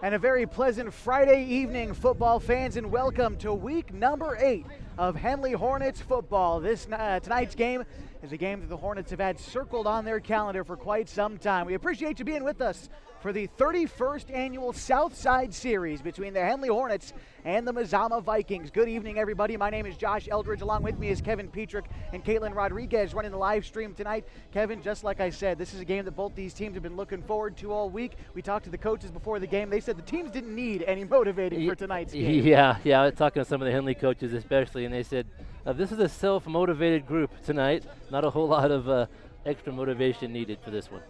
And a very pleasant Friday evening, football fans, and welcome to week number 8 of Henley Hornets football. Tonight's game is a game that the Hornets have had circled on their calendar for quite some time. We appreciate you being with us for the 31st annual Southside Series between the Henley Hornets and the MAZAMA Vikings. Good evening, everybody. My name is Josh Eldridge. Along with me is Kevin Petrick and Caitlin Rodriguez running the live stream tonight. Kevin, just like I said, this is a game that both these teams have been looking forward to all week. We talked to the coaches before the game. They said the teams didn't need any motivating for tonight's game. Yeah, I was talking to some of the Henley coaches especially, and they said this is a self-motivated group tonight. Not a whole lot of extra motivation needed for this one.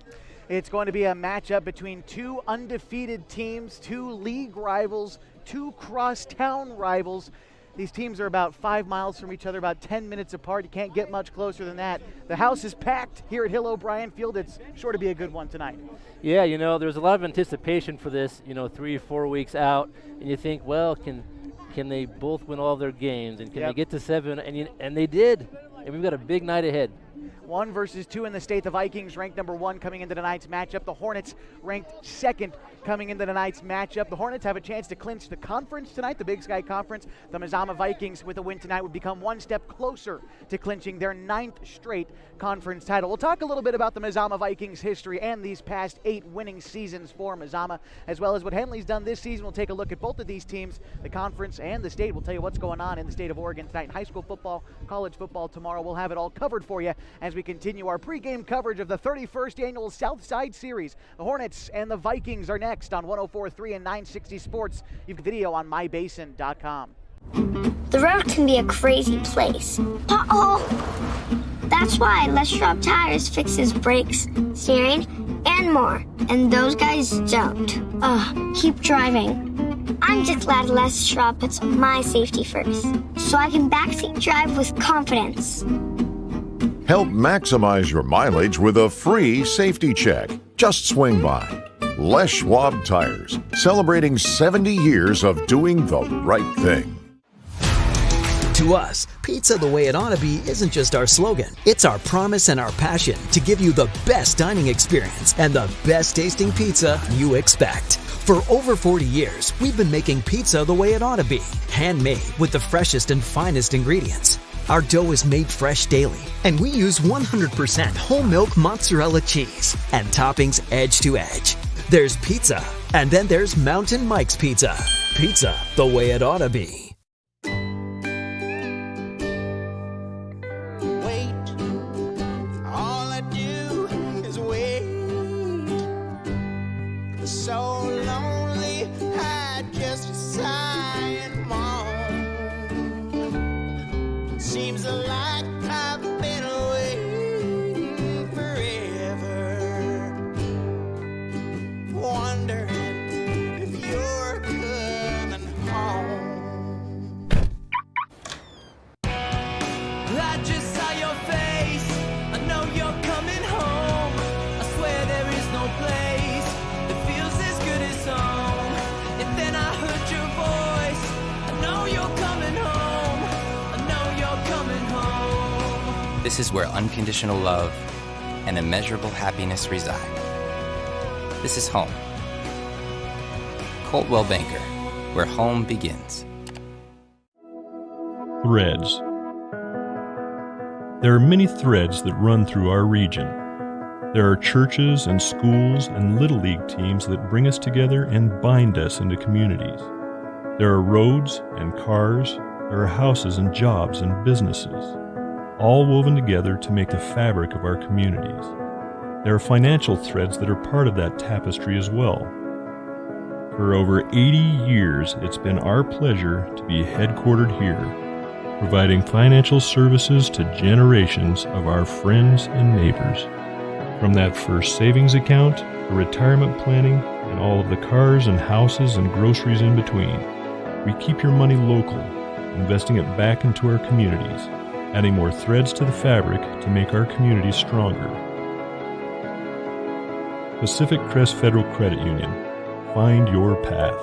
It's going to be a matchup between two undefeated teams, two league rivals, two crosstown rivals. These teams are about 5 miles from each other, about 10 minutes apart. You can't get much closer than that. The house is packed here at Hill O'Brien Field. It's sure to be a good one tonight. Yeah, there's a lot of anticipation for this, 3 or 4 weeks out. And you think, well, can they both win all their games? And can they get to 7? And they did. And we've got a big night ahead. 1 versus 2 in the state. The Vikings ranked number 1 coming into tonight's matchup. The Hornets ranked 2nd coming into tonight's matchup. The Hornets have a chance to clinch the conference tonight, the Big Sky Conference. The MAZAMA Vikings, with a win tonight, would become 1 step closer to clinching their 9th straight conference title. We'll talk a little bit about the MAZAMA Vikings' history and these past 8 winning seasons for MAZAMA, as well as what Henley's done this season. We'll take a look at both of these teams, the conference and the state. We'll tell you what's going on in the state of Oregon tonight in high school football, college football tomorrow. We'll have it all covered for you as we continue our pregame coverage of the 31st annual Southside Series. The Hornets and the Vikings are next on 104.3 and 960 Sports. You've got video on mybasin.com. The road can be a crazy place. Uh-oh! That's why Les Schwab Tires fixes brakes, steering, and more. And those guys don't. Keep driving. I'm just glad Les Schwab puts my safety first, so I can backseat drive with confidence. Help maximize your mileage with a free safety check. Just swing by. Les Schwab Tires, celebrating 70 years of doing the right thing. To us, pizza the way it ought to be isn't just our slogan. It's our promise and our passion to give you the best dining experience and the best tasting pizza you expect. For over 40 years, we've been making pizza the way it ought to be. Handmade with the freshest and finest ingredients. Our dough is made fresh daily, and we use 100% whole milk mozzarella cheese and toppings edge to edge. There's pizza, and then there's Mountain Mike's Pizza. Pizza the way it ought to be. Wait, all I do is wait. So lonely, I just sigh and moan. Seems like I've been waiting forever, wondering if you're coming home. I just saw your face, I know you're coming home. I swear there is no place that feels as good as home. And then I heard your voice, I know you're coming home. I know you're coming home. This is where unconditional love and immeasurable happiness reside. This is home. Coltwell Banker, where home begins. Threads. There are many threads that run through our region. There are churches and schools and Little League teams that bring us together and bind us into communities. There are roads and cars. There are houses and jobs and businesses, all woven together to make the fabric of our communities. There are financial threads that are part of that tapestry as well. For over 80 years, it's been our pleasure to be headquartered here, providing financial services to generations of our friends and neighbors. From that first savings account, to retirement planning, and all of the cars and houses and groceries in between, we keep your money local, investing it back into our communities, adding more threads to the fabric to make our communities stronger. Pacific Crest Federal Credit Union. Find your path.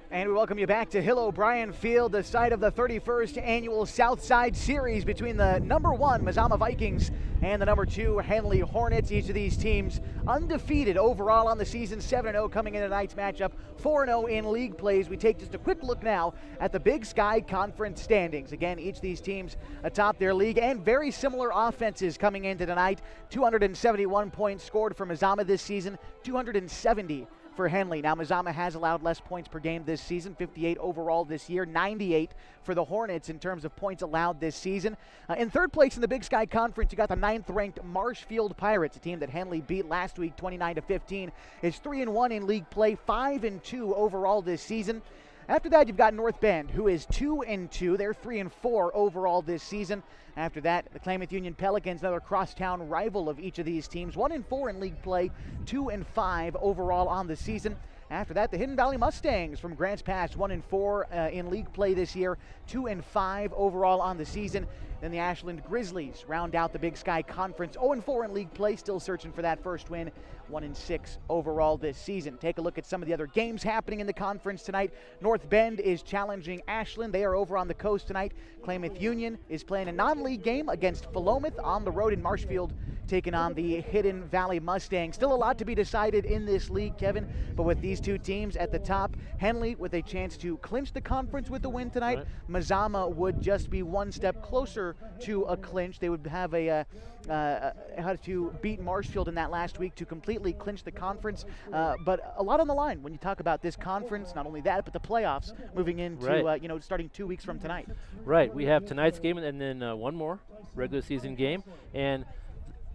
And we welcome welcome you back to Hill O'Brien Field, the site of the 31st annual Southside Series between the number 1 MAZAMA Vikings and the number 2 Henley Hornets. Each of these teams undefeated overall on the season, 7-0 coming into tonight's matchup, 4-0 in league plays. We take just a quick look now at the Big Sky Conference standings. Again, each of these teams atop their league and very similar offenses coming into tonight. 271 points scored for MAZAMA this season, 270 for Henley. Now, MAZAMA has allowed less points per game this season, 58 overall this year, 98 for the Hornets in terms of points allowed this season. In third place in the Big Sky Conference, you got the 9th-ranked Marshfield Pirates, a team that Henley beat last week, 29-15. It's 3-1 in league play, 5-2 overall this season. After that, you've got North Bend, who is 2-2. They're 3-4 overall this season. After that, the Klamath Union Pelicans, another crosstown rival of each of these teams, 1-4 in league play, 2-5 overall on the season. After that, the Hidden Valley Mustangs from Grants Pass, 1-4 in league play this year, 2-5 overall on the season. Then the Ashland Grizzlies round out the Big Sky Conference, 0-4 in league play, still searching for that first win, 1-6 overall this season. Take a look at some of the other games happening in the conference tonight. North Bend is challenging Ashland. They are over on the coast tonight. Klamath Union is playing a non-league game against Philomath on the road in Marshfield, taking on the Hidden Valley Mustangs. Still a lot to be decided in this league, Kevin, but with these two teams at the top, Henley with a chance to clinch the conference with the win tonight. Right. MAZAMA would just be one step closer to a clinch. They would have had to beat Marshfield in that last week to completely clinch the conference, but a lot on the line when you talk about this conference. Not only that, but the playoffs moving into right. Starting 2 weeks from tonight. Right, we have tonight's game and then one more regular season game, and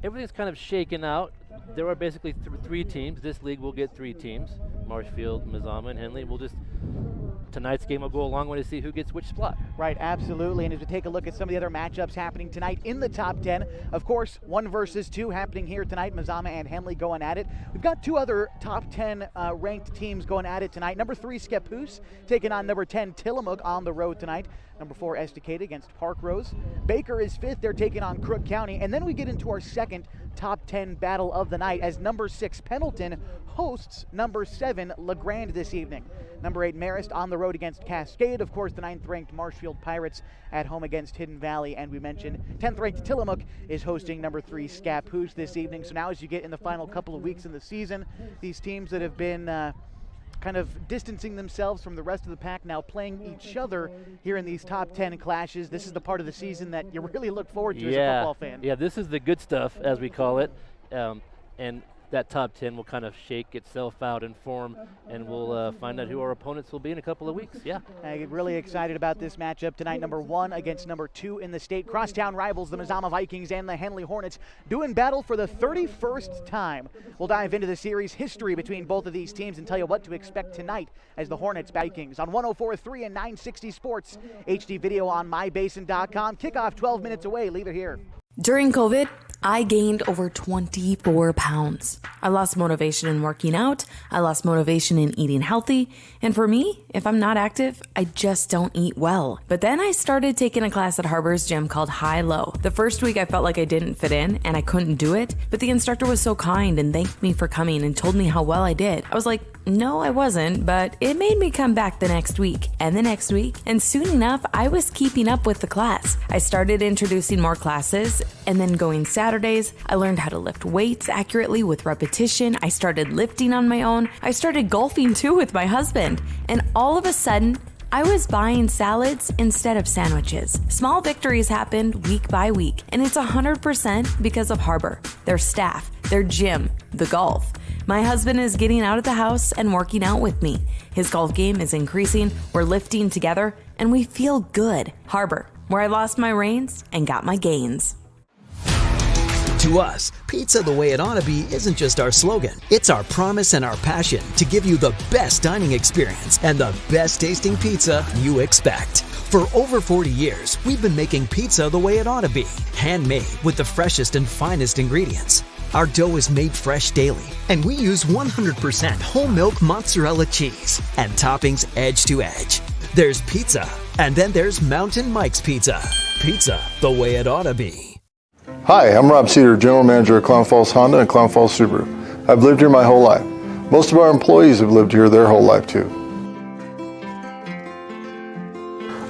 everything's kind of shaken out. There are basically three teams. This league will get 3 teams: Marshfield, MAZAMA, and Henley. Tonight's game will go a long way to see who gets which spot. Right, absolutely. And as we take a look at some of the other matchups happening tonight in the top 10, of course, 1 versus 2 happening here tonight. MAZAMA and Henley going at it. We've got 2 other top 10 ranked teams going at it tonight. Number 3, Scappoose, taking on number 10, Tillamook on the road tonight. Number 4, Estacada against Park Rose. Baker is 5th. They're taking on Crook County. And then we get into our second top 10 battle of the night as number 6, Pendleton, hosts number 7, LeGrand this evening. Number 8, Marist on the road against Cascade. Of course, the 9th-ranked Marshfield Pirates at home against Hidden Valley. And we mentioned 10th-ranked Tillamook is hosting number 3, Scappoose this evening. So now as you get in the final couple of weeks in the season, these teams that have been kind of distancing themselves from the rest of the pack, now playing each other here in these top 10 clashes. This is the part of the season that you really look forward to as a football fan. Yeah, this is the good stuff, as we call it, and that top 10 will kind of shake itself out and form, and we'll find out who our opponents will be in a couple of weeks. Yeah. I get really excited about this matchup tonight. Number 1 against number 2 in the state. Crosstown rivals, the MAZAMA Vikings and the Henley Hornets, doing battle for the 31st time. We'll dive into the series history between both of these teams and tell you what to expect tonight as the Hornets Vikings on 104.3 and 960 Sports. HD video on mybasin.com. Kickoff 12 minutes away. Leave it here. During COVID, I gained over 24 pounds. I lost motivation in working out. I lost motivation in eating healthy. And for me, if I'm not active, I just don't eat well. But then I started taking a class at Harbor's gym called High Low. The first week I felt like I didn't fit in and I couldn't do it. But the instructor was so kind and thanked me for coming and told me how well I did. I was like, no, I wasn't, but it made me come back the next week and the next week. And soon enough, I was keeping up with the class. I started introducing more classes and then going Saturdays. I learned how to lift weights accurately with repetition. I started lifting on my own. I started golfing too with my husband. And all of a sudden, I was buying salads instead of sandwiches. Small victories happened week by week, and it's 100% because of Harbor, their staff, their gym, the golf. My husband is getting out of the house and working out with me. His golf game is increasing, we're lifting together, and we feel good. Harbor, where I lost my reins and got my gains. To us, pizza the way it ought to be isn't just our slogan. It's our promise and our passion to give you the best dining experience and the best tasting pizza you expect. For over 40 years, we've been making pizza the way it ought to be. Handmade with the freshest and finest ingredients. Our dough is made fresh daily, and we use 100% whole milk mozzarella cheese and toppings edge to edge. There's pizza, and then there's Mountain Mike's Pizza. Pizza the way it ought to be. Hi, I'm Rob Cedar, General Manager at Clown Falls Honda and Clown Falls Subaru. I've lived here my whole life. Most of our employees have lived here their whole life too.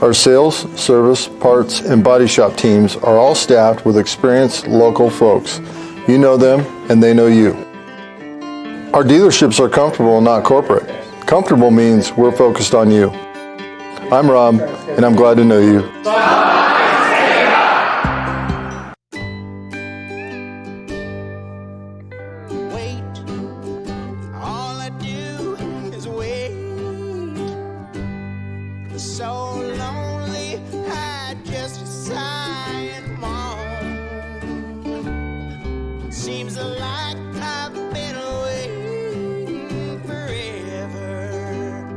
Our sales, service, parts, and body shop teams are all staffed with experienced local folks. You know them, and they know you. Our dealerships are comfortable and not corporate. Comfortable means we're focused on you. I'm Rob, and I'm glad to know you. All I do is wait. So lonely, I just sigh and moan. Seems like I've been waiting forever,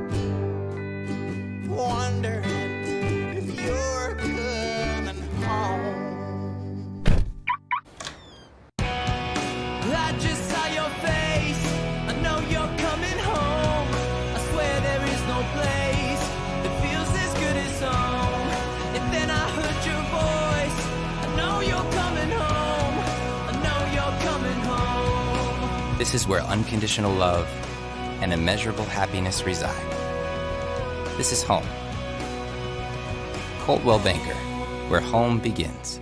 wondering if you're coming home. I just saw your face, I know you're coming home. I swear there is no place that feels as good as home. And then I heard your voice, I know you're coming home. I know you're coming home. This is where unconditional love and immeasurable happiness reside. This is home. Coltwell Banker, where home begins.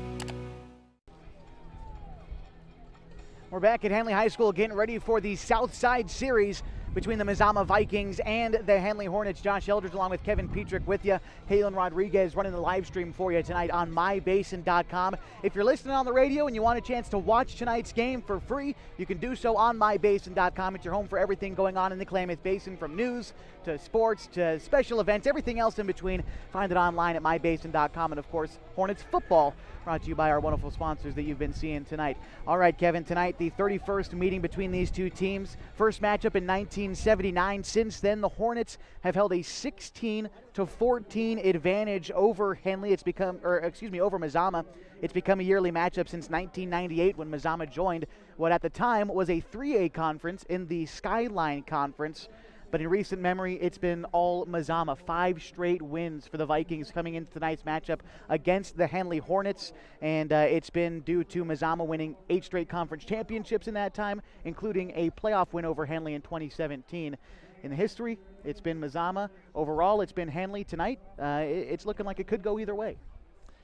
We're back at Henley High School getting ready for the Southside Series between the MAZAMA Vikings and the Henley Hornets. Josh Eldridge along with Kevin Petrick with you. Halen Rodriguez running the live stream for you tonight on mybasin.com. If you're listening on the radio and you want a chance to watch tonight's game for free, you can do so on mybasin.com. It's your home for everything going on in the Klamath Basin, from news to sports to special events, everything else in between. Find it online at mybasin.com. And of course, Hornets football, brought to you by our wonderful sponsors that you've been seeing tonight. All right, Kevin, tonight the 31st meeting between these two teams. First matchup in 1979. Since then, the Hornets have held a 16-14 advantage over Henley. It's become, over MAZAMA. It's become a yearly matchup since 1998 when MAZAMA joined what at the time was a 3A conference in the Skyline Conference. But in recent memory, it's been all MAZAMA. 5 straight wins for the Vikings coming into tonight's matchup against the Henley Hornets. And it's been due to MAZAMA winning 8 straight conference championships in that time, including a playoff win over Henley in 2017. In the history, it's been MAZAMA. Overall, it's been Henley tonight. It's looking like it could go either way.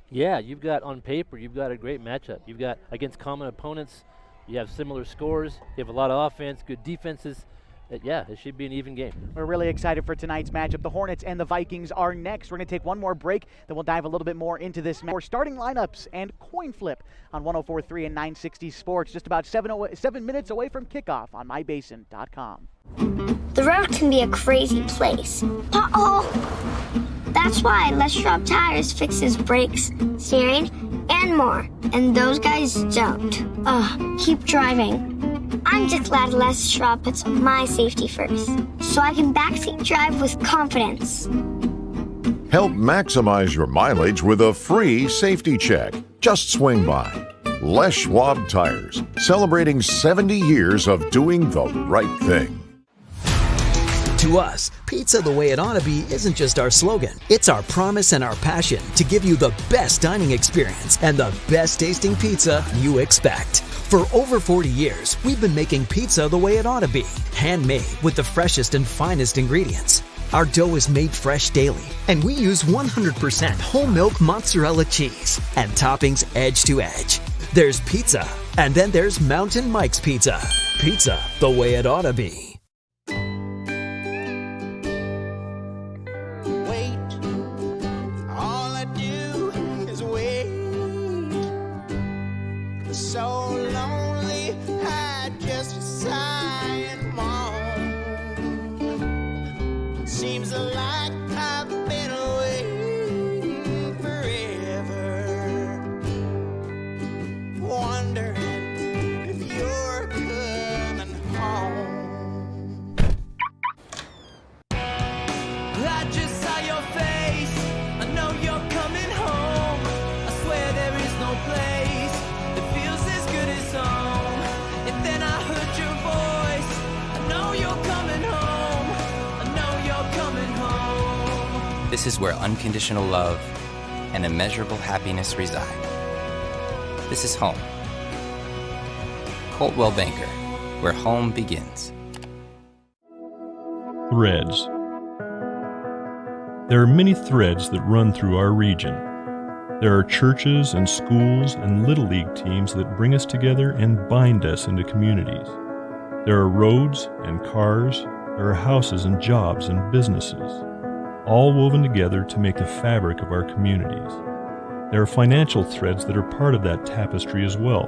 Yeah, you've got on paper, you've got a great matchup. You've got against common opponents, you have similar scores, you have a lot of offense, good defenses. Yeah, it should be an even game. We're really excited for tonight's matchup. The Hornets and the Vikings are next. We're going to take one more break, then we'll dive a little bit more into this match. Starting lineups and coin flip on 104.3 and 960 Sports. Just about 7 minutes away from kickoff on mybasin.com. The road can be a crazy place. Uh-oh! That's why Les Schwab Tires fixes brakes, steering, and more. And those guys don't. Keep driving. I'm just glad Les Schwab puts my safety first, so I can backseat drive with confidence. Help maximize your mileage with a free safety check. Just swing by. Les Schwab Tires, celebrating 70 years of doing the right thing. To us, pizza the way it ought to be isn't just our slogan. It's our promise and our passion to give you the best dining experience and the best tasting pizza you expect. For over 40 years, we've been making pizza the way it ought to be. Handmade with the freshest and finest ingredients. Our dough is made fresh daily, and we use 100% whole milk mozzarella cheese and toppings edge to edge. There's pizza, and then there's Mountain Mike's Pizza. Pizza the way it ought to be. So lonely, I just sigh and moan. Seems like I've been waiting forever, wondering if you're coming home. I just saw your face, I know you're coming home. I swear there is no place home. And then I heard your voice, I know you're coming home. I know you're coming home. This is where unconditional love and immeasurable happiness reside. This is home. Coltwell Banker, where home begins. Threads. There are many threads that run through our region. There are churches and schools and Little League teams that bring us together and bind us into communities. There are roads and cars, there are houses and jobs and businesses, all woven together to make the fabric of our communities. There are financial threads that are part of that tapestry as well.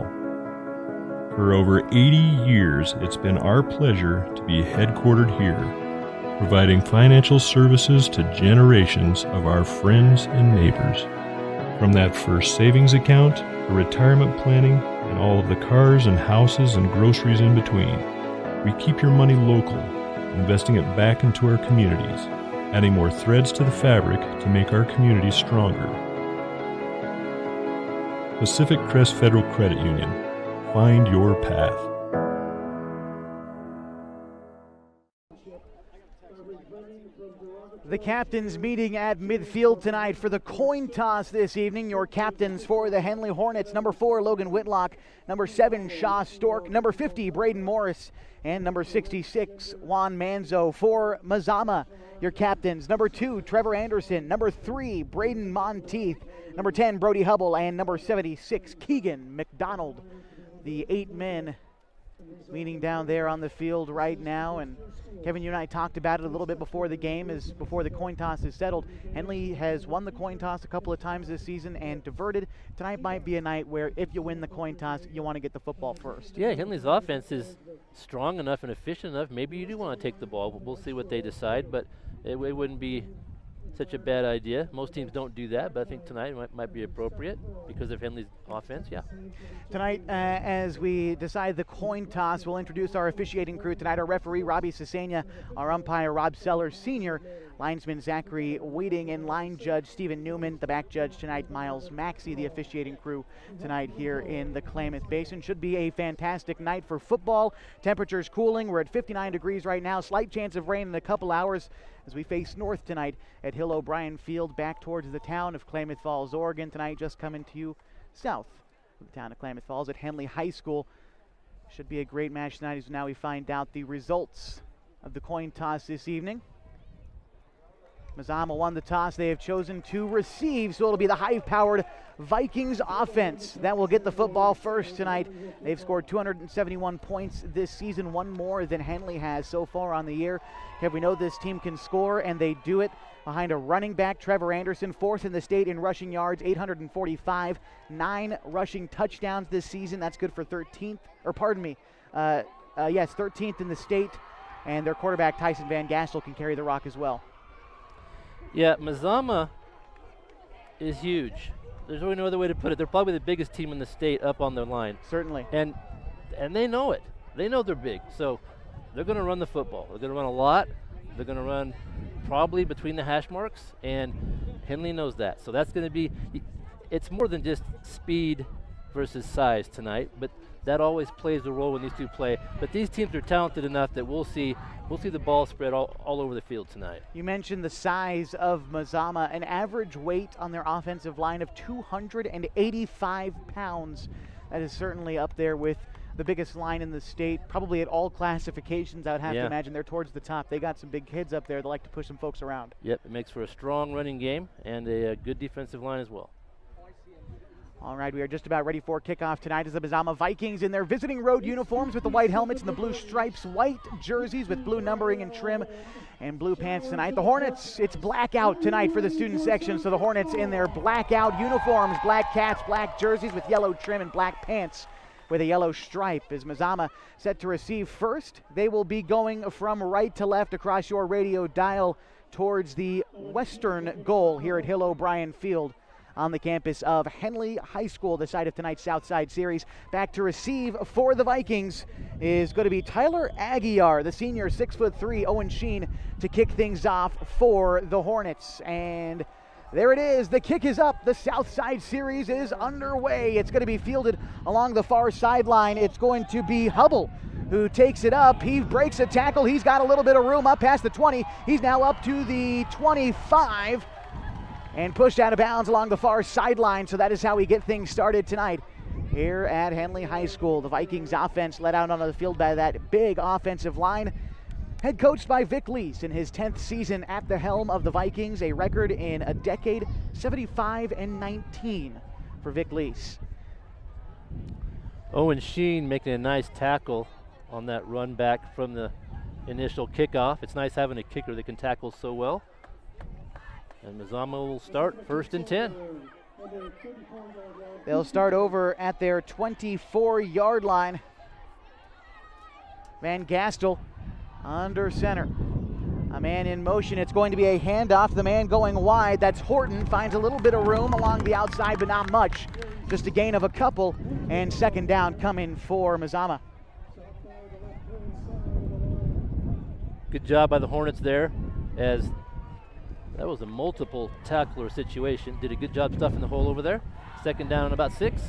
For over 80 years, it's been our pleasure to be headquartered here, providing financial services to generations of our friends and neighbors. From that first savings account, to retirement planning, and all of the cars and houses and groceries in between, we keep your money local, investing it back into our communities, adding more threads to the fabric to make our communities stronger. Pacific Crest Federal Credit Union. Find your path. The captains meeting at midfield tonight for the coin toss this evening. Your captains for the Henley Hornets: number 4, Logan Whitlock; number 7, Shaw Stork; number 50, Braden Morris; and number 66, Juan Manzo. For Mazama, your captains: number 2, Trevor Anderson; number 3, Braden Monteith; number 10, Brody Hubble; and number 76, Keegan McDonald. The 8 men meeting down there on the field right now. And Kevin, you and I talked about it a little bit before the game, before the coin toss is settled. Henley has won the coin toss a couple of times this season and diverted. Tonight might be a night where if you win the coin toss, you want to get the football first. Yeah, Henley's offense is strong enough and efficient enough. Maybe you do want to take the ball. We'll see what they decide, but it wouldn't be such a bad idea. Most teams don't do that, but I think tonight might be appropriate because of Henley's offense. Yeah. Tonight, as we decide the coin toss, we'll introduce our officiating crew tonight. Our referee, Robbie Cesena; our umpire, Rob Sellers Sr.; linesman Zachary Wheating; and line judge Stephen Newman. The back judge tonight, Miles Maxey. The officiating crew tonight here in the Klamath Basin. Should be a fantastic night for football. Temperatures cooling. We're at 59 degrees right now. Slight chance of rain in a couple hours as we face north tonight at Hill O'Brien Field, back towards the town of Klamath Falls, Oregon. Tonight, just coming to you south of the town of Klamath Falls at Henley High School. Should be a great match tonight as now we find out the results of the coin toss this evening. Mazama won the toss. They have chosen to receive, so it'll be the high-powered Vikings offense that will get the football first tonight. They've scored 271 points this season, one more than Henley has so far on the year. We know this team can score, and they do it behind a running back, Trevor Anderson, 4th in the state in rushing yards, 845, 9 rushing touchdowns this season. That's good for 13th, or pardon me, 13th in the state. And their quarterback, Tyson Van Gastel, can carry the rock as well. Yeah, Mazama is huge. There's really no other way to put it. They're probably the biggest team in the state up on their line. Certainly. And they know it. They know they're big. So they're going to run the football. They're going to run a lot. They're going to run probably between the hash marks, and Henley knows that. So that's going to be – it's more than just speed versus size tonight, but that always plays a role when these two play. But these teams are talented enough that we'll see the ball spread all over the field tonight. You mentioned the size of Mazama, an average weight on their offensive line of 285 pounds. That is certainly up there with the biggest line in the state, probably at all classifications. I would have to imagine they're towards the top. They got some big kids up there that like to push some folks around. Yep, it makes for a strong running game and a good defensive line as well. All right, we are just about ready for kickoff tonight as the MAZAMA Vikings in their visiting road uniforms with the white helmets and the blue stripes, white jerseys with blue numbering and trim, and blue pants tonight. The Hornets, it's blackout tonight for the student section, so the Hornets in their blackout uniforms, black caps, black jerseys with yellow trim and black pants with a yellow stripe. Is MAZAMA set to receive first? They will be going from right to left across your radio dial towards the western goal here at Hill O'Brien Field on the campus of Henley High School, the site of tonight's Southside Series. Back to receive for the Vikings is going to be Tyler Aguiar, the senior, 6'3", Owen Sheen, to kick things off for the Hornets. And there it is. The kick is up. The Southside Series is underway. It's going to be fielded along the far sideline. It's going to be Hubble who takes it up. He breaks a tackle. He's got a little bit of room up past the 20. He's now up to the 25 and pushed out of bounds along the far sideline. So that is how we get things started tonight here at Henley High School. The Vikings offense led out onto the field by that big offensive line. Head coached by Vic Leese in his 10th season at the helm of the Vikings, a record in a decade, 75-19 for Vic Leese. Owen Sheen making a nice tackle on that run back from the initial kickoff. It's nice having a kicker that can tackle so well. And Mazama will start 1st and 10. They'll start over at their 24-yard line. Van Gastel under center. A man in motion. It's going to be a handoff. The man going wide, that's Horton, finds a little bit of room along the outside, but not much. Just a gain of a couple, and 2nd down coming for Mazama. Good job by the Hornets there, as that was a multiple tackler situation. Did a good job stuffing the hole over there. 2nd down and about 6.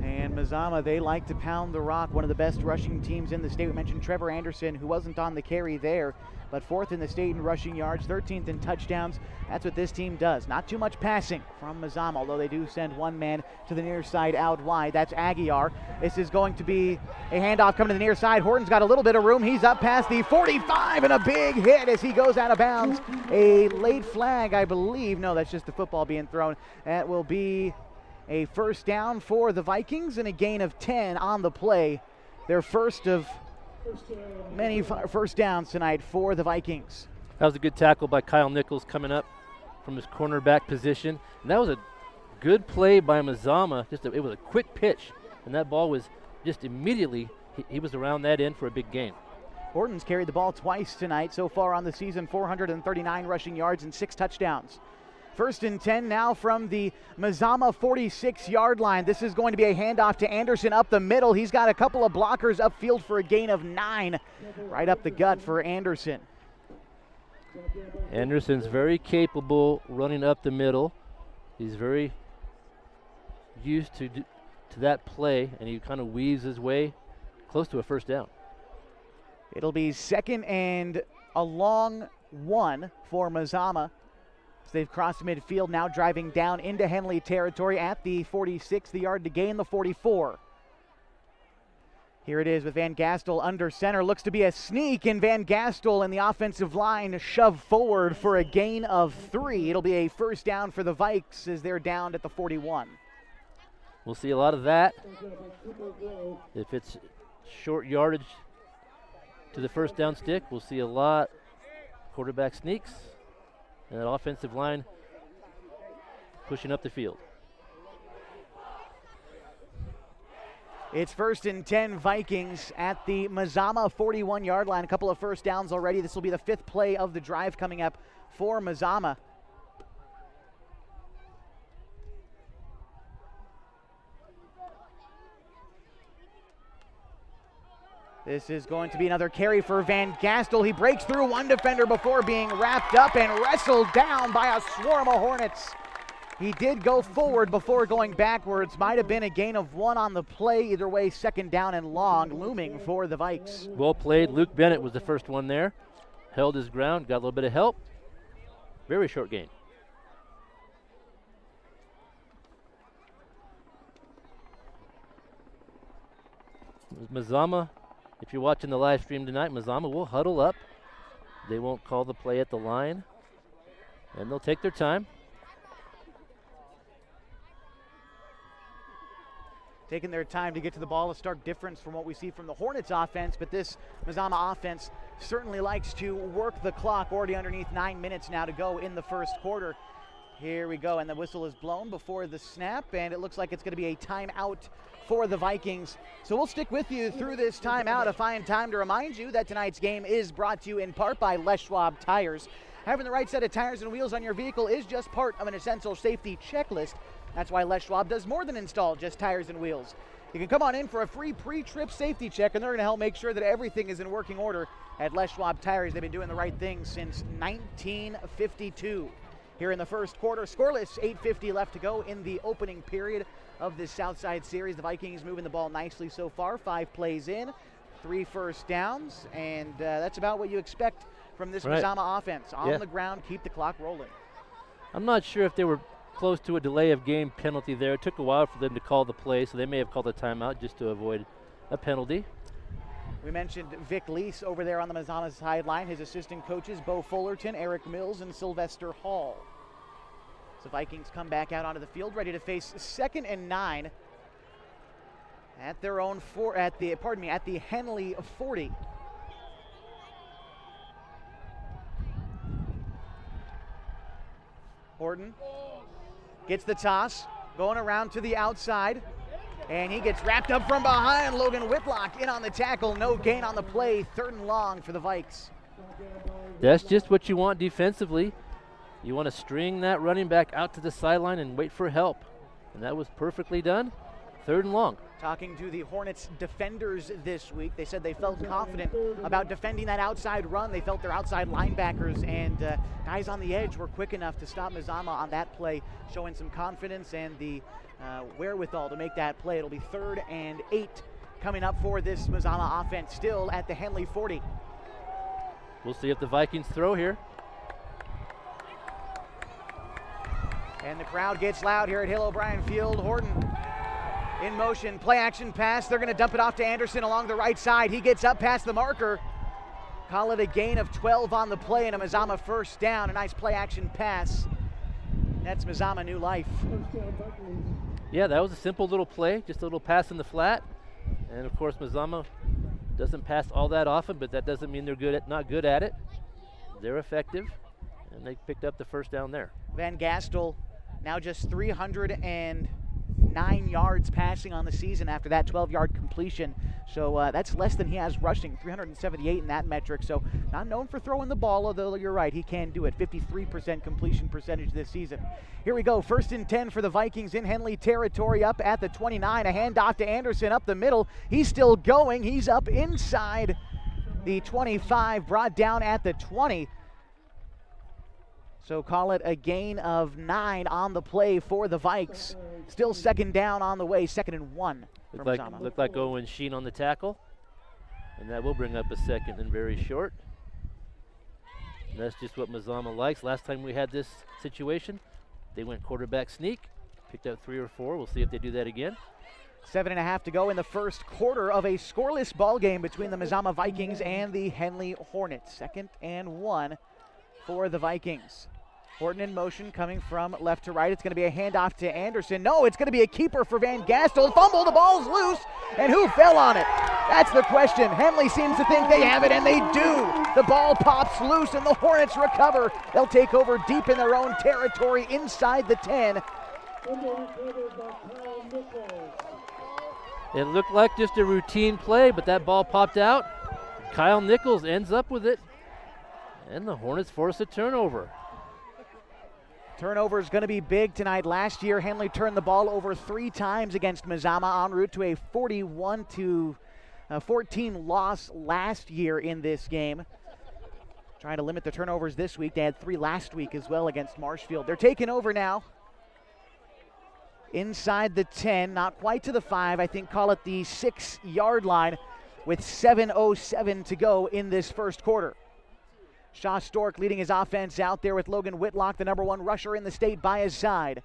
And Mazama, they like to pound the rock, one of the best rushing teams in the state. We mentioned Trevor Anderson, who wasn't on the carry there, but 4th in the state in rushing yards, 13th in touchdowns. That's what this team does. Not too much passing from Mazama, although they do send one man to the near side out wide. That's Aguiar. This is going to be a handoff coming to the near side. Horton's got a little bit of room. He's up past the 45, and a big hit as he goes out of bounds. A late flag, I believe. No, that's just the football being thrown. That will be a 1st down for the Vikings and a gain of 10 on the play. Their first of many 1st downs tonight for the Vikings. That was a good tackle by Kyle Nichols coming up from his cornerback position. And that was a good play by Mazama. It was a quick pitch, and that ball was just immediately, he was around that end for a big gain. Horton's carried the ball twice tonight so far on the season, 439 rushing yards and 6 touchdowns. 1st and 10 now from the Mazama 46-yard line. This is going to be a handoff to Anderson up the middle. He's got a couple of blockers upfield for a gain of 9. Right up the gut for Anderson. Anderson's very capable running up the middle. He's very used to that play, and he kind of weaves his way close to a 1st down. It'll be 2nd and a long 1 for Mazama. They've crossed midfield, now driving down into Henley territory at the 46, the yard to gain the 44. Here it is with Van Gastel under center. Looks to be a sneak, and Van Gastel and the offensive line shove forward for a gain of 3. It'll be a 1st down for the Vikes as they're down at the 41. We'll see a lot of that. If it's short yardage to the 1st down stick, we'll see a lot quarterback sneaks. And that offensive line pushing up the field. It's 1st and 10 Vikings at the Mazama 41-yard line. A couple of 1st downs already. This will be the 5th play of the drive coming up for Mazama. This is going to be another carry for Van Gastel. He breaks through one defender before being wrapped up and wrestled down by a swarm of Hornets. He did go forward before going backwards. Might have been a gain of 1 on the play. Either way, 2nd down and long looming for the Vikes. Well played. Luke Bennett was the first one there. Held his ground, got a little bit of help. Very short gain. Mazama, if you're watching the live stream tonight, Mazama will huddle up. They won't call the play at the line, and they'll take their time. Taking their time to get to the ball, a stark difference from what we see from the Hornets offense, but this Mazama offense certainly likes to work the clock. Already underneath 9 minutes now to go in the 1st quarter. Here we go, and the whistle is blown before the snap, and it looks like it's going to be a timeout for the Vikings. So we'll stick with you through this timeout. A fine time to remind you that tonight's game is brought to you in part by Les Schwab Tires. Having the right set of tires and wheels on your vehicle is just part of an essential safety checklist. That's why Les Schwab does more than install just tires and wheels. You can come on in for a free pre-trip safety check, and they're going to help make sure that everything is in working order at Les Schwab Tires. They've been doing the right thing since 1952. Here in the 1st quarter, scoreless, 8:50 left to go in the opening period of this Southside series. The Vikings moving the ball nicely so far. 5 plays in, 3 1st downs, and that's about what you expect from this Mazama offense. On the ground, keep the clock rolling. I'm not sure if they were close to a delay of game penalty there. It took a while for them to call the play, so they may have called a timeout just to avoid a penalty. We mentioned Vic Lease over there on the Mazama sideline. His assistant coaches, Bo Fullerton, Eric Mills, and Sylvester Hall. So Vikings come back out onto the field, ready to face 2nd and 9 at their own at the Henley 40. Horton gets the toss, going around to the outside, and he gets wrapped up from behind. Logan Whitlock in on the tackle, no gain on the play, 3rd and long for the Vikes. That's just what you want defensively. You want to string that running back out to the sideline and wait for help. And that was perfectly done. 3rd and long. Talking to the Hornets defenders this week, they said they felt confident about defending that outside run. They felt their outside linebackers and guys on the edge were quick enough to stop Mazama on that play, showing some confidence and the wherewithal to make that play. It'll be 3rd and 8 coming up for this Mazama offense, still at the Henley 40. We'll see if the Vikings throw here. And the crowd gets loud here at Hill O'Brien Field. Horton in motion, play action pass. They're going to dump it off to Anderson along the right side. He gets up past the marker. Call it a gain of 12 on the play and a Mazama 1st down. A nice play action pass. That's Mazama new life. Yeah, that was a simple little play, just a little pass in the flat. And of course, Mazama doesn't pass all that often, but that doesn't mean they're not good at it. They're effective, and they picked up the 1st down there. Van Gastel now just 309 yards passing on the season after that 12-yard completion. So that's less than he has rushing, 378 in that metric. So not known for throwing the ball, although you're right, he can do it. 53% completion percentage this season. Here we go, 1st and 10 for the Vikings in Henley territory, up at the 29. A handoff to Anderson up the middle. He's still going. He's up inside the 25, brought down at the 20. So call it a gain of 9 on the play for the Vikes. Still 2nd down on the way, 2nd and 1 for Mazama. Looked like Owen Sheen on the tackle. And that will bring up a 2nd and very short. And that's just what Mazama likes. Last time we had this situation, they went quarterback sneak, picked up 3 or 4. We'll see if they do that again. 7.5 to go in the 1st quarter of a scoreless ball game between the Mazama Vikings and the Henley Hornets. 2nd and 1 for the Vikings. Horton in motion, coming from left to right. It's going to be a handoff to Anderson. No, it's going to be a keeper for Van Gastel. Fumble, the ball's loose, and who fell on it? That's the question. Henley seems to think they have it, and they do. The ball pops loose, and the Hornets recover. They'll take over deep in their own territory inside the 10. It looked like just a routine play, but that ball popped out. Kyle Nichols ends up with it, and the Hornets force a turnover. Turnover is going to be big tonight. Last year, Henley turned the ball over 3 times against Mazama, en route to a 41-14 loss last year in this game. Trying to limit the turnovers this week. They had 3 last week as well against Marshfield. They're taking over now. Inside the 10, not quite to the 5. I think call it the 6-yard line with 7:07 to go in this 1st quarter. Shaw Stork leading his offense out there with Logan Whitlock, the #1 rusher in the state, by his side.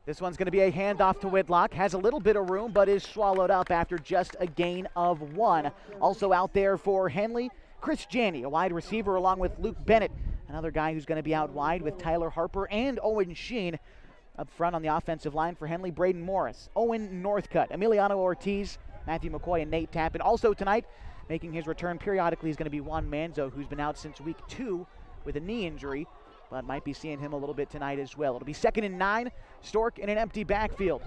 This one's going to be a handoff to Whitlock. Has a little bit of room, but is swallowed up after just a gain of 1. Also out there for Henley, Chris Janney, a wide receiver, along with Luke Bennett, another guy who's going to be out wide with Tyler Harper and Owen Sheen. Up front on the offensive line for Henley, Braden Morris, Owen Northcutt, Emiliano Ortiz, Matthew McCoy, and Nate Tappan. Also tonight, making his return periodically is going to be Juan Manzo, who's been out since week 2 with a knee injury, but might be seeing him a little bit tonight as well. It'll be 2nd and 9, Stork in an empty backfield,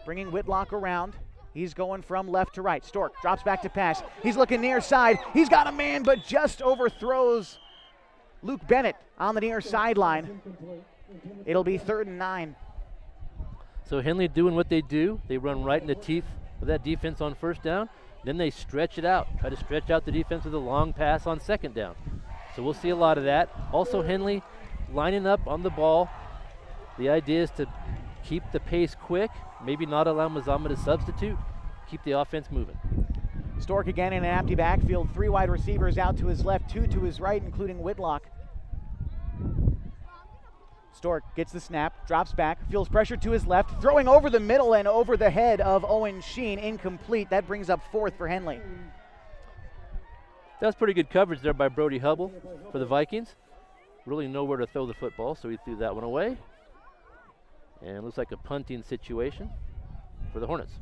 bringing Whitlock around. He's going from left to right. Stork drops back to pass. He's looking near side. He's got a man, but just overthrows Luke Bennett on the near sideline. It'll be 3rd and 9. So Henley doing what they do. They run right in the teeth of that defense on 1st down. Then they stretch it out, try to stretch out the defense with a long pass on 2nd down. So we'll see a lot of that. Also Henley lining up on the ball. The idea is to keep the pace quick, maybe not allow Mazama to substitute, keep the offense moving. Stork again in an empty backfield. 3 wide receivers out to his left, 2 to his right, including Whitlock. Stork gets the snap, drops back, feels pressure to his left, throwing over the middle and over the head of Owen Sheen, incomplete. That brings up 4th for Henley. That's pretty good coverage there by Brody Hubble for the Vikings. Really nowhere to throw the football, so he threw that one away. And it looks like a punting situation for the Hornets.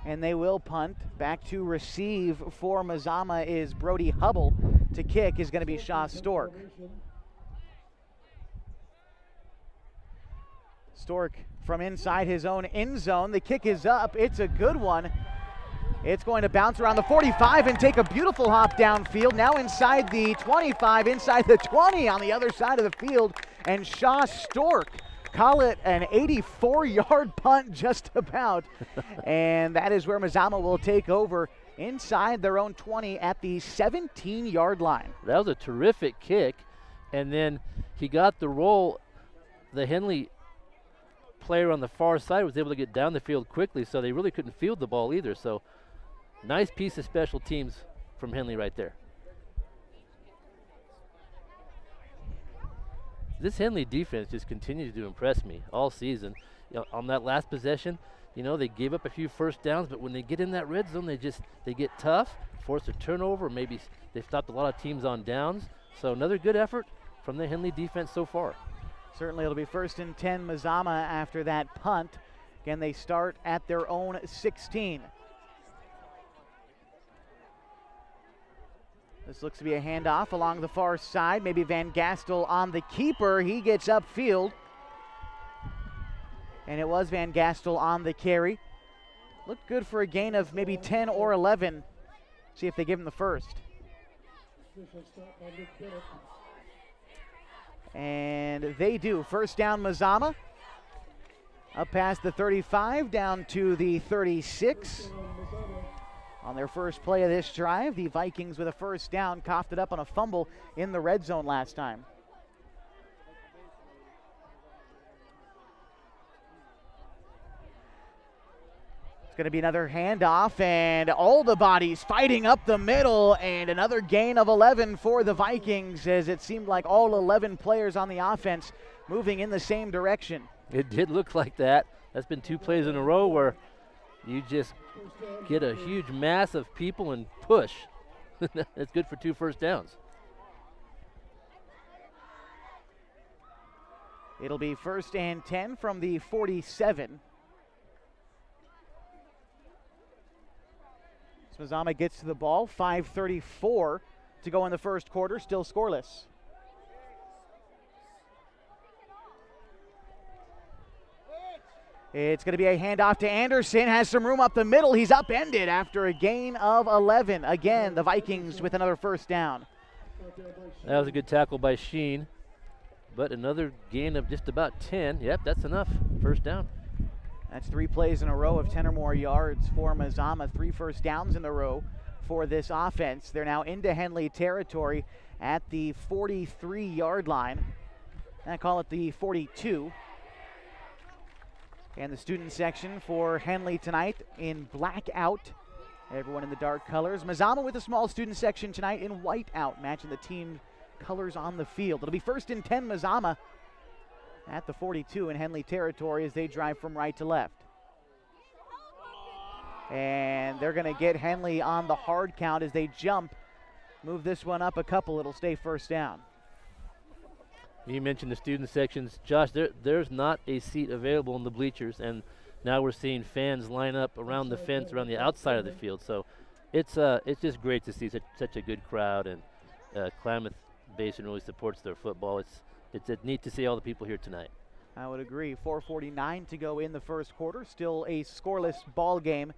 And they will punt. Back to receive for Mazama is Brody Hubble. To kick is going to be Shaw Stork. Stork from inside his own end zone. The kick is up. It's a good one. It's going to bounce around the 45 and take a beautiful hop downfield. Now inside the 25, inside the 20 on the other side of the field. And Shaw Stork, call it an 84-yard punt just about. And that is where Mazama will take over inside their own 20 at the 17-yard line. That was a terrific kick. And then he got the roll. The Henley player on the far side was able to get down the field quickly, so they really couldn't field the ball either. So nice piece of special teams from Henley right there. This Henley defense just continues to impress me all season. You know, on that last possession, you know, they gave up a few first downs, but when they get in that red zone, they get tough, force a turnover, maybe they've stopped a lot of teams on downs. So another good effort from the Henley defense so far. Certainly it'll be 1st and 10 Mazama after that punt. Again, they start at their own 16. This looks to be a handoff along the far side. Maybe Van Gastel on the keeper. He gets upfield. And it was Van Gastel on the carry. Looked good for a gain of maybe 10 or 11. See if they give him the first. And they do. First down, Mazama. Up past the 35, down to the 36. On their first play of this drive, the Vikings with a first down, coughed it up on a fumble in the red zone last time. It's going to be another handoff, and all the bodies fighting up the middle, and another gain of 11 for the Vikings, as it seemed like all 11 players on the offense moving in the same direction. It did look like that. That's been 2 plays in a row where you just get a huge mass of people and push. That's good for 2 first downs. It'll be 1st and 10 from the 47. Mazama gets to the ball, 5:34 to go in the first quarter, still scoreless. It's going to be a handoff to Anderson, has some room up the middle. He's upended after a gain of 11. Again, the Vikings with another first down. That was a good tackle by Sheen, but another gain of just about 10. Yep, that's enough. First down. That's 3 plays in a row of 10 or more yards for Mazama. 3 first downs in a row for this offense. They're now into Henley territory at the 43-yard line. I call it the 42. And the student section for Henley tonight in blackout. Everyone in the dark colors. Mazama with a small student section tonight in whiteout, matching the team colors on the field. It'll be 1st and 10 Mazama at the 42 in Henley territory as they drive from right to left. And they're going to get Henley on the hard count as they jump. Move this one up a couple. It'll stay first down. You mentioned the student sections. Josh, there's not a seat available in the bleachers, and now we're seeing fans line up around the fence, around the outside of the field. So it's just great to see such a good crowd, and Klamath Basin really supports their football. It's neat to see all the people here tonight. I would agree. 4:49 to go in the first quarter. Still a scoreless ball game.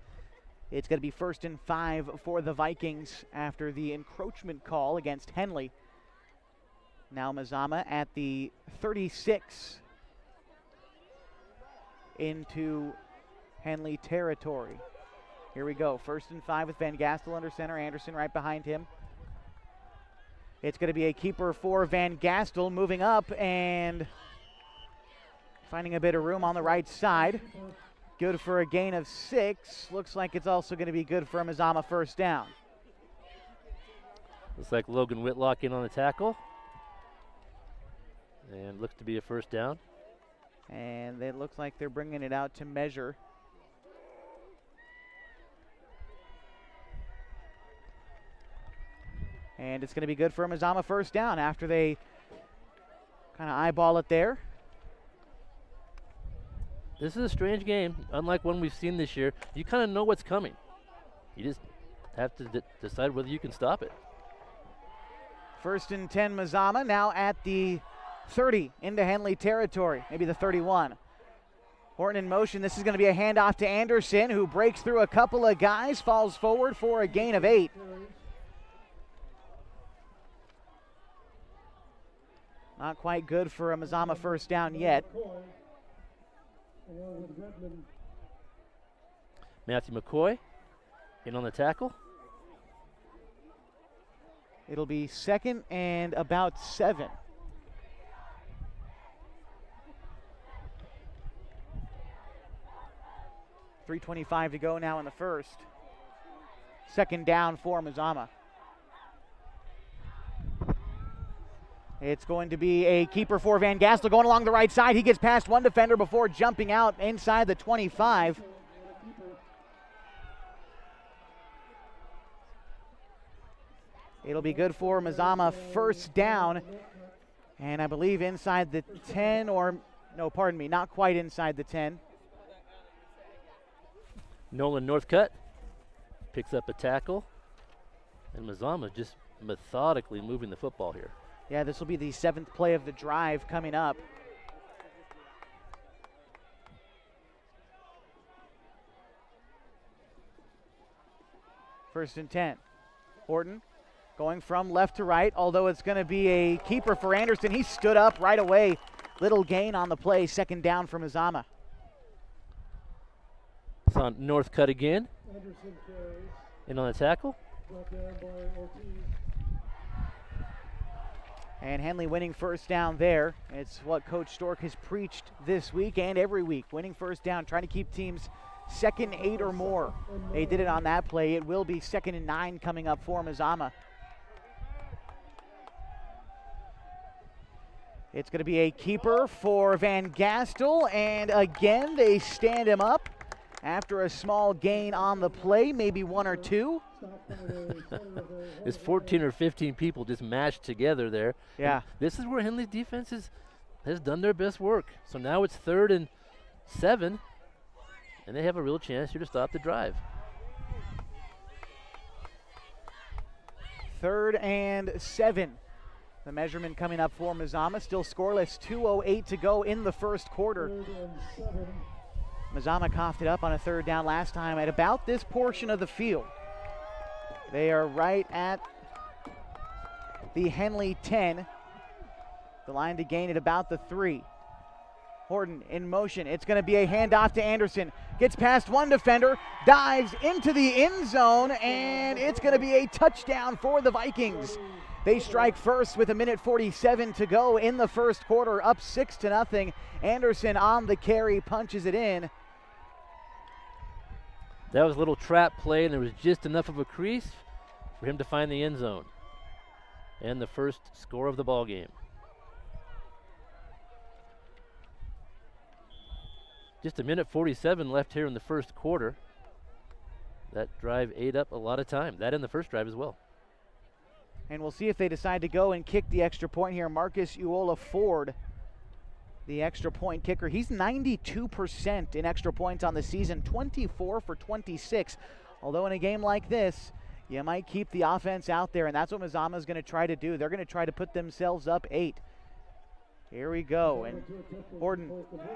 It's going to be 1st and 5 for the Vikings after the encroachment call against Henley. Now Mazama at the 36 into Henley territory. Here we go. 1st and 5 with Van Gastel under center. Anderson right behind him. It's going to be a keeper for Van Gastel, moving up and finding a bit of room on the right side. Good for a gain of 6. Looks like it's also going to be good for a Mazama first down. Looks like Logan Whitlock in on the tackle. And looks to be a first down. And it looks like they're bringing it out to measure. And it's going to be good for a Mazama first down after they kind of eyeball it there. This is a strange game, unlike one we've seen this year. You kind of know what's coming. You just have to decide whether you can stop it. 1st and 10 Mazama, now at the 30 into Henley territory, maybe the 31. Horton in motion. This is going to be a handoff to Anderson, who breaks through a couple of guys, falls forward for a gain of 8. Not quite good for a Mazama first down yet. Matthew McCoy in on the tackle. It'll be 2nd and about 7. .325 to go now in the first. 2nd down for Mazama. It's going to be a keeper for Van Gastel going along the right side. He gets past one defender before jumping out inside the 25. It'll be good for Mazama first down. And I believe inside the 10 or, no, pardon me, not quite inside the 10. Nolan Northcutt picks up a tackle. And Mazama just methodically moving the football here. Yeah, this will be the 7th play of the drive coming up. First and 10. Horton going from left to right, although it's going to be a keeper for Anderson. He stood up right away. Little gain on the play. 2nd down for Mazama. It's on Northcutt again. In on the tackle. And Henley winning first down there. It's what Coach Stork has preached this week and every week. Winning first down, trying to keep teams 2nd 8 or more. They did it on that play. It will be 2nd and 9 coming up for Mazama. It's going to be a keeper for Van Gastel. And again, they stand him up after a small gain on the play, maybe 1 or 2. It's 14 or 15 people just mashed together there. Yeah. And this is where Henley's defense has done their best work. So now it's 3rd and 7, and they have a real chance here to stop the drive. 3rd and 7. The measurement coming up for Mazama. Still scoreless, 2:08 to go in the first quarter. Mazama coughed it up on a 3rd down last time at about this portion of the field. They are right at the Henley 10. The line to gain at about the 3. Horton in motion. It's going to be a handoff to Anderson. Gets past one defender, dives into the end zone, and it's going to be a touchdown for the Vikings. They strike first with 1:47 to go in the first quarter, up 6-0. Anderson on the carry, punches it in. That was a little trap play, and there was just enough of a crease for him to find the end zone. And the first score of the ball game. Just 1:47 left here in the first quarter. That drive ate up a lot of time. That in the first drive as well. And we'll see if they decide to go and kick the extra point here. Marcus Uola Ford, the extra point kicker. He's 92% in extra points on the season, 24 for 26. Although in a game like this, you might keep the offense out there, and that's what Mazama is going to try to do. They're going to try to put themselves up 8. Here we go, and Horton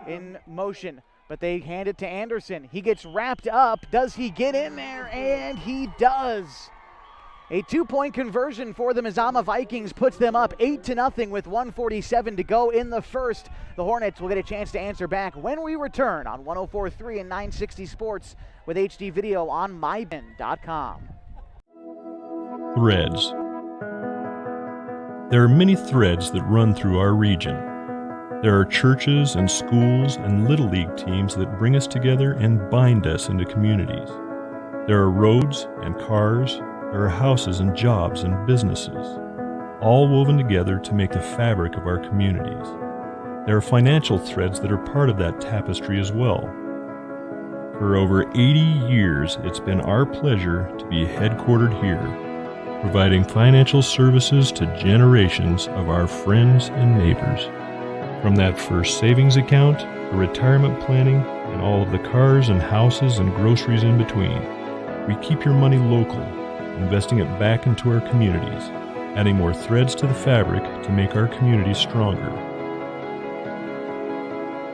in motion, but they hand it to Anderson. He gets wrapped up. Does he get in there? And he does. A 2-point conversion for the Mazama Vikings puts them up 8-0 with 1:47 to go in the first. The Hornets will get a chance to answer back when we return on 104.3 and 960 Sports with HD video on myben.com. Threads. There are many threads that run through our region. There are churches and schools and Little League teams that bring us together and bind us into communities. There are roads and cars. There are houses and jobs and businesses, all woven together to make the fabric of our communities. There are financial threads that are part of that tapestry as well. For over 80 years, it's been our pleasure to be headquartered here. providing financial services to generations of our friends and neighbors. From that first savings account, to retirement planning, and all of the cars and houses and groceries in between, we keep your money local, investing it back into our communities, adding more threads to the fabric to make our communities stronger.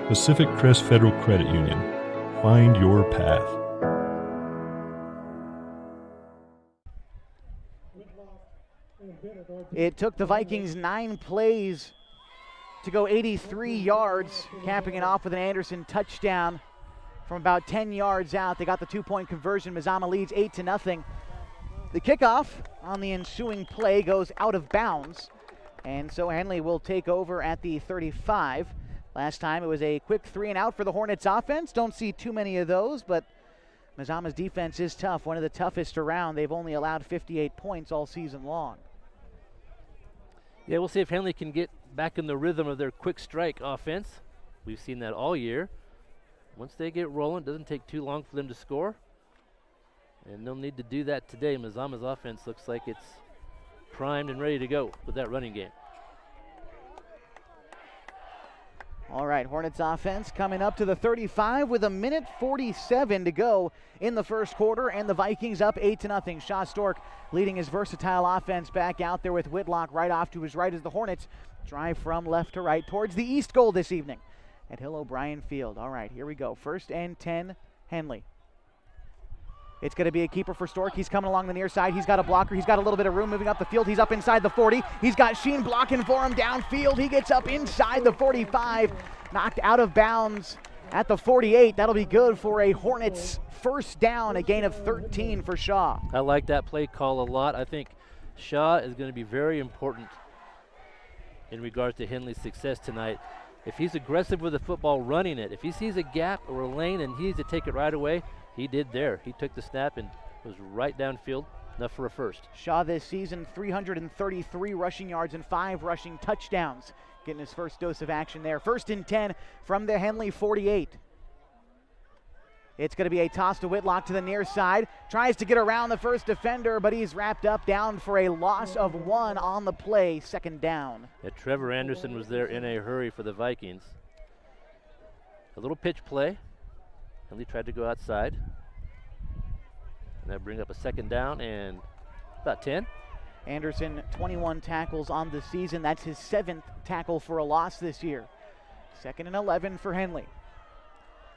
Pacific Crest Federal Credit Union. Find your path. It took the Vikings 9 plays to go 83 yards, capping it off with an Anderson touchdown from about 10 yards out. They got the 2-point conversion. Mazama leads 8-0. The kickoff on the ensuing play goes out of bounds, and so Henley will take over at the 35. Last time it was a quick 3-and-out for the Hornets offense. Don't see too many of those, but Mazama's defense is tough, one of the toughest around. They've only allowed 58 points all season long. Yeah, we'll see if Henley can get back in the rhythm of their quick strike offense. We've seen that all year. Once they get rolling, it doesn't take too long for them to score. And they'll need to do that today. Mazama's offense looks like it's primed and ready to go with that running game. All right, Hornets offense coming up to the 35 with 1:47 to go in the first quarter, and the Vikings up 8-0. Shaw Stork leading his versatile offense back out there with Whitlock right off to his right as the Hornets drive from left to right towards the east goal this evening at Hill O'Brien Field. All right, here we go. 1st and 10, Henley. It's going to be a keeper for Stork. He's coming along the near side. He's got a blocker. He's got a little bit of room moving up the field. He's up inside the 40. He's got Sheen blocking for him downfield. He gets up inside the 45, knocked out of bounds at the 48. That'll be good for a Hornets first down, a gain of 13 for Shaw. I like that play call a lot. I think Shaw is going to be very important in regards to Henley's success tonight. If he's aggressive with the football, running it, if he sees a gap or a lane and he needs to take it right away, he did there. He took the snap and was right downfield, enough for a first. Shaw this season, 333 rushing yards and 5 rushing touchdowns. Getting his first dose of action there. 1st and 10 from the Henley 48. It's going to be a toss to Whitlock to the near side. Tries to get around the first defender, but he's wrapped up down for a loss of 1 on the play, 2nd down. Yeah, Trevor Anderson was there in a hurry for the Vikings. A little pitch play. Henley tried to go outside. And that bring up a 2nd down and about 10. Anderson, 21 tackles on the season. That's his 7th tackle for a loss this year. 2nd and 11 for Henley.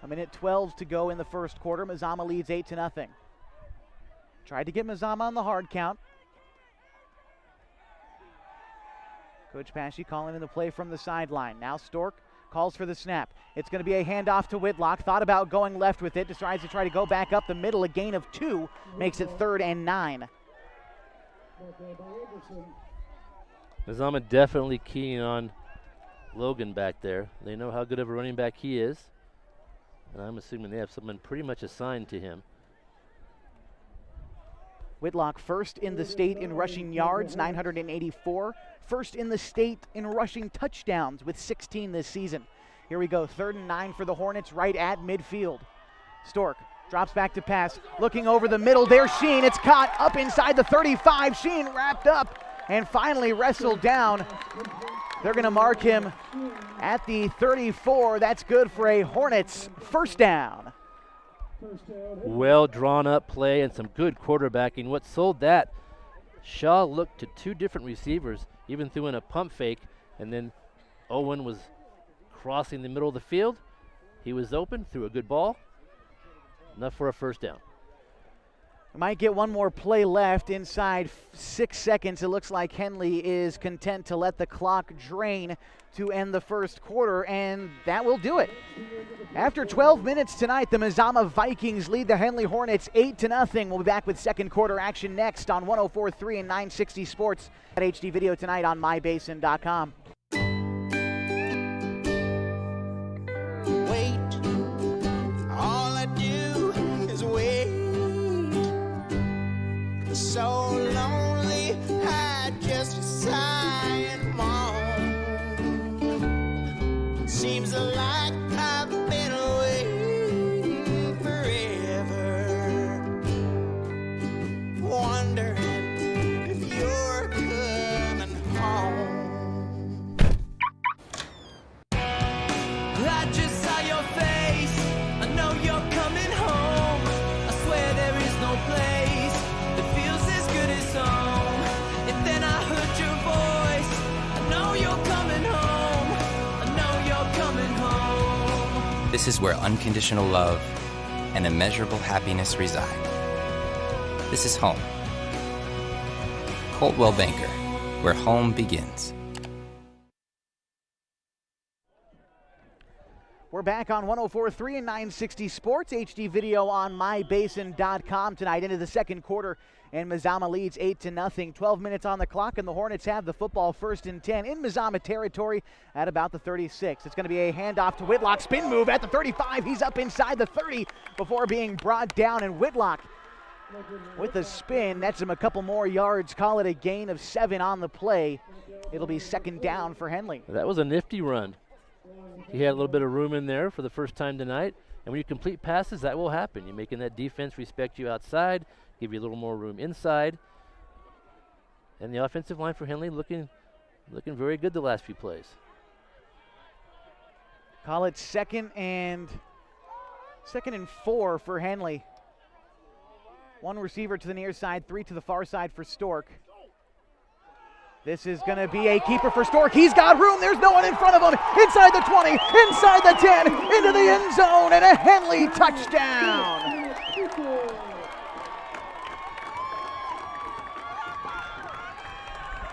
1:12 to go in the first quarter. Mazama leads 8-0. Tried to get Mazama on the hard count. Coach Pashy calling in the play from the sideline. Now Stork calls for the snap. It's going to be a handoff to Whitlock. Thought about going left with it. Decides to try to go back up the middle. A gain of 2 makes it 3rd and 9. Mazama definitely keying on Logan back there. They know how good of a running back he is. And I'm assuming they have someone pretty much assigned to him. Whitlock 1st in the state in rushing yards, 984. 1st in the state in rushing touchdowns with 16 this season. Here we go, 3rd and 9 for the Hornets right at midfield. Stork drops back to pass, looking over the middle. There's Sheen. It's caught up inside the 35. Sheen wrapped up and finally wrestled down. They're going to mark him at the 34. That's good for a Hornets first down. Well drawn up play and some good quarterbacking. What sold that, Shaw looked to 2 different receivers, even threw in a pump fake, and then Owen was crossing the middle of the field. He was open, threw a good ball. Enough for a first down. We might get one more play left inside 6 seconds. It looks like Henley is content to let the clock drain to end the first quarter, and that will do it. After 12 minutes tonight, the Mazama Vikings lead the Henley Hornets 8-0. We'll be back with second quarter action next on 104.3 and 960 Sports at HD Video tonight on mybasin.com. So lonely, I just sigh and moan. Seems like I've been away forever. Wondering if This is where unconditional love and immeasurable happiness reside. This is home. Coltwell Banker, where home begins. We're back on 104.3 and 960 Sports, HD video on mybasin.com tonight into the second quarter, and Mazama leads 8-0. 12 minutes on the clock, and the Hornets have the football 1st and 10 in Mazama territory at about the 36. It's going to be a handoff to Whitlock, spin move at the 35. He's up inside the 30 before being brought down, and Whitlock with a spin nets him a couple more yards, call it a gain of 7 on the play. It'll be 2nd down for Henley. That was a nifty run. He had a little bit of room in there for the first time tonight. And when you complete passes, that will happen. You're making that defense respect you outside, give you a little more room inside. And the offensive line for Henley looking very good the last few plays. Call it second and 4 for Henley. 1 receiver to the near side, 3 to the far side for Stork. This is going to be a keeper for Stork. He's got room. There's no one in front of him. Inside the 20, inside the 10, into the end zone, and a Henley touchdown.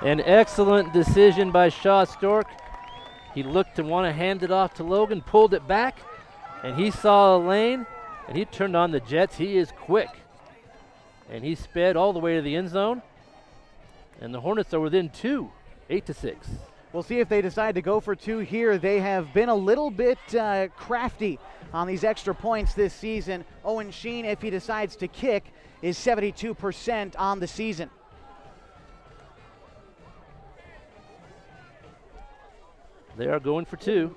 An excellent decision by Shaw Stork. He looked to want to hand it off to Logan, pulled it back, and he saw a lane, and he turned on the jets. He is quick, and he sped all the way to the end zone. And the Hornets are within 2, 8-6. We'll see if they decide to go for 2 here. They have been a little bit crafty on these extra points this season. Owen Sheen, if he decides to kick, is 72% on the season. They are going for 2.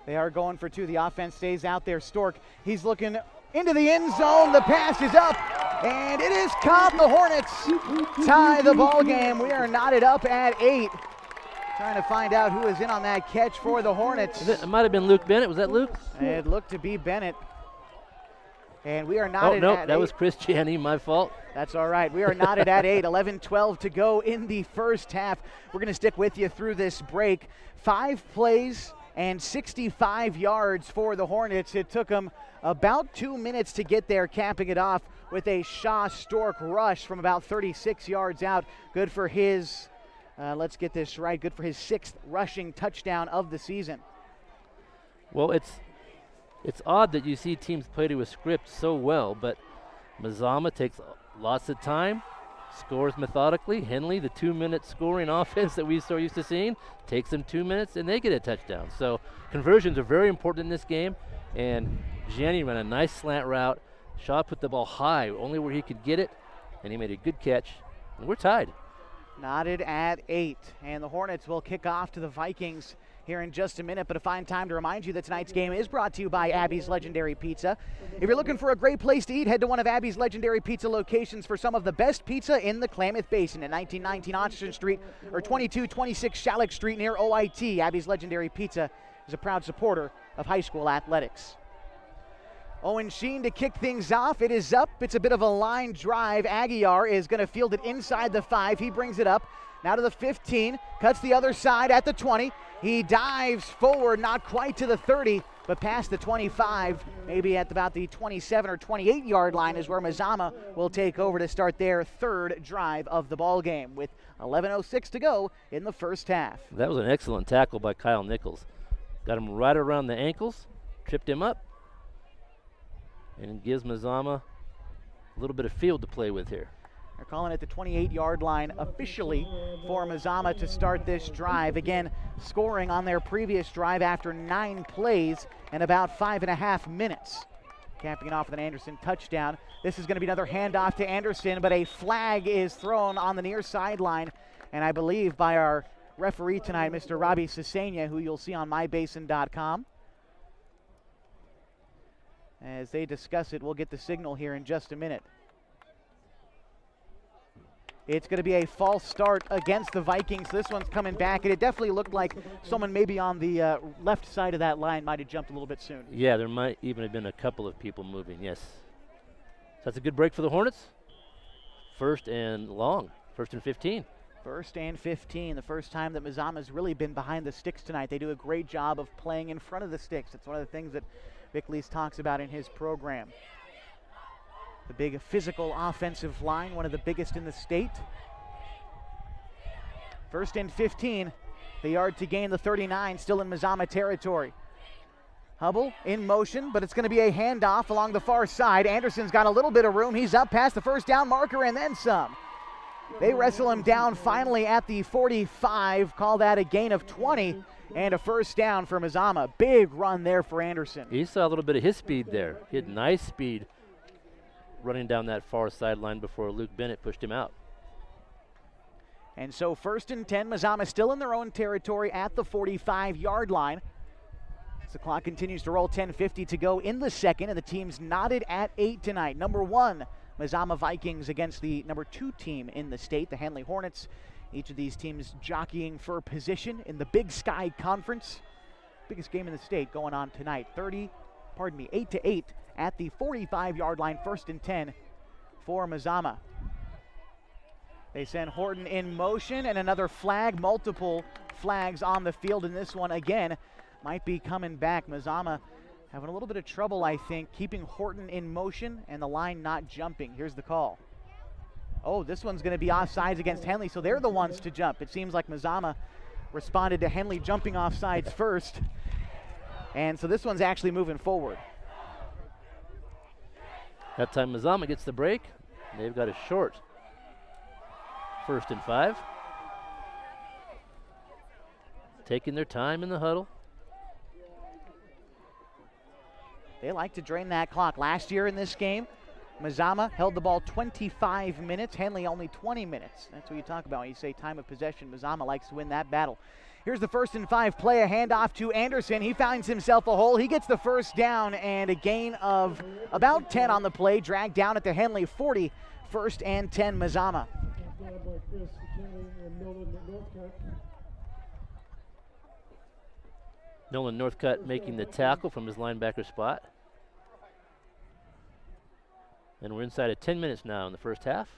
They are going for 2. The offense stays out there. Stork, he's looking into the end zone. The pass is up, and it is caught. The Hornets tie the ball game. We are knotted up at 8. Trying to find out who is in on that catch for the Hornets. It might have been Luke Bennett. Was that Luke? It looked to be Bennett. And we are knotted at 8. Oh, no, that was Chris Janney, my fault. That's all right. We are knotted at 8. 11-12 to go in the first half. We're going to stick with you through this break. 5 plays and 65 yards for the Hornets. It took them about 2 minutes to get there, capping it off with a Shaw Stork rush from about 36 yards out. Good for his, let's get this right, good for his 6th rushing touchdown of the season. Well, it's odd that you see teams play to a script so well, but Mazama takes lots of time, scores methodically. Henley, the 2-minute scoring offense that we so used to seeing, takes them 2 minutes and they get a touchdown. So conversions are very important in this game, and Janney ran a nice slant route. Shaw put the ball high, only where he could get it, and he made a good catch, and we're tied. Knotted at 8, and the Hornets will kick off to the Vikings here in just a minute, but a fine time to remind you that tonight's game is brought to you by Abby's Legendary Pizza. If you're looking for a great place to eat, head to one of Abby's Legendary Pizza locations for some of the best pizza in the Klamath Basin at 1919 Austin Street or 2226 Shalleck Street near OIT. Abby's Legendary Pizza is a proud supporter of high school athletics. Owen Sheen to kick things off. It is up. It's a bit of a line drive. Aguiar is going to field it inside the 5. He brings it up. Now to the 15. Cuts the other side at the 20. He dives forward, not quite to the 30, but past the 25, maybe at about the 27 or 28 yard line is where Mazama will take over to start their 3rd drive of the ball game with 11:06 to go in the first half. That was an excellent tackle by Kyle Nichols. Got him right around the ankles, tripped him up, and gives Mazama a little bit of field to play with here. They're calling it the 28-yard line officially for Mazama to start this drive. Again, scoring on their previous drive after 9 plays and about 5.5 minutes. Capping it off with an Anderson touchdown. This is going to be another handoff to Anderson, but a flag is thrown on the near sideline, and I believe by our referee tonight, Mr. Robbie Cesena, who you'll see on mybasin.com. As they discuss it, we'll get the signal here in just a minute. It's going to be a false start against the Vikings. This one's coming back, and it definitely looked like someone maybe on the left side of that line might have jumped a little bit soon. Yeah, there might even have been a couple of people moving, yes. So that's a good break for the Hornets. 1st and long, 1st and 15. First and 15, the first time that Mazama's really been behind the sticks tonight. They do a great job of playing in front of the sticks. It's one of the things that Vic Lees talks about in his program. The big physical offensive line, one of the biggest in the state. First and 15, the yard to gain the 39, still in Mazama territory. Hubble in motion, but it's going to be a handoff along the far side. Anderson's got a little bit of room. He's up past the first down marker and then some. They wrestle him down finally at the 45, call that a gain of 20, and a first down for Mazama. Big run there for Anderson. He saw a little bit of his speed there. He had nice speed running down that far sideline before Luke Bennett pushed him out. And so first and 10, Mazama still in their own territory at the 45-yard line. As the clock continues to roll, 10:50 to go in the second, and the team's knotted at 8 tonight. Number 1, Mazama Vikings against the number 2 team in the state, the Henley Hornets. Each of these teams jockeying for position in the Big Sky Conference. Biggest game in the state going on tonight. 8-8 at the 45-yard line, first and 10 for Mazama. They send Horton in motion, and another flag, multiple flags on the field in this one again. Might be coming back. Mazama having a little bit of trouble, I think, keeping Horton in motion and the line not jumping. Here's the call. Oh, this one's going to be offsides against Henley, so they're the ones to jump. It seems like Mazama responded to Henley jumping offsides first. And so this one's actually moving forward. That time Mazama gets the break. They've got a short 1st and 5. Taking their time in the huddle. They like to drain that clock. Last year in this game, Mazama held the ball 25 minutes, Henley only 20 minutes. That's what you talk about when you say time of possession. Mazama likes to win that battle. Here's the 1st and 5 play, a handoff to Anderson. He finds himself a hole. He gets the first down and a gain of about 10 on the play, dragged down at the Henley 40, 1st and 10 Mazama. Nolan Northcutt making the tackle from his linebacker spot. And we're inside of 10 minutes now in the first half.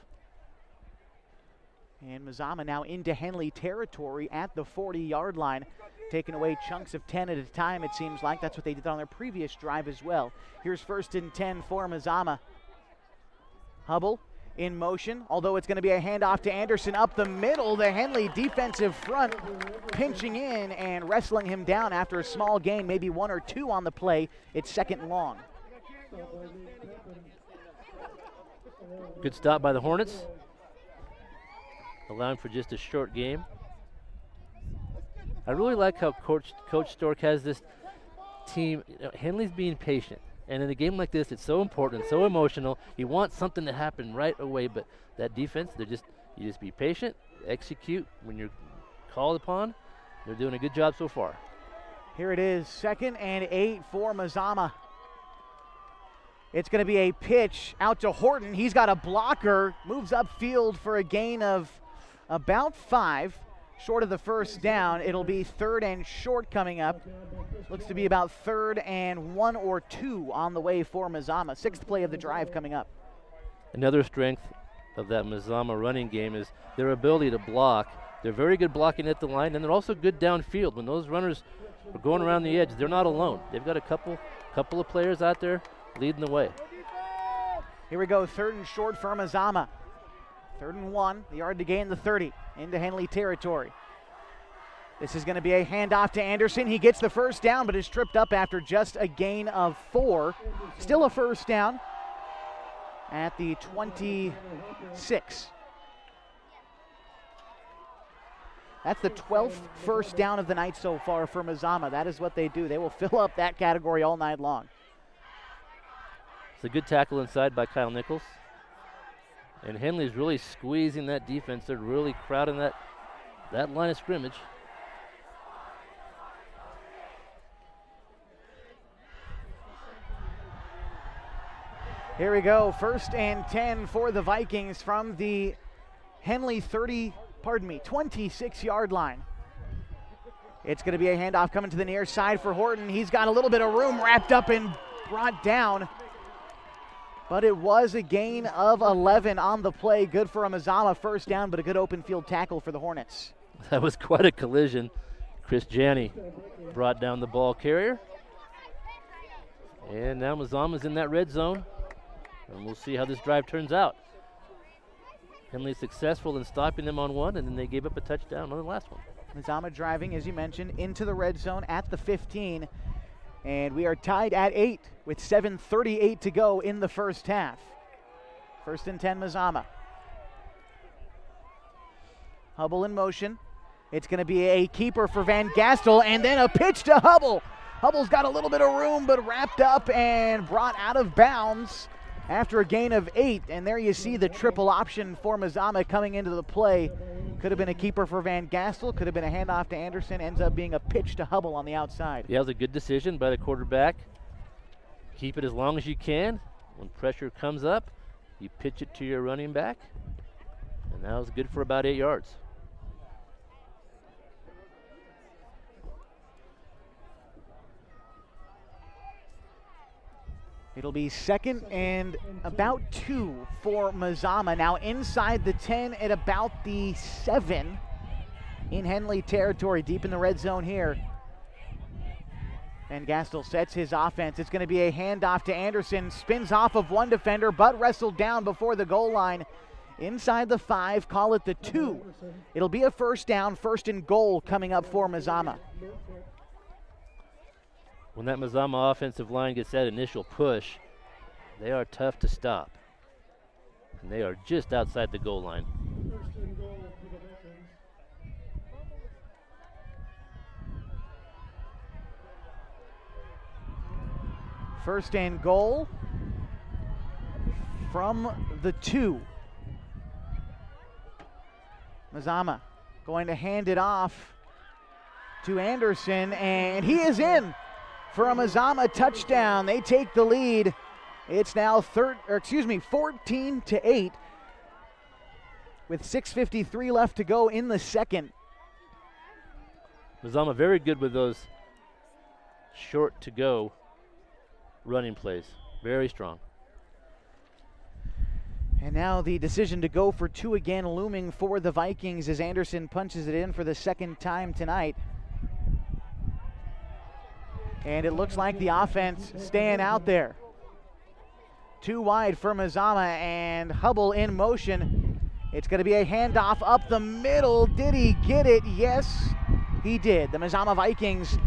And Mazama now into Henley territory at the 40-yard line, taking away chunks of 10 at a time, it seems like. That's what they did on their previous drive as well. Here's 1st and 10 for Mazama. Hubble in motion, although it's going to be a handoff to Anderson up the middle. The Henley defensive front pinching in and wrestling him down after a small gain, maybe 1 or 2 on the play. It's 2nd and long. Good stop by the Hornets, allowing for just a short game. I really like how Coach Stork has this team. Henley's being patient. And in a game like this, it's so important, so emotional. You want something to happen right away, but that defense, you just be patient, execute when you're called upon. They're doing a good job so far. Here it is, 2nd and 8 for Mazama. It's going to be a pitch out to Horton. He's got a blocker, moves upfield for a gain of about 5. Short of the first down. It'll be 3rd and short coming up. Looks to be about 3rd and 1 or 2 on the way for Mazama. 6th play of the drive coming up. Another strength of that Mazama running game is their ability to block. They're very good blocking at the line, and they're also good downfield. When those runners are going around the edge, they're not alone. They've got a couple of players out there leading the way. Here we go, 3rd and short for Mazama. 3rd and 1, the yard to gain the 30 into Henley territory. This is going to be a handoff to Anderson. He gets the first down, but is tripped up after just a gain of 4. Still a first down at the 26. That's the 12th first down of the night so far for Mazama. That is what they do. They will fill up that category all night long. It's a good tackle inside by Kyle Nichols. And Henley's really squeezing that defense. They're really crowding that line of scrimmage. Here we go, 1st and 10 for the Vikings from the Henley 26-yard line. It's going to be a handoff coming to the near side for Horton. He's got a little bit of room wrapped up and brought down But it was a gain of 11 on the play. Good for a Mazama first down, but a good open field tackle for the Hornets. That was quite a collision. Chris Janney brought down the ball carrier. And now Mazama's in that red zone. And we'll see how this drive turns out. Henley successful in stopping them on one, and then they gave up a touchdown on the last one. Mazama driving, as you mentioned, into the red zone at the 15. And we are tied at 8 with 7:38 to go in the first half. First and 10, Mazama. Hubble in motion. It's going to be a keeper for Van Gastel, and then a pitch to Hubble. Hubble's got a little bit of room, but wrapped up and brought out of bounds after a gain of 8. And there you see the triple option for Mazama coming into the play. Could have been a keeper for Van Gastel, could have been a handoff to Anderson, ends up being a pitch to Hubble on the outside. Yeah, it was a good decision by the quarterback. Keep it as long as you can. When pressure comes up, you pitch it to your running back. And that was good for about 8 yards. It'll be second and about 2 for Mazama. Now inside the 10 at about the 7 in Henley territory, deep in the red zone here. Van Gastel sets his offense. It's going to be a handoff to Anderson. Spins off of one defender, but wrestled down before the goal line. Inside the 5, call it the 2. It'll be a first down, first and goal coming up for Mazama. When that Mazama offensive line gets that initial push, they are tough to stop. And they are just outside the goal line. First and goal from the 2. Mazama going to hand it off to Anderson, and he is in for a Mazama touchdown. They take the lead. It's now 14-8 with 6:53 left to go in the second. Mazama very good with those short to go running plays. Very strong. And now the decision to go for 2 again looming for the Vikings as Anderson punches it in for the second time tonight. And it looks like the offense staying out there. 2 wide for Mazama and Hubble in motion. It's going to be a handoff up the middle. Did he get it? Yes, he did. The Mazama Vikings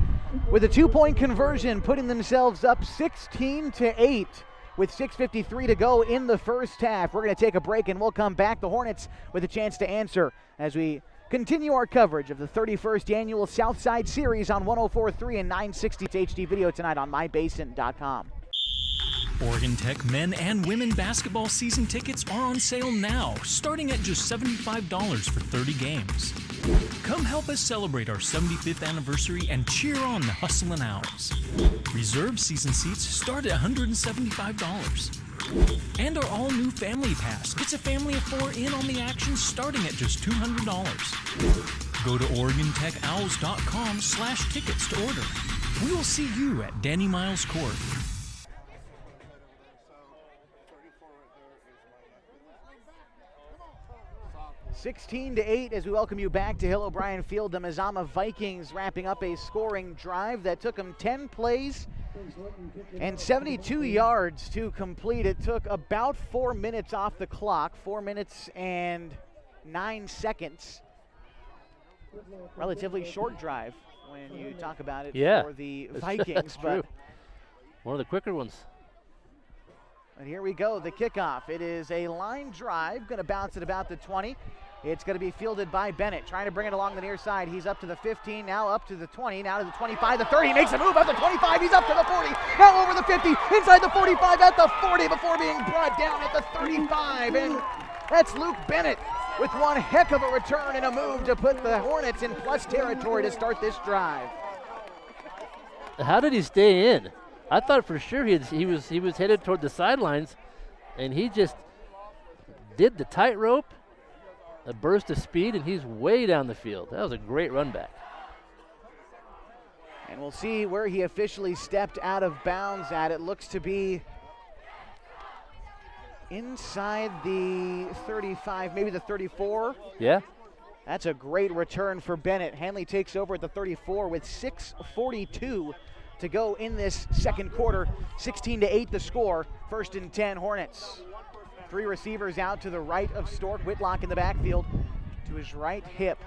with a 2-point conversion, putting themselves up 16-8 with 6:53 to go in the first half. We're going to take a break and we'll come back. The Hornets with a chance to answer as we continue our coverage of the 31st annual Southside Series on 104.3 and 960 HD video tonight on mybasin.com. Oregon Tech men and women basketball season tickets are on sale now, starting at just $75 for 30 games. Come help us celebrate our 75th anniversary and cheer on the Hustlin' Owls. Reserved season seats start at $175. And our all-new Family Pass gets a family of 4 in on the action starting at just $200. Go to OregonTechOwls.com/tickets to order. We will see you at Danny Miles Court. 16-8 as we welcome you back to Hill O'Brien Field. The Mazama Vikings wrapping up a scoring drive that took them 10 plays and 72 yards to complete. It took about 4 minutes off the clock, 4 minutes and 9 seconds. Relatively short drive when you talk about it for the Vikings. But one of the quicker ones. And here we go, the kickoff. It is a line drive, going to bounce at about the 20. It's going to be fielded by Bennett, trying to bring it along the near side. He's up to the 15, now up to the 20, now to the 25, the 30. He makes a move up the 25. He's up to the 40, now over the 50, inside the 45, at the 40 before being brought down at the 35. And that's Luke Bennett with one heck of a return and a move to put the Hornets in plus territory to start this drive. How did he stay in? I thought for sure he was headed toward the sidelines, and he just did the tightrope, a burst of speed, and he's way down the field. That was a great run back. And we'll see where he officially stepped out of bounds at. It looks to be inside the 35, maybe the 34. Yeah. That's a great return for Bennett. Henley takes over at the 34 with 6:42 to go in this second quarter. 16-8 the score. 1st and 10 Hornets. 3 receivers out to the right of Stork. Whitlock in the backfield to his right hip.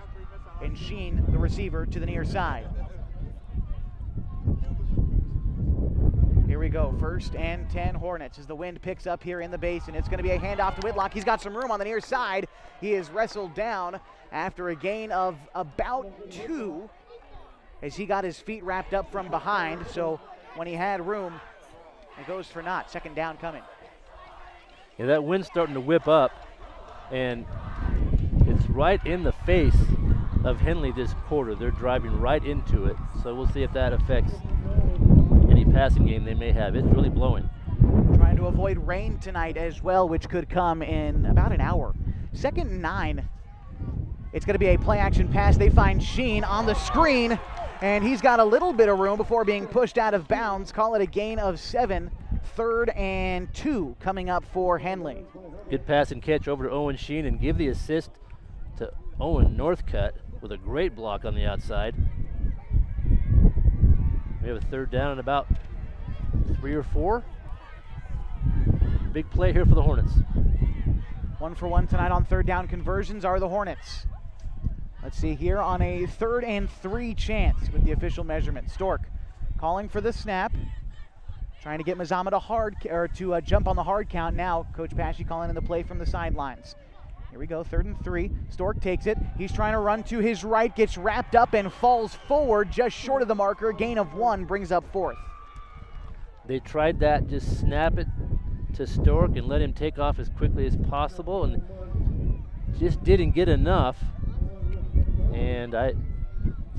And Sheen, the receiver, to the near side. Here we go, 1st and 10 Hornets as the wind picks up here in the basin. It's going to be a handoff to Whitlock. He's got some room on the near side. He is wrestled down after a gain of about 2 as he got his feet wrapped up from behind. So when he had room, it goes for naught. 2nd down coming. Yeah, that wind's starting to whip up, and it's right in the face of Henley this quarter. They're driving right into it, so we'll see if that affects any passing game they may have. It's really blowing. Trying to avoid rain tonight as well, which could come in about an hour. 2nd and 9. It's going to be a play-action pass. They find Sheen on the screen, and he's got a little bit of room before being pushed out of bounds. Call it a gain of 7. 3rd and 2 coming up for Henley. Good pass and catch over to Owen Sheen, and give the assist to Owen Northcutt with a great block on the outside. We have a 3rd down and about 3 or 4. Big play here for the Hornets. 1 for 1 tonight on 3rd down conversions are the Hornets. Let's see here on a 3rd and 3 chance with the official measurement. Stork calling for the snap. Trying to get Mazama to jump on the hard count now. Coach Pashy calling in the play from the sidelines. Here we go, 3rd and 3. Stork takes it. He's trying to run to his right, gets wrapped up and falls forward just short of the marker. Gain of 1 brings up 4th. They tried that, just snap it to Stork and let him take off as quickly as possible, and just didn't get enough. And I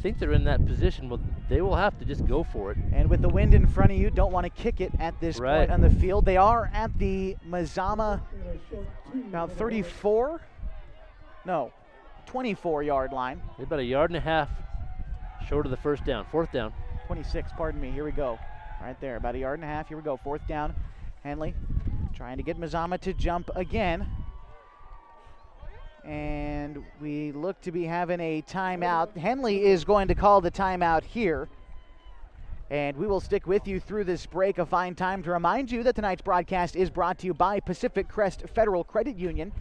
think they're in that position. Well, they will have to just go for it. And with the wind in front of you, don't want to kick it at this point on the field. They are at the Mazama about 34, no, 24-yard line. They're about 1.5 yards short of the 1st down. 4th down. 26, pardon me. Here we go. Right there, about 1.5 yards. Here we go, 4th down. Henley trying to get Mazama to jump again. And we look to be having a timeout. Henley is going to call the timeout here. And we will stick with you through this break. A fine time to remind you that tonight's broadcast is brought to you by Pacific Crest Federal Credit Union.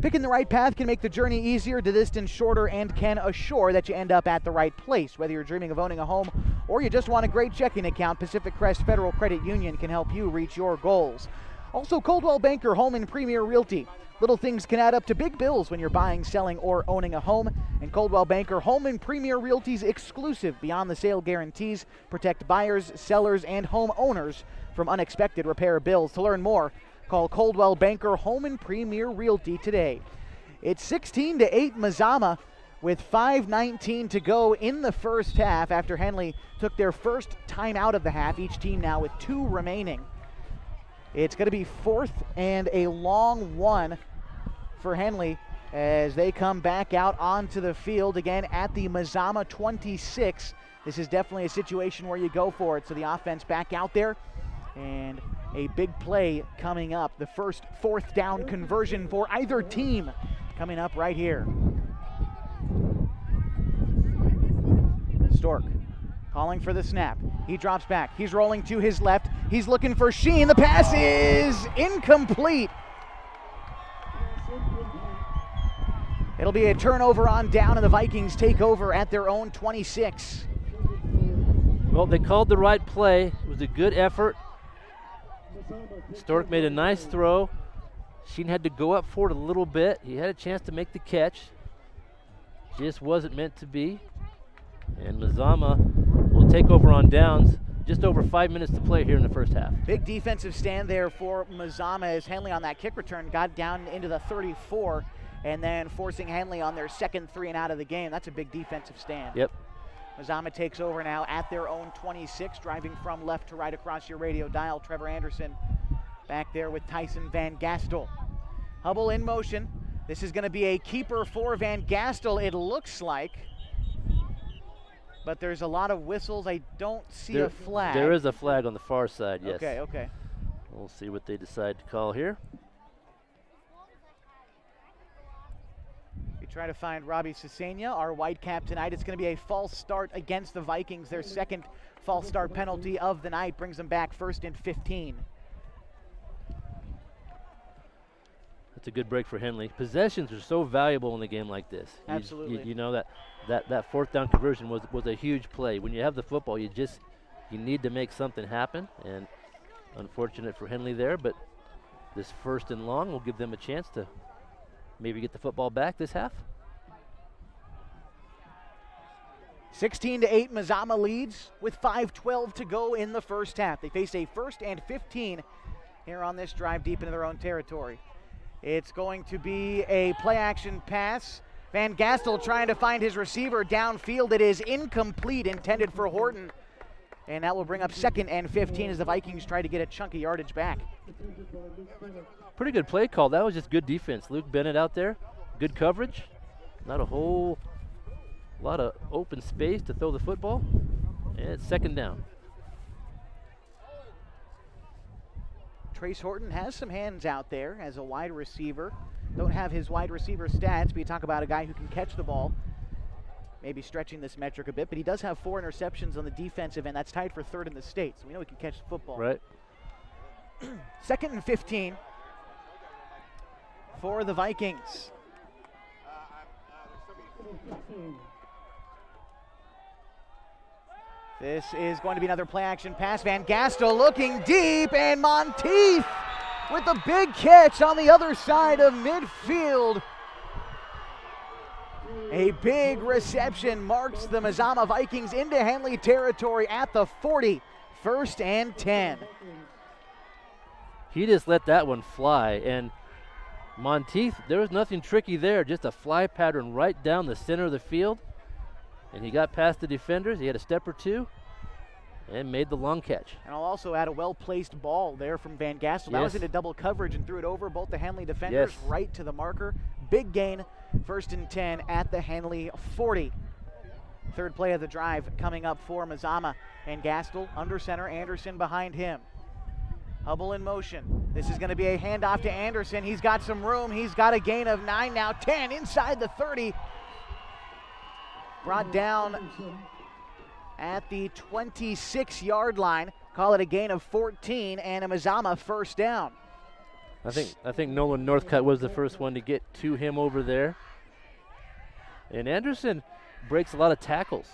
Picking the right path can make the journey easier, the distance shorter, and can assure that you end up at the right place. Whether you're dreaming of owning a home or you just want a great checking account, Pacific Crest Federal Credit Union can help you reach your goals. Also, Coldwell Banker Home and Premier Realty. Little things can add up to big bills when you're buying, selling, or owning a home. And Coldwell Banker Home and Premier Realty's exclusive Beyond the Sale guarantees protect buyers, sellers, and homeowners from unexpected repair bills. To learn more, call Coldwell Banker Home and Premier Realty today. It's 16-8 Mazama with 5:19 to go in the first half after Henley took their first time out of the half. Each team now with 2 remaining. It's going to be 4th and a long 1 for Henley as they come back out onto the field again at the Mazama 26. This is definitely a situation where you go for it. So the offense back out there, and a big play coming up. The first 4th down conversion for either team coming up right here. Stork calling for the snap. He drops back. He's rolling to his left. He's looking for Sheen. The pass is incomplete. It'll be a turnover on down, and the Vikings take over at their own 26. Well, they called the right play. It was a good effort. Stork made a nice throw. Sheen had to go up for it a little bit. He had a chance to make the catch. Just wasn't meant to be. And Mazama will take over on downs. Just over 5 minutes to play here in the first half. Big defensive stand there for Mazama as Henley on that kick return got down into the 34 and then forcing Henley on their second 3 and out of the game. That's a big defensive stand. Yep. Mazama takes over now at their own 26, driving from left to right across your radio dial. Trevor Anderson back there with Tyson Van Gastel. Hubble in motion. This is going to be a keeper for Van Gastel, it looks like. But there's a lot of whistles. I don't see a flag. There is a flag on the far side, yes. Okay. We'll see what they decide to call here. try to find Robbie Cesena, our Whitecap tonight. It's going to be a false start against the Vikings. Their second false start penalty of the night brings them back 1st and 15. That's a good break for Henley. Possessions are so valuable in a game like this. Absolutely. You know that 4th down conversion was a huge play. When you have the football, you need to make something happen, and unfortunate for Henley there, but this 1st and long will give them a chance to maybe get the football back this half. 16-8, Mazama leads with 5:12 to go in the first half. They face a 1st and 15 here on this drive deep into their own territory. It's going to be a play-action pass. Van Gastel trying to find his receiver downfield. It is incomplete, intended for Horton. And that will bring up 2nd and 15 as the Vikings try to get a chunk of yardage back. Pretty good play call. That was just good defense. Luke Bennett out there, good coverage. Not a whole lot of open space to throw the football. And it's 2nd down. Trace Horton has some hands out there as a wide receiver. Don't have his wide receiver stats, but you talk about a guy who can catch the ball. Maybe stretching this metric a bit, but he does have 4 interceptions on the defensive end. That's tied for 3rd in the state, so we know he can catch the football. Right. 2nd and 15 for the Vikings. This is going to be another play-action pass. Van Gastel looking deep, and Monteith with a big catch on the other side of midfield. A big reception marks the Mazama Vikings into Henley territory at the 40, 1st and 10. He just let that one fly, and Monteith, there was nothing tricky there, just a fly pattern right down the center of the field. And he got past the defenders. He had a step or two and made the long catch. And I'll also add a well-placed ball there from Van Gastel. That was into double coverage and threw it over both the Henley defenders right to the marker. Big gain, 1st and 10 at the Henley 40. 3rd play of the drive coming up for Mazama. Van Gastel under center, Anderson behind him. Hubble in motion. This is going to be a handoff to Anderson. He's got some room. He's got a gain of 9 now, 10 inside the 30. Brought down at the 26-yard line. Call it a gain of 14 and a Mazama 1st down. I think Nolan Northcutt was the first one to get to him over there. And Anderson breaks a lot of tackles.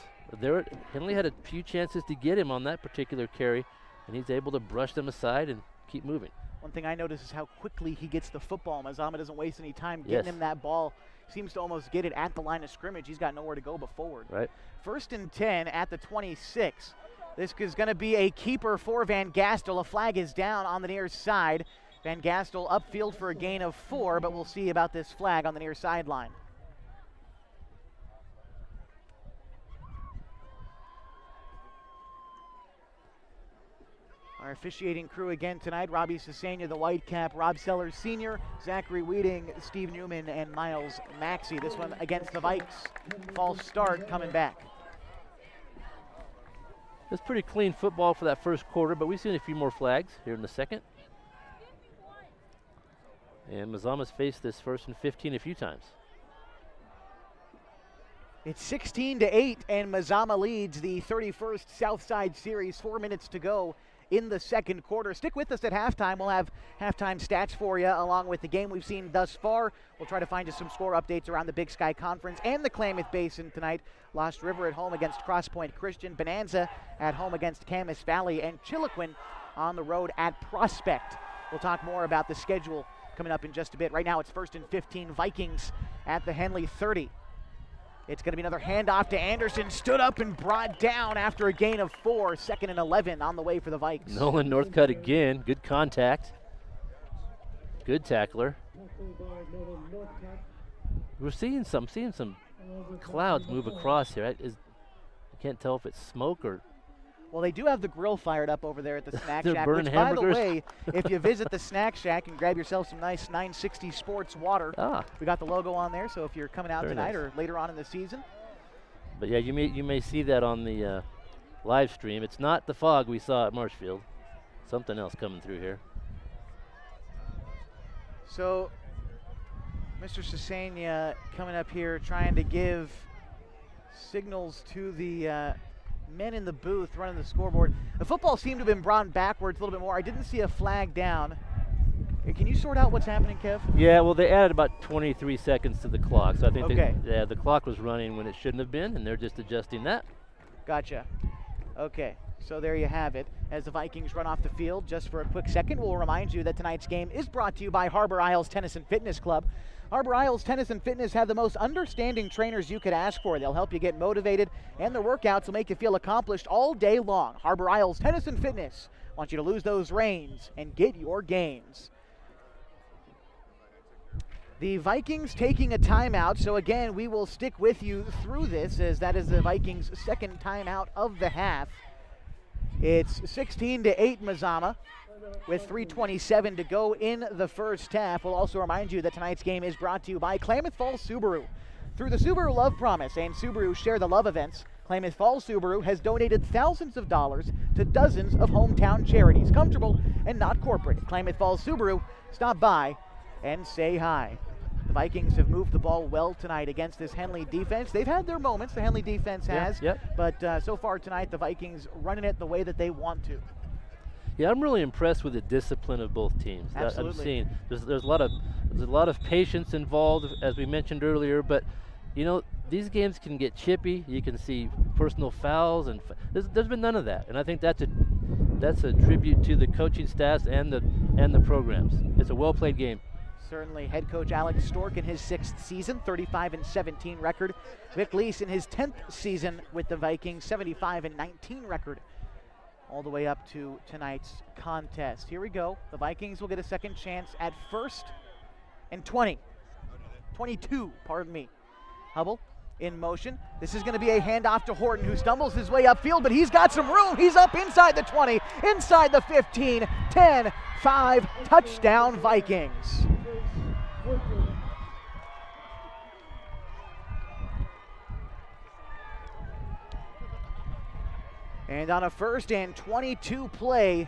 Henley had a few chances to get him on that particular carry, and he's able to brush them aside and keep moving. One thing I notice is how quickly he gets the football. Mazama doesn't waste any time getting him that ball. Seems to almost get it at the line of scrimmage. He's got nowhere to go but forward. Right. 1st and 10 at the 26. This is going to be a keeper for Van Gastel. A flag is down on the near side. Van Gastel upfield for a gain of 4, but we'll see about this flag on the near sideline. Our officiating crew again tonight: Robbie Cesena, the Whitecap, Rob Sellers Sr., Zachary Weeding, Steve Newman, and Miles Maxey. This one against the Vikes. False start coming back. It's pretty clean football for that 1st quarter, but we've seen a few more flags here in the 2nd. And Mazama's faced this 1st and 15 a few times. It's 16-8, and Mazama leads the 31st Southside Series. 4 minutes to go in the 2nd quarter. Stick with us at halftime. We'll have halftime stats for you along with the game we've seen thus far. We'll try to find you some score updates around the Big Sky Conference and the Klamath Basin tonight. Lost River at home against Cross Point Christian, Bonanza at home against Camas Valley, and Chiloquin on the road at Prospect. We'll talk more about the schedule coming up in just a bit. Right now it's 1st and 15, Vikings at the Henley 30. It's going to be another handoff to Anderson. Stood up and brought down after a gain of 4. 2nd and 11 on the way for the Vikes. Nolan Northcutt again. Good contact. Good tackler. We're seeing some clouds move across here. I can't tell if it's smoke or... Well, they do have the grill fired up over there at the Snack They're Shack, burning which, by the hamburgers. way, if you visit the Snack Shack and grab yourself some nice 960 Sports water, we got the logo on there, so if you're coming out tonight or later on in the season. But yeah, you may see that on the live stream. It's not the fog we saw at Marshfield. Something else coming through here. So Mr. Cesania coming up here trying to give signals to the men in the booth running the scoreboard. The football seemed to have been brought backwards a little bit more. I didn't see a flag down. Can you sort out what's happening, Kev? Yeah, well, they added about 23 seconds to the clock, so I think Okay. the clock was running when it shouldn't have been, and they're just adjusting that. Gotcha. Okay, so there you have it. As the Vikings run off the field, just for a quick second, we'll remind you that tonight's game is brought to you by Harbor Isles Tennis and Fitness Club. Harbor Isles Tennis and Fitness have the most understanding trainers you could ask for. They'll help you get motivated, and their workouts will make you feel accomplished all day long. Harbor Isles Tennis and Fitness wants you to lose those reins and get your gains. The Vikings taking a timeout, so again, we will stick with you through this, as that is the Vikings' second timeout of the half. It's 16-8 Mazama with 3:27 to go in the first half. We'll also remind you that tonight's game is brought to you by Klamath Falls Subaru. Through the Subaru Love Promise and Subaru Share the Love events, Klamath Falls Subaru has donated thousands of dollars to dozens of hometown charities, comfortable and not corporate. Klamath Falls Subaru, stop by and say hi. The Vikings have moved the ball well tonight against this Henley defense. They've had their moments, the Henley defense has, but so far tonight the Vikings running it the way that they want to. Yeah, I'm really impressed with the discipline of both teams. Absolutely. I'm seeing there's a lot of patience involved, as we mentioned earlier, but you know, these games can get chippy. You can see personal fouls, and there's been none of that, and I think that's a tribute to the coaching staffs and the programs. It's a well-played game. Certainly. Head coach Alex Stork in his 6th season, 35-17 record. Vic Lease in his 10th season with the Vikings, 75-19 record, all the way up to tonight's contest. Here we go. The Vikings will get a second chance at 1st and 22, pardon me. Hubble in motion. This is going to be a handoff to Horton, who stumbles his way upfield, but he's got some room. He's up inside the 20, inside the 15, 10, 5, touchdown Vikings. And on a 1st and 22 play,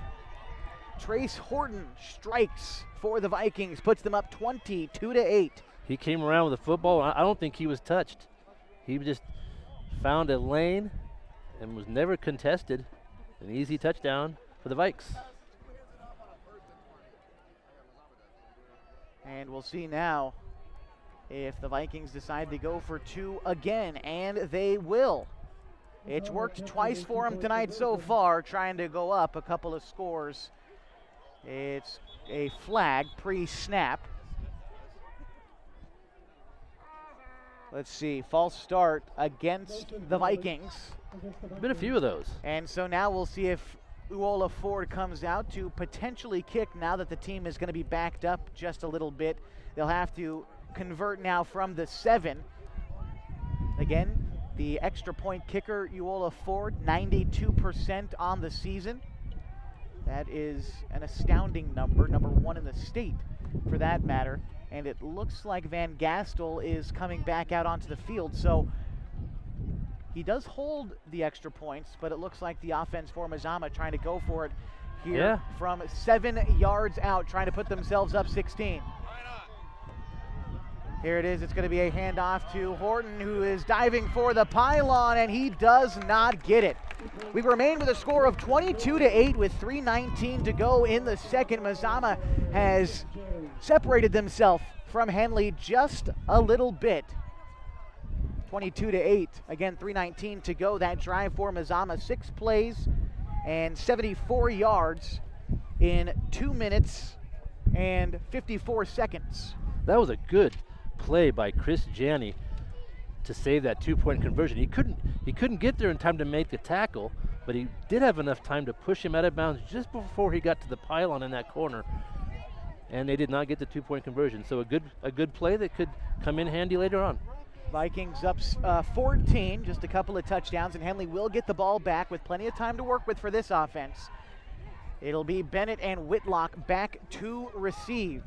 Trace Horton strikes for the Vikings, puts them up 22-8. He came around with the football. I don't think he was touched. He just found a lane and was never contested. An easy touchdown for the Vikes. And we'll see now if the Vikings decide to go for 2 again, and they will. It's worked twice for them tonight so far, trying to go up a couple of scores. It's a flag pre-snap. Let's see, false start against the Vikings. Been a few of those. And so now we'll see if Uola Ford comes out to potentially kick now that the team is going to be backed up just a little bit. They'll have to convert now from the 7. Again, the extra point kicker, Uola Ford, 92% on the season. That is an astounding number, number 1 in the state for that matter. And it looks like Van Gastel is coming back out onto the field. So he does hold the extra points, but it looks like the offense for Mazama trying to go for it here from 7 yards out, trying to put themselves up 16. Here it is. It's going to be a handoff to Horton, who is diving for the pylon, and he does not get it. We remain with a score of 22-8 with 3:19 to go in the second. Mazama has separated themselves from Henley just a little bit. 22-8. Again, 3:19 to go. That drive for Mazama, 6 plays and 74 yards in 2 minutes and 54 seconds. That was a good play by Chris Janney to save that 2-point conversion. He couldn't get there in time to make the tackle, but he did have enough time to push him out of bounds just before he got to the pylon in that corner, and they did not get the 2-point conversion. So a good play that could come in handy later on. Vikings up 14, just a couple of touchdowns, and Henley will get the ball back with plenty of time to work with for this offense. It'll be Bennett and Whitlock back to receive,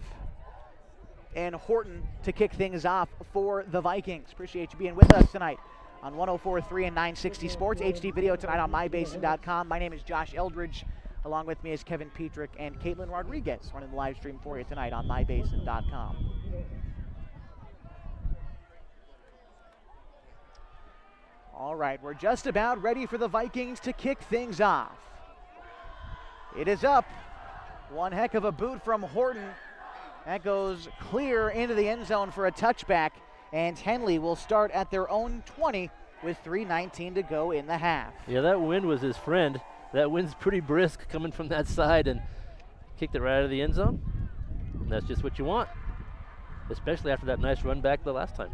and Horton to kick things off for the Vikings. Appreciate you being with us tonight on 104.3 and 960 Sports. HD video tonight on mybasin.com. My name is Josh Eldridge. Along with me is Kevin Petrick and Caitlin Rodriguez running the live stream for you tonight on mybasin.com. All right, we're just about ready for the Vikings to kick things off. It is up. One heck of a boot from Horton. That goes clear into the end zone for a touchback, and Henley will start at their own 20 with 3:19 to go in the half. Yeah, that wind was his friend. That wind's pretty brisk coming from that side, and kicked it right out of the end zone. And that's just what you want, especially after that nice run back the last time.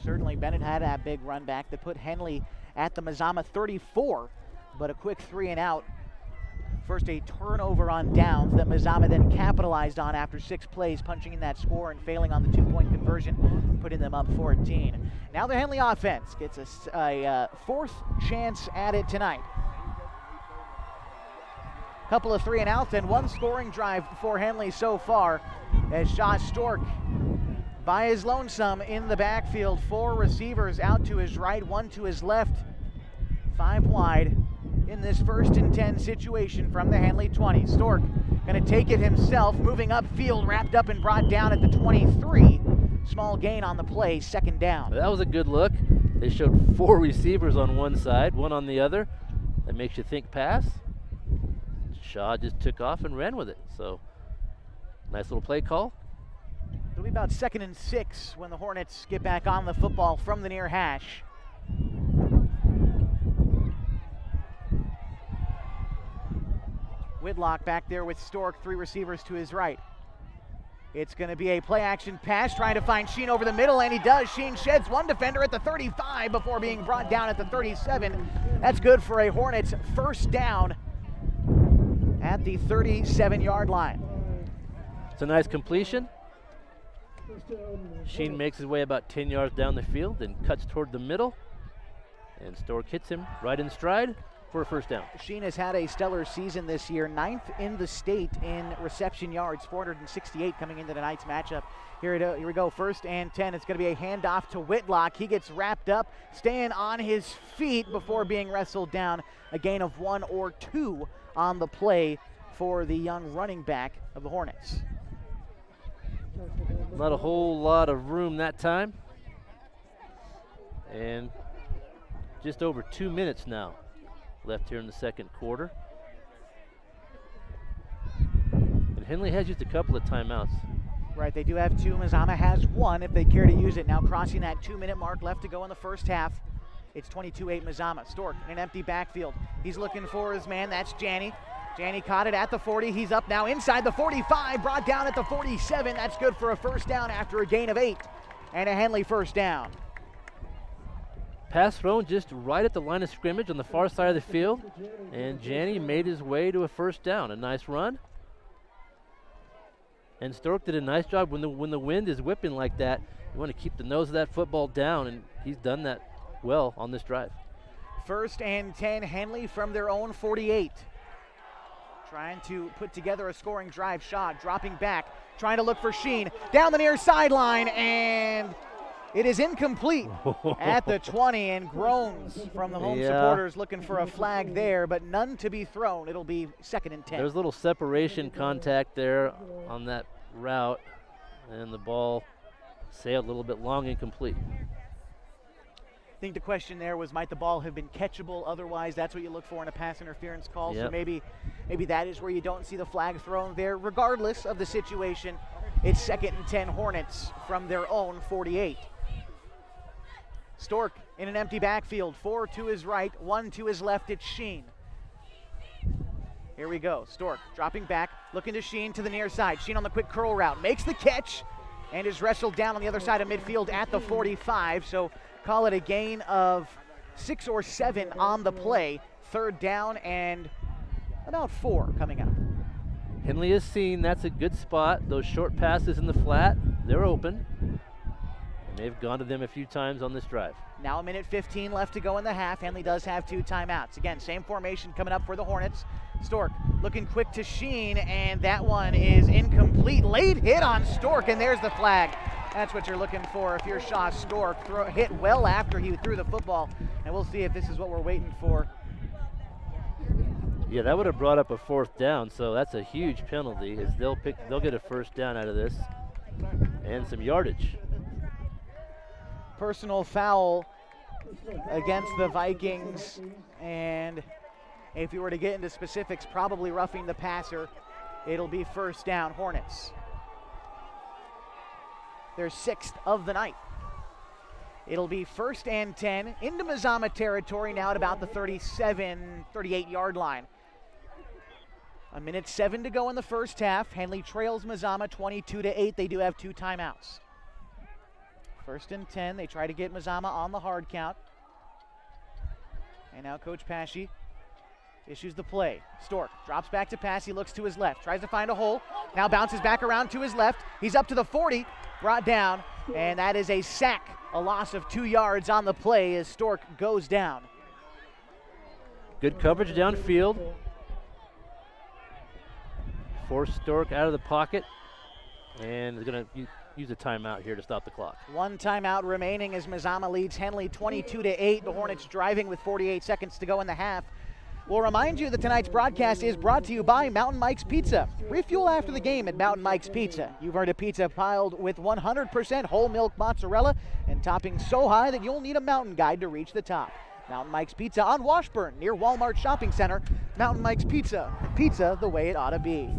Certainly, Bennett had that big run back that put Henley at the Mazama 34, but a quick 3 and out. First a turnover on downs that Mazama then capitalized on after 6 plays, punching in that score and failing on the 2-point conversion, putting them up 14. Now the Henley offense gets a 4th chance at it tonight. Couple of 3 and outs and 1 scoring drive for Henley so far, as Shaw Stork by his lonesome in the backfield. 4 receivers out to his right, 1 to his left, 5 wide in this 1st and 10 situation from the Henley 20. Stork going to take it himself, moving upfield, wrapped up and brought down at the 23. Small gain on the play, 2nd down. That was a good look. They showed 4 receivers on one side, 1 on the other. That makes you think pass. Shaw just took off and ran with it. So, nice little play call. It'll be about 2nd and 6 when the Hornets get back on the football from the near hash. Whitlock back there with Stork, 3 receivers to his right. It's going to be a play-action pass, trying to find Sheen over the middle, and he does. Sheen sheds 1 defender at the 35 before being brought down at the 37. That's good for a Hornets 1st down at the 37-yard line. It's a nice completion. Sheen makes his way about 10 yards down the field and cuts toward the middle, and Stork hits him right in stride for a 1st down. Sheen has had a stellar season this year, 9th in the state in reception yards, 468 coming into tonight's matchup. Here we go, 1st and 10. It's going to be a handoff to Whitlock. He gets wrapped up, staying on his feet before being wrestled down. A gain of 1 or 2 on the play for the young running back of the Hornets. Not a whole lot of room that time. And just over 2 minutes now left here in the 2nd quarter. And Henley has used a couple of timeouts. Right, they do have 2. Mazama has 1 if they care to use it. Now crossing that 2-minute mark left to go in the 1st half. It's 22-8 Mazama. Stork in an empty backfield. He's looking for his man. That's Janney. Janney caught it at the 40. He's up now inside the 45, brought down at the 47. That's good for a 1st down after a gain of 8. And a Henley 1st down. Pass thrown just right at the line of scrimmage on the far side of the field. And Janney made his way to a 1st down. A nice run. And Stork did a nice job. When the wind is whipping like that, you want to keep the nose of that football down, and he's done that well on this drive. 1st and 10, Henley from their own 48. Trying to put together a scoring drive. Shaw dropping back, trying to look for Sheen. Down the near sideline, and it is incomplete at the 20, and groans from the home supporters looking for a flag there, but none to be thrown. It'll be 2nd and 10. There's a little separation contact there on that route, and the ball sailed a little bit long and complete. I think the question there was, might the ball have been catchable otherwise? That's what you look for in a pass interference call. Yep. So maybe that is where you don't see the flag thrown there. Regardless of the situation, it's 2nd and 10 Hornets from their own 48. Stork in an empty backfield, 4 to his right, 1 to his left. It's Sheen. Here we go. Stork dropping back, looking to Sheen to the near side. Sheen on the quick curl route, makes the catch, and is wrestled down on the other side of midfield at the 45. So call it a gain of 6 or 7 on the play. 3rd down and about 4 coming up. Henley has seen that's a good spot. Those short passes in the flat, they're open. And they've gone to them a few times on this drive. Now 1:15 left to go in the half. Henley does have 2 timeouts. Again, same formation coming up for the Hornets. Stork looking quick to Sheen, and that one is incomplete. Late hit on Stork, and there's the flag. That's what you're looking for if you're Shaw Stork. Hit well after he threw the football, and we'll see if this is what we're waiting for. Yeah, that would have brought up a 4th down, so that's a huge penalty. As they'll get a 1st down out of this and some yardage. Personal foul against the Vikings. And if you were to get into specifics, probably roughing the passer, it'll be first down Hornets. Their 6th of the night. It'll be 1st and 10 into Mazama territory now at about the 37, 38-yard line. 1:07 to go in the first half. Henley trails Mazama 22-8. They do have 2 timeouts. 1st and 10. They try to get Mazama on the hard count. And now Coach Pashy issues the play. Stork drops back to pass. He looks to his left. Tries to find a hole. Now bounces back around to his left. He's up to the 40. Brought down. And that is a sack. A loss of 2 yards on the play as Stork goes down. Good coverage downfield. Force Stork out of the pocket, and is going to use a timeout here to stop the clock. 1 timeout remaining as Mazama leads Henley 22-8. The Hornets driving with 48 seconds to go in the half. We'll remind you that tonight's broadcast is brought to you by Mountain Mike's Pizza. Refuel after the game at Mountain Mike's Pizza. You've earned a pizza piled with 100% whole milk mozzarella and toppings so high that you'll need a mountain guide to reach the top. Mountain Mike's Pizza on Washburn near Walmart Shopping Center. Mountain Mike's Pizza. Pizza the way it ought to be.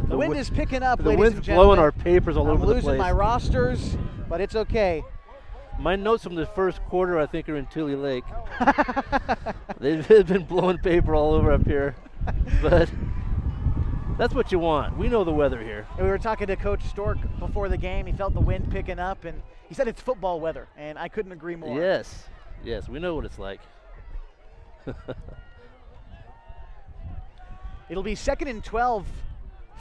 The wind is picking up, ladies and wind's gentlemen. blowing our papers all over the place. I'm losing my rosters, but it's okay. My notes from the first quarter, I think, are in Tule Lake. They've been blowing paper all over up here, but that's what you want. We know the weather here. We were talking to Coach Stork before the game. He felt the wind picking up, and he said it's football weather, and I couldn't agree more. Yes, we know what it's like. It'll be 2nd and 12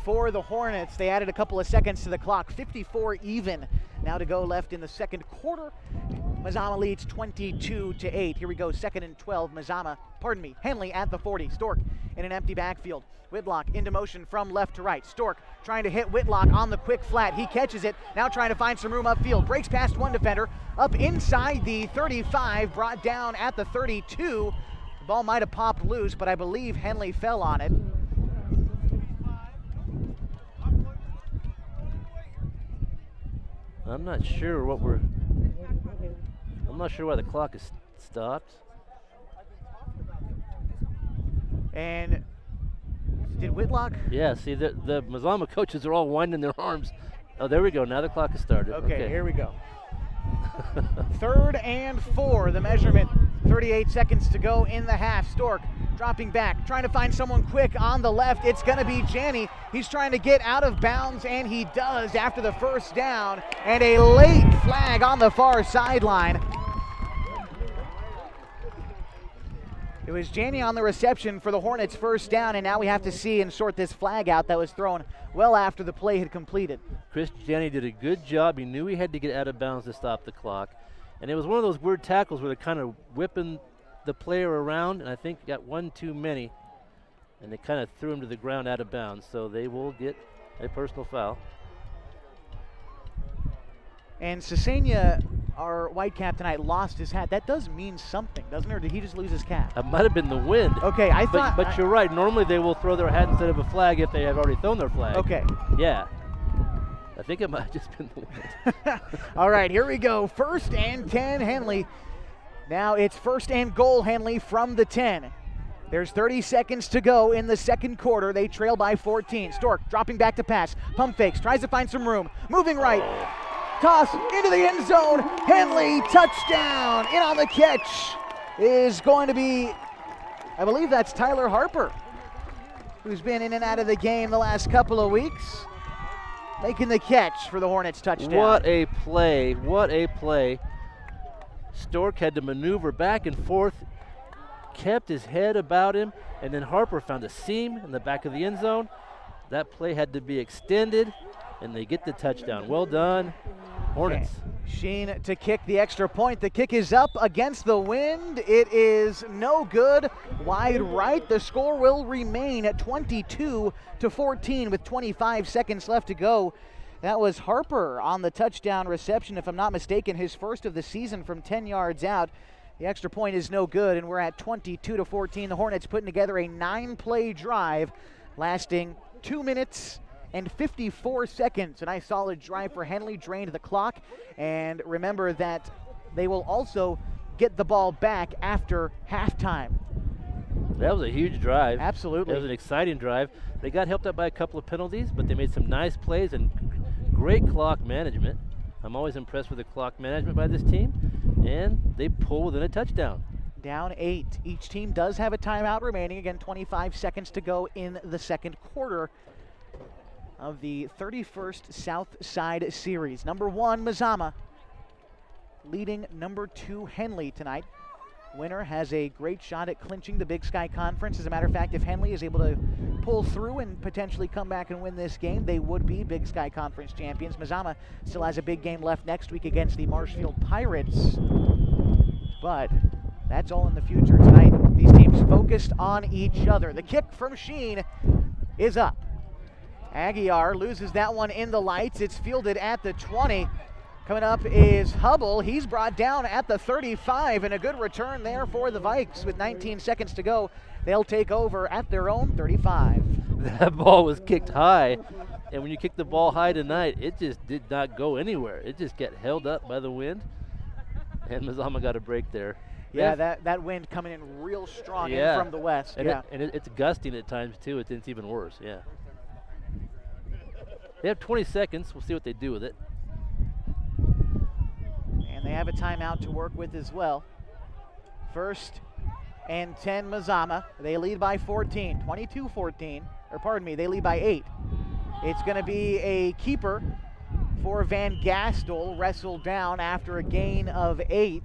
for the Hornets. They added a couple of seconds to the clock. 54 even now to go left in the second quarter. Mazama leads 22-8. Here we go, 2nd and 12. Henley at the 40. Stork in an empty backfield. Whitlock into motion from left to right. Stork trying to hit Whitlock on the quick flat. He catches it, now trying to find some room upfield. Breaks past one defender, up inside the 35, brought down at the 32. The ball might have popped loose, but I believe Henley fell on it. I'm not sure why the clock is stopped. And did Whitlock? Yeah, see, the Mazama coaches are all winding their arms. Oh, there we go. Now the clock has started. Okay, here we go. 3rd and 4, the measurement. 38 seconds to go in the half. Stork dropping back, trying to find someone quick on the left. It's going to be Janney. He's trying to get out of bounds, and he does after the first down. And a late flag on the far sideline. It was Janney on the reception for the Hornets' first down, and now we have to see and sort this flag out that was thrown well after the play had completed. Chris Janney did a good job. He knew he had to get out of bounds to stop the clock. And it was one of those weird tackles where they're kind of whipping the player around, and I think got one too many, and they kind of threw him to the ground out of bounds. So they will get a personal foul. And Cesenia, our white cap tonight, lost his hat. That does mean something, doesn't it? Or did he just lose his cap? That might have been the wind. Okay, I thought. But you're right. Normally they will throw their hat instead of a flag if they have already thrown their flag. Okay. Yeah. I think it might have just been the wind. All right, here we go. 1st and 10, Henley. Now it's 1st and goal, Henley from the 10. There's 30 seconds to go in the second quarter. They trail by 14. Stork dropping back to pass. Pump fakes, tries to find some room. Moving right. Toss into the end zone. Henley, touchdown. In on the catch is going to be, I believe that's Tyler Harper, who's been in and out of the game the last couple of weeks. Making the catch for the Hornets touchdown. What a play. What a play. Stork had to maneuver back and forth, kept his head about him, and then Harper found a seam in the back of the end zone. That play had to be extended, and they get the touchdown. Well done, Hornets. Okay. Sheen to kick the extra point. The kick is up against the wind. It is no good. Wide right. The score will remain at 22-14 with 25 seconds left to go. That was Harper on the touchdown reception, if I'm not mistaken, his first of the season from 10 yards out. The extra point is no good, and we're at 22-14. The Hornets putting together a 9-play drive lasting 2 minutes and 54 seconds. A nice solid drive for Henley, drained the clock. And remember that They will also get the ball back after halftime. That was a huge drive. Absolutely. It was an exciting drive. They got helped out by a couple of penalties, but they made some nice plays and great clock management. I'm always impressed with the clock management by this team, and they pull within a touchdown. Down 8. Each team does have a timeout remaining. Again, 25 seconds to go in the second quarter of the 31st South Side Series. Number 1, Mazama, leading number 2, Henley tonight. Winner has a great shot at clinching the Big Sky Conference. As a matter of fact, if Henley is able to pull through and potentially come back and win this game, they would be Big Sky Conference champions. Mazama still has a big game left next week against the Marshfield Pirates, but that's all in the future tonight. These teams focused on each other. The kick from Sheen is up. Aguiar loses that one in the lights. It's fielded at the 20. Coming up is Hubble. He's brought down at the 35, and a good return there for the Vikes with 19 seconds to go. They'll take over at their own 35. That ball was kicked high, and when you kick the ball high tonight, it just did not go anywhere. It just got held up by the wind, and Mazama got a break there. Yeah, that wind coming in real strong in from the west. And, it's gusting at times, too. It's even worse, yeah. They have 20 seconds. We'll see what they do with it. They have a timeout to work with as well. 1st and 10, Mazama. They lead by 14, 22-14. Or pardon me, they lead by 8. It's going to be a keeper for Van Gastel, wrestled down after a gain of 8.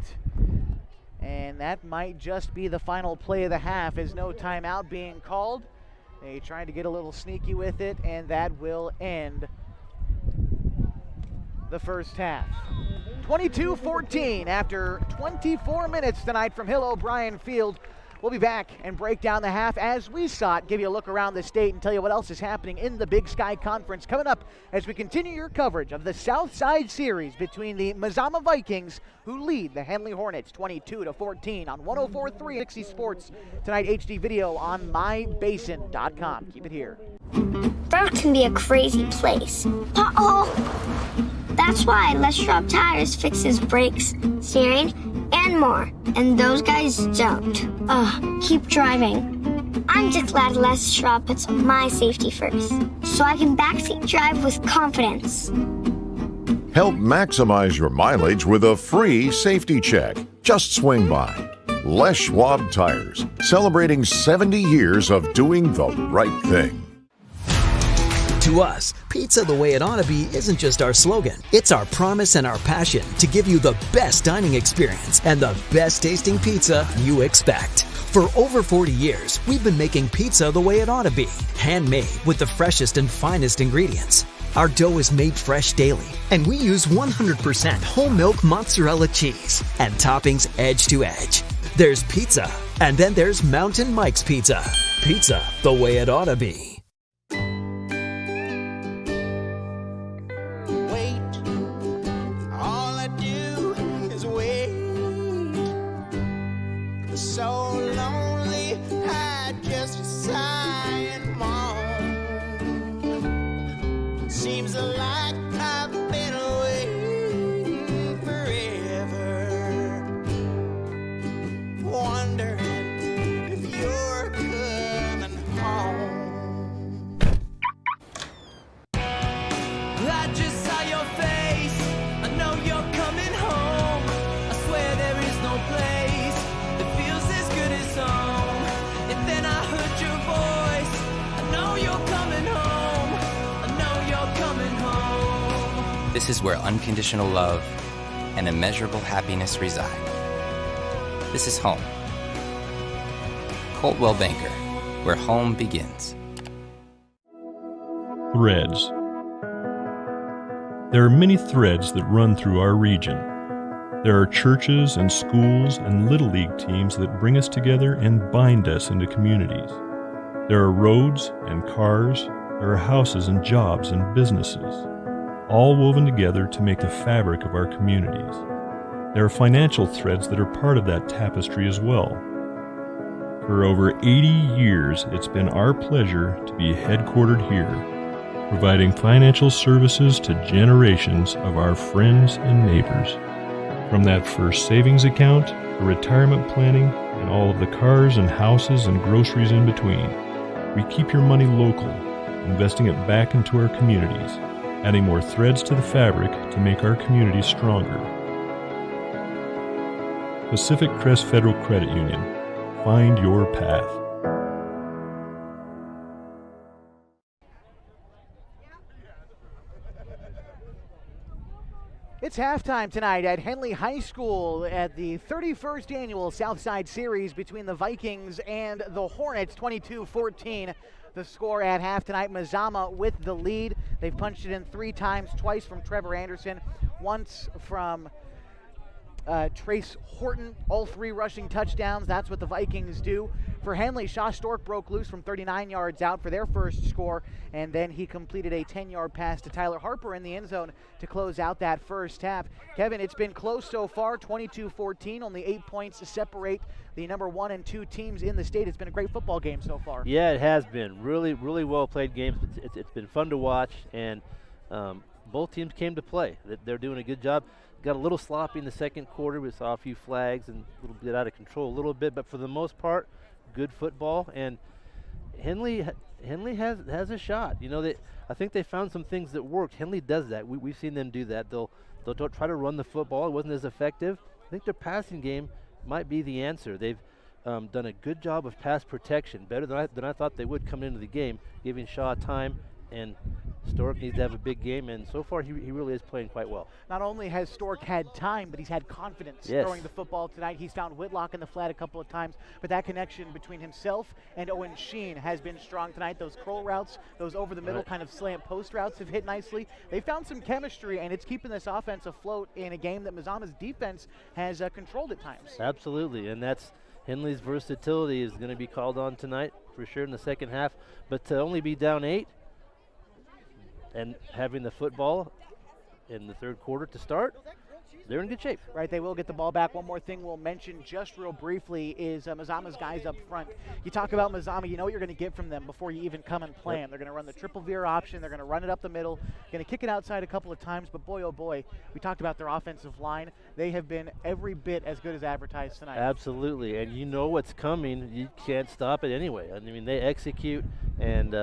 And that might just be the final play of the half, as no timeout being called. They tried to get a little sneaky with it, and that will end the first half. 22-14 after 24 minutes tonight from Hill O'Brien Field. We'll be back and break down the half as we saw it, give you a look around the state and tell you what else is happening in the Big Sky Conference coming up as we continue your coverage of the South Side Series between the Mazama Vikings, who lead the Henley Hornets 22-14 on 104.3 60 Sports. Tonight, HD video on mybasin.com. Keep it here. Road can be a crazy place. That's why Les Schwab Tires fixes brakes, steering, and more. And those guys don't. Keep driving. I'm just glad Les Schwab puts my safety first, so I can backseat drive with confidence. Help maximize your mileage with a free safety check. Just swing by. Les Schwab Tires, celebrating 70 years of doing the right thing. To us, pizza the way it ought to be isn't just our slogan. It's our promise and our passion to give you the best dining experience and the best tasting pizza you expect. For over 40 years, we've been making pizza the way it ought to be. Handmade with the freshest and finest ingredients. Our dough is made fresh daily, and we use 100% whole milk mozzarella cheese and toppings edge to edge. There's pizza, and then there's Mountain Mike's Pizza. Pizza the way it ought to be. This is where unconditional love and immeasurable happiness reside. This is home. Coltwell Banker, where home begins. Threads. There are many threads that run through our region. There are churches and schools and Little League teams that bring us together and bind us into communities. There are roads and cars. There are houses and jobs and businesses, all woven together to make the fabric of our communities. There are financial threads that are part of that tapestry as well. For over 80 years, it's been our pleasure to be headquartered here, providing financial services to generations of our friends and neighbors. From that first savings account, to retirement planning, and all of the cars and houses and groceries in between, we keep your money local, investing it back into our communities, adding more threads to the fabric to make our communities stronger. Pacific Crest Federal Credit Union. Find your path. It's halftime tonight at Henley High School at the 31st annual Southside Series between the Vikings and the Hornets, 22-14. The score at half tonight, Mazama with the lead. They've punched it in 3 times, twice from Trevor Anderson, once from Trace Horton, all 3 rushing touchdowns. That's what the Vikings do. For Henley, Shaw Stork broke loose from 39 yards out for their first score, and then he completed a 10-yard pass to Tyler Harper in the end zone to close out that first half. Kevin, it's been close so far, 22-14, only 8 points separate the number 1 and 2 teams in the state. It's been a great football game so far. Yeah, it has been. Really, really well-played games. It's been fun to watch, and both teams came to play. They're doing a good job. Got a little sloppy in the second quarter. We saw a few flags and a little bit out of control a little bit, but for the most part, good football. And Henley has a shot. You know, I think they found some things that worked. Henley does that. We've seen them do that. They'll try to run the football. It wasn't as effective. I think their passing game might be the answer. They've done a good job of pass protection, better than I thought they would coming into the game, giving Shaw time. And Stork needs to have a big game, and so far he really is playing quite well. Not only has Stork had time, but he's had confidence throwing the football tonight. He's found Whitlock in the flat a couple of times, but that connection between himself and Owen Sheen has been strong tonight. Those curl routes, those over-the-middle kind of slant post routes have hit nicely. They found some chemistry, and it's keeping this offense afloat in a game that Mazama's defense has controlled at times. Absolutely, and that's Henley's versatility is going to be called on tonight for sure in the second half, but to only be down 8 and having the football in the third quarter to start, they're in good shape. Right, they will get the ball back. One more thing we'll mention just real briefly is Mazama's guys up front. You talk about Mazama, you know what you're going to get from them before you even come and play them. They're going to run the triple veer option. They're going to run it up the middle, going to kick it outside a couple of times, but boy, oh boy, we talked about their offensive line. They have been every bit as good as advertised tonight. Absolutely, and you know what's coming. You can't stop it anyway. I mean, they execute, and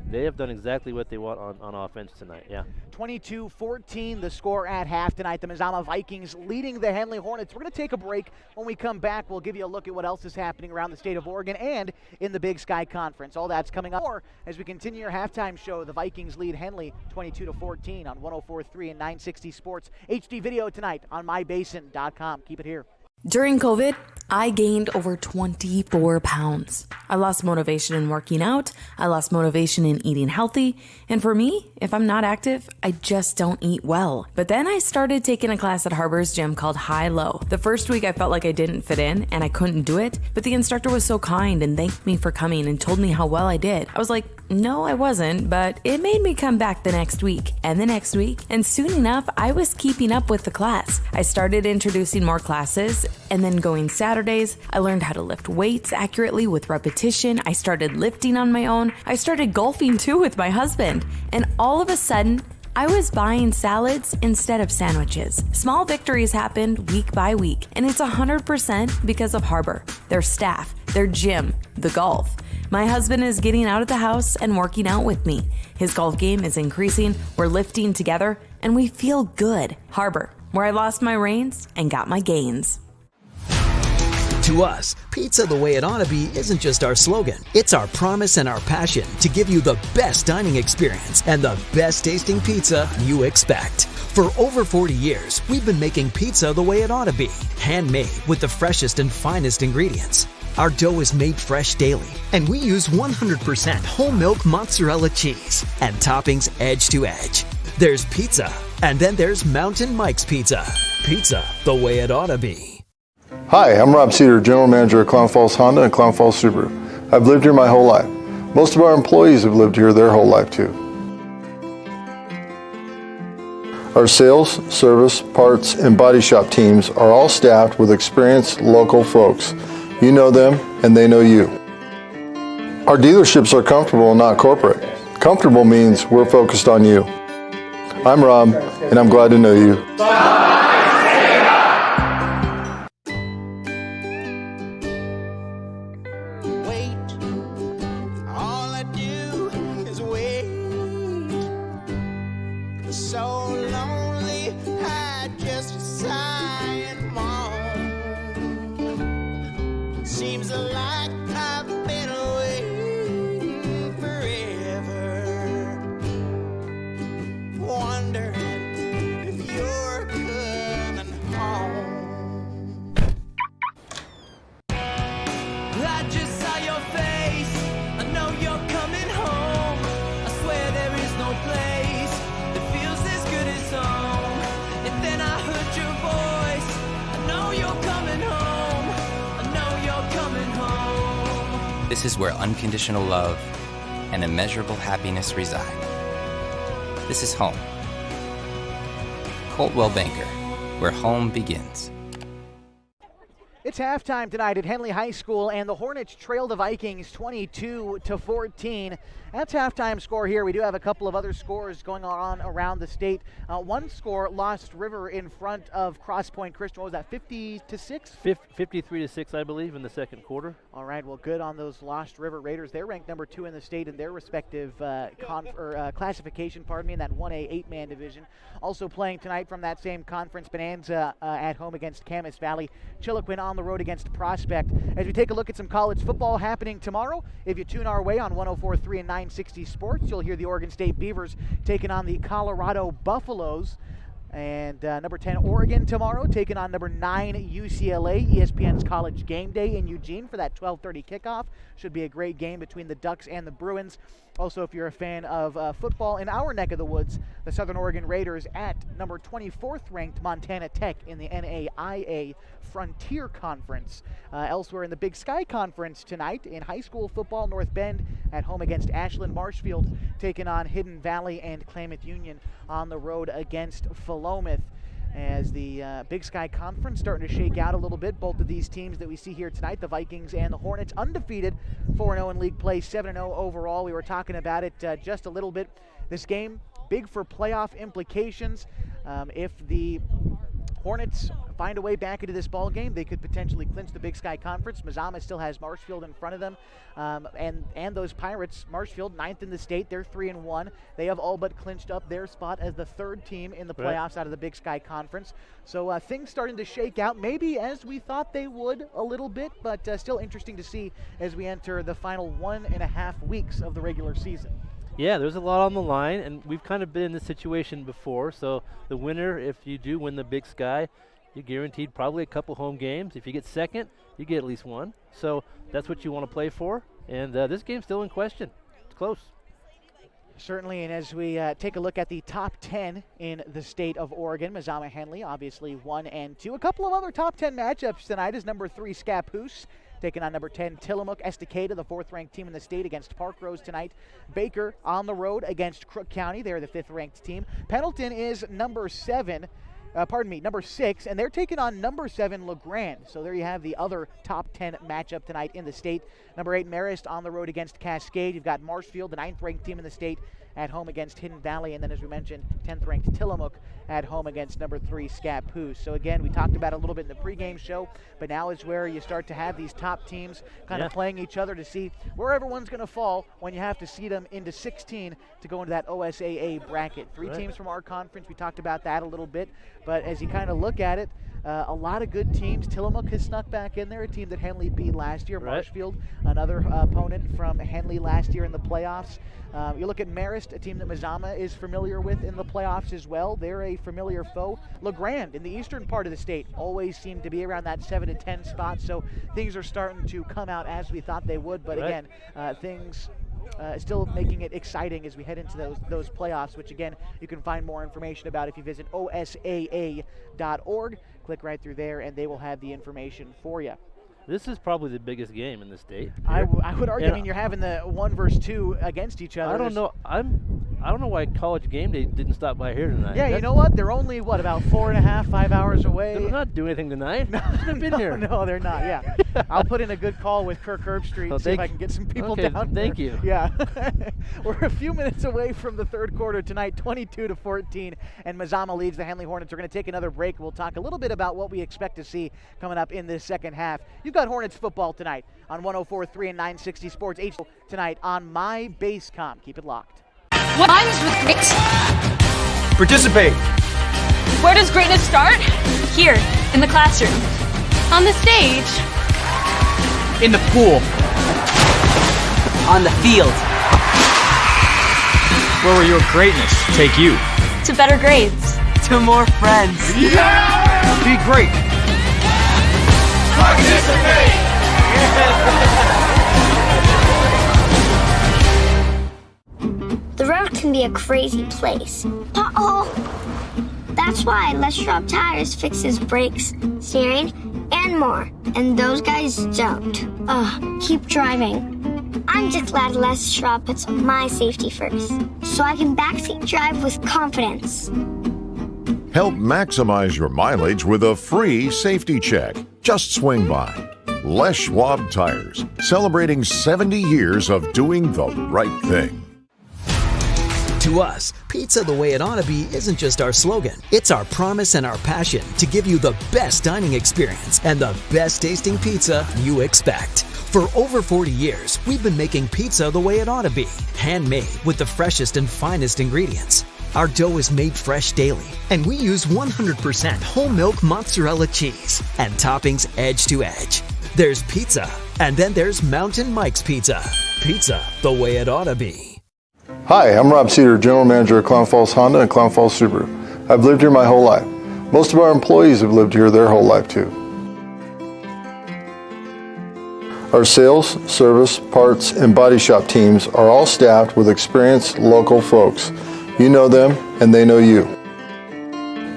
they have done exactly what they want on offense tonight, yeah. 22-14 the score at half tonight. The Mazama Vikings leading the Henley Hornets. We're going to take a break. When we come back, we'll give you a look at what else is happening around the state of Oregon and in the Big Sky Conference. All that's coming up more as we continue our halftime show. The Vikings lead Henley 22-14 on 104.3 and 960 Sports. HD video tonight on mybasin.com. Keep it here. During COVID, I gained over 24 pounds. I lost motivation in working out. I lost motivation in eating healthy. And for me, if I'm not active, I just don't eat well. But then I started taking a class at Harbor's gym called High Low. The first week I felt like I didn't fit in and I couldn't do it, but the instructor was so kind and thanked me for coming and told me how well I did. I was like, no, I wasn't, but it made me come back the next week and the next week. And soon enough, I was keeping up with the class. I started introducing more classes and then going Saturdays. I learned how to lift weights accurately with repetition. I started lifting on my own. I started golfing too with my husband. And all of a sudden, I was buying salads instead of sandwiches. Small victories happened week by week, and it's 100% because of Harbor, their staff, their gym, the golf. My husband is getting out of the house and working out with me. His golf game is increasing, we're lifting together, and we feel good. Harbor, where I lost my reins and got my gains. To us, pizza the way it ought to be isn't just our slogan. It's our promise and our passion to give you the best dining experience and the best tasting pizza you expect. For over 40 years, we've been making pizza the way it ought to be. Handmade with the freshest and finest ingredients. Our dough is made fresh daily, and we use 100% whole milk mozzarella cheese and toppings edge to edge. There's pizza, and then there's Mountain Mike's Pizza. Pizza the way it ought to be. Hi, I'm Rob Cedar, General Manager at Clown Falls Honda and Clown Falls Subaru. I've lived here my whole life. Most of our employees have lived here their whole life too. Our sales, service, parts, and body shop teams are all staffed with experienced local folks. You know them and they know you. Our dealerships are comfortable and not corporate. Comfortable means we're focused on you. I'm Rob and I'm glad to know you. seems like I've been away forever, wondering if you're coming home. I just saw your face, I know you're coming home. I swear there is no place that feels as good as home. And then I heard your voice, I know you're coming home. I know you're coming home. This is where unconditional love and immeasurable happiness reside. This is home. Coltwell Banker, where home begins. It's halftime tonight at Henley High School, and the Hornets trail the Vikings 22-14. That's halftime score here. We do have a couple of other scores going on around the state. One score, Lost River in front of Cross Point Christian. What was that, 50-6? 53-6, I believe, in the second quarter. All right, well, good on those Lost River Raiders. They're ranked number 2 in the state in their respective classification, in that 1A 8-man division. Also playing tonight from that same conference, Bonanza at home against Camas Valley. Chiloquin on the road against Prospect. As we take a look at some college football happening tomorrow, if you tune our way on 104.3 and 960 Sports, you'll hear the Oregon State Beavers taking on the Colorado Buffaloes. And number 10 Oregon tomorrow taking on number 9 UCLA. ESPN's College Game Day in Eugene for that 12:30 kickoff. Should be a great game between the Ducks and the Bruins. Also, if you're a fan of football in our neck of the woods, the Southern Oregon Raiders at number 24th ranked Montana Tech in the NAIA Frontier Conference. Elsewhere in the Big Sky Conference tonight in high school football, North Bend at home against Ashland Marshfield, taking on Hidden Valley and Klamath Union on the road against Philomath. As the Big Sky Conference starting to shake out a little bit. Both of these teams that we see here tonight, the Vikings and the Hornets, undefeated, 4-0 in league play, 7-0 overall. We were talking about it just a little bit. This game, big for playoff implications. If the Hornets find a way back into this ball game, they could potentially clinch the Big Sky Conference. Mazama still has Marshfield in front of them, and those Pirates, Marshfield 9th in the state, they're 3-1. They have all but clinched up their spot as the 3rd team in the playoffs out of the Big Sky Conference. So things starting to shake out, maybe as we thought they would a little bit, but still interesting to see as we enter the final 1.5 weeks of the regular season. Yeah, there's a lot on the line, and we've kind of been in this situation before. So the winner, if you do win the Big Sky, you're guaranteed probably a couple home games. If you get second, you get at least one. So that's what you want to play for. And this game's still in question. It's close. Certainly, and as we take a look at the top 10 in the state of Oregon, Mazama Henley, obviously 1 and 2. A couple of other top 10 matchups tonight is number 3 Scappoose taking on number 10 Tillamook. Estacada, the 4th-ranked team in the state, against Park Rose tonight. Baker on the road against Crook County. They're the 5th-ranked team. Pendleton is number 6, and they're taking on number 7 LeGrand. So there you have the other top 10 matchup tonight in the state. Number 8 Marist on the road against Cascade. You've got Marshfield, the 9th-ranked team in the state, at home against Hidden Valley, and then as we mentioned, 10th-ranked Tillamook at home against number 3 Scappoose. So again, we talked about it a little bit in the pregame show, but now is where you start to have these top teams kind of playing each other to see where everyone's going to fall when you have to seed them into 16 to go into that OSAA bracket. 3 teams from our conference. We talked about that a little bit, but as you kind of look at it, a lot of good teams. Tillamook has snuck back in there, a team that Henley beat last year. Marshfield, another opponent from Henley last year in the playoffs. You look at Marist, a team that Mazama is familiar with in the playoffs as well. They're a familiar foe. LeGrand in the eastern part of the state always seem to be around that 7 to 10 spot, so things are starting to come out as we thought they would, but again, things still making it exciting as we head into those playoffs, which again, you can find more information about if you visit osaa.org. Click right through there and they will have the information for you. This is probably the biggest game in the state. I would argue. I mean, you're having the 1 versus 2 against each other. I don't know. I don't know why College Game Day didn't stop by here tonight. Yeah, you know what? They're only about 4.5, 5 hours away. They're not doing anything tonight. They've been here. No, they're not. Yeah, I'll put in a good call with Kirk Herbstreit. See if I can get some people down. Thank you. Yeah, we're a few minutes away from the 3rd quarter tonight, 22-14, and Mazama leads the Henley Hornets. We're going to take another break. We'll talk a little bit about what we expect to see coming up in this second half. You've got Hornets football tonight on 104.3 and 960 Sports. Tonight on My Basecom. Keep it locked. What rhymes with great? Participate. Where does greatness start? Here, in the classroom. On the stage. In the pool. On the field. Where will your greatness take you? To better grades. To more friends. Yeah! Be great. Participate! The road can be a crazy place. Uh-oh! That's why Les Schwab Tires fixes brakes, steering, and more. And those guys don't. Keep driving. I'm just glad Les Schwab puts my safety first, so I can backseat drive with confidence. Help maximize your mileage with a free safety check. Just swing by. Les Schwab Tires, celebrating 70 years of doing the right thing. To us, pizza the way it ought to be isn't just our slogan. It's our promise and our passion to give you the best dining experience and the best tasting pizza you expect. For over 40 years, we've been making pizza the way it ought to be. Handmade with the freshest and finest ingredients. Our dough is made fresh daily, and we use 100% whole milk mozzarella cheese and toppings edge to edge. There's pizza, and then there's Mountain Mike's Pizza. Pizza the way it ought to be. Hi, I'm Rob Cedar, General Manager of Clown Falls Honda and Clown Falls Subaru. I've lived here my whole life. Most of our employees have lived here their whole life too. Our sales, service, parts, and body shop teams are all staffed with experienced local folks. You know them, and they know you.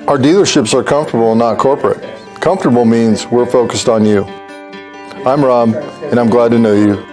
Our dealerships are comfortable and not corporate. Comfortable means we're focused on you. I'm Rob, and I'm glad to know you.